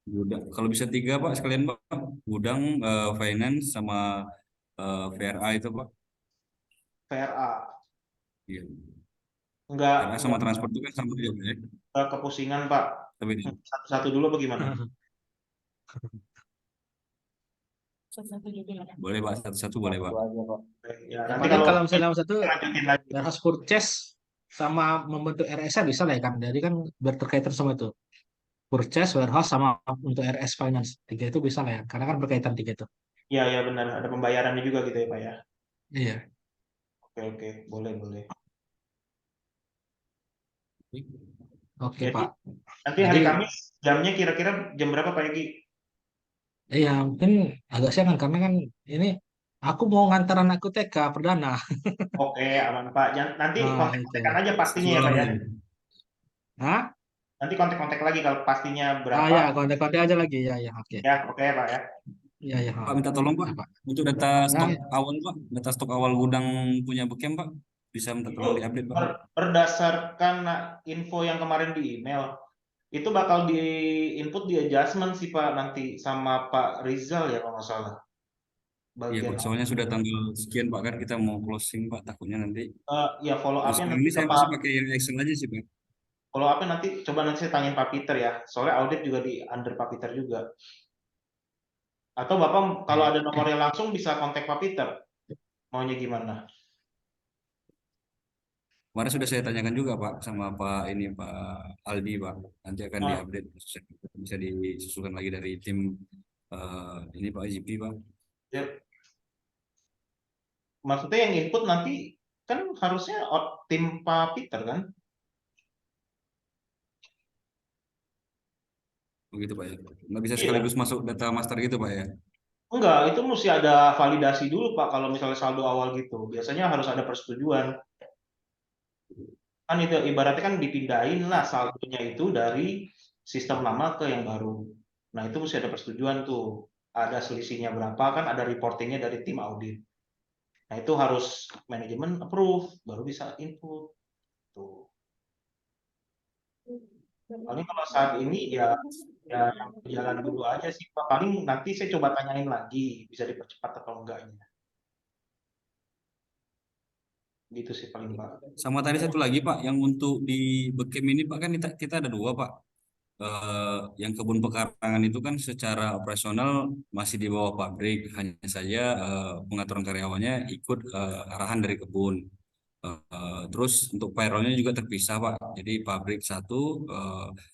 Gudang. Kalau bisa 3 Pak sekalian Pak. Gudang, finance sama VRA itu Pak. VRA. Iya. Enggak VRA sama transport itu kan sama juga ya. kepusingan Pak. Tapi Satu-satu dulu bagaimana? boleh Pak satu-satu boleh Pak. Ya, Yang nanti penting kalau misalnya satu lanjutin lagi. warehouse purchase sama membentuk RS bisa lah ya kan. Jadi kan berkaitan sama itu. Purchase, warehouse sama untuk RS finance. 3 itu bisa lah ya. Karena kan berkaitan 3 itu. Iya, ya benar. Ada pembayarannya juga gitu ya Pak ya. Iya. Oke, boleh. Oke Jadi, Pak. nanti hari Jadi- Kamis jamnya kira-kira jam berapa Pak Egi? Iya mungkin agak siang kan karena kan ini aku mau ngantar anakku TK perdana. Oke, aman Pak. Nanti Nah, kontek-kontekan itu. aja pastinya ya Pak ya. Hah? Nanti kontek-kontek lagi kalau pastinya berapa. Ya kontak-kontak aja lagi ya oke. Ya, oke Pak ya. Iya. Pak minta tolong Pak Pak. untuk data stok awal Pak, data stok awal gudang punya Bekem Pak, bisa minta tolong diupdate Pak. Berdasarkan info yang kemarin di email, itu bakal di input di adjustment sih Pak nanti sama Pak Rizal ya kalau nggak salah. Iya Bagian Pak, soalnya sudah tanggal sekian Pak kan kita mau closing Pak, takutnya nanti. ya follow Terus up-nya sekarang nanti ini ke saya Pak. masih pakai yang Excel aja sih Pak. Follow up-nya nanti coba nanti saya tanyain Pak Peter ya. Soalnya audit juga di under Pak Peter juga. Atau Bapak kalau ada nomornya langsung bisa kontak Pak Peter. Maunya gimana? Kemarin sudah saya tanyakan juga Pak sama Pak Aldi Pak, nanti akan diupdate, bisa disusulkan lagi dari tim ini Pak GP Pak. Ya. Maksudnya yang input nanti kan harusnya tim Pak Peter kan? Begitu Pak ya. Nggak bisa sekaligus masuk data master gitu Pak ya. Enggak, itu mesti ada validasi dulu Pak kalau misalnya saldo awal gitu. Biasanya harus ada persetujuan. Kan itu ibaratnya kan dipindahin lah saldonya itu dari sistem lama ke yang baru. Nah, itu mesti ada persetujuan tuh. Ada selisihnya berapa kan ada reportingnya dari tim audit. Nah, itu harus manajemen approve baru bisa input. Tuh. Paling kalau saat ini ya jalan dulu aja sih Pak. Paling nanti saya coba tanyain lagi bisa dipercepat atau enggaknya. Gitu sih paling Pak. Sama tadi satu lagi Pak, yang untuk di Bekem ini Pak kan kita ada dua Pak. Yang kebun pekarangan itu kan secara operasional masih di bawah pabrik, hanya saja pengaturan karyawannya ikut arahan dari kebun. Terus untuk payrollnya juga terpisah Pak, jadi pabrik satu,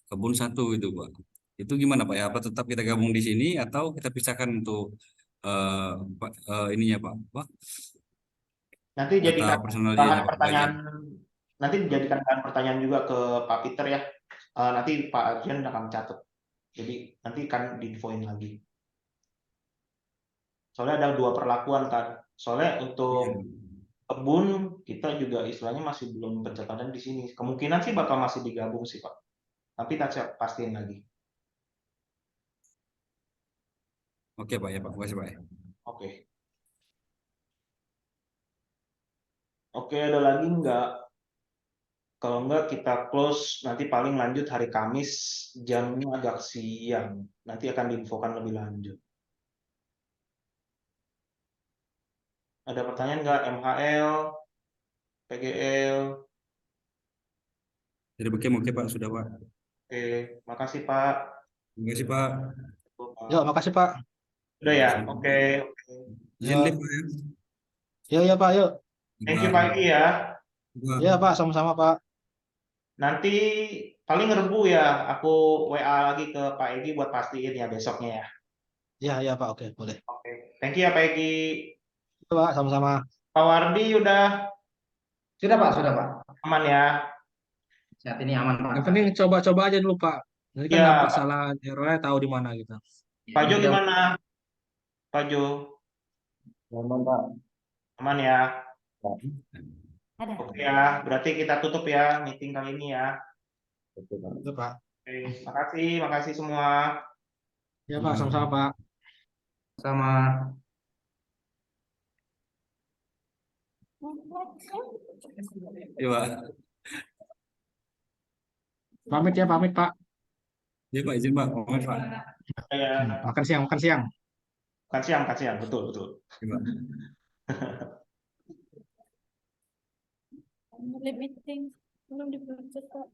kebun satu itu Pak. Itu gimana Pak ya? Apa tetap kita gabung di sini atau kita pisahkan untuk ininya Pak? Apa? Nanti Data jadikan operasional dia bahan dapat pertanyaan, bagian. nanti dijadikan bahan pertanyaan juga ke Pak Peter ya. Nanti Pak Arjen akan catat. Jadi nanti kan diinfoin lagi. Soalnya ada dua perlakuan kan. Soalnya untuk kebun kita juga istilahnya masih belum pencatatan di sini. Kemungkinan sih bakal masih digabung sih Pak. Tapi tak saya pastiin lagi. Oke Pak ya Pak, makasih Pak ya. Oke. Oke, ada lagi nggak? Kalau nggak kita close, nanti paling lanjut hari Kamis, jamnya agak siang. Nanti akan diinfokan lebih lanjut. Ada pertanyaan nggak? MHL, PGL? Jadi Bekem oke Pak, sudah Pak. Oke, makasih Pak. Terima kasih Pak. Yuk, makasih Pak. Udah ya? Oke. Izin live Pak ya. Yuk, ya Pak, yuk. Thank you Pak Egi ya. Ya Pak, sama-sama Pak. Nanti paling Rebu ya, aku WA lagi ke Pak Egi buat pastiin ya besoknya ya. Ya, ya Pak, oke, boleh. Oke, thank you ya Pak Egi. Yuk, Pak, sama-sama. Pak Wardi udah Sudah Pak, sudah Pak. aman ya? Saat ini aman Pak. Yang penting coba-coba aja dulu Pak. Nanti kan Ya. dapat salah errornya tahu di mana gitu. Pak Jo gimana? Pak Jo, Aman Pak. aman ya? Ada. Oke ya, berarti kita tutup ya meeting kali ini ya. Oke Pak. Itu Pak. Oke, makasih semua. Ya Pak, sama-sama Pak. Sama. Iya Pak. Pamit ya, pamit Pak. Iya Pak, izin Pak. Pamit Pak. Ya, Makan siang, makan siang. makan siang, betul. Iya Pak. Meeting belum diproses Pak.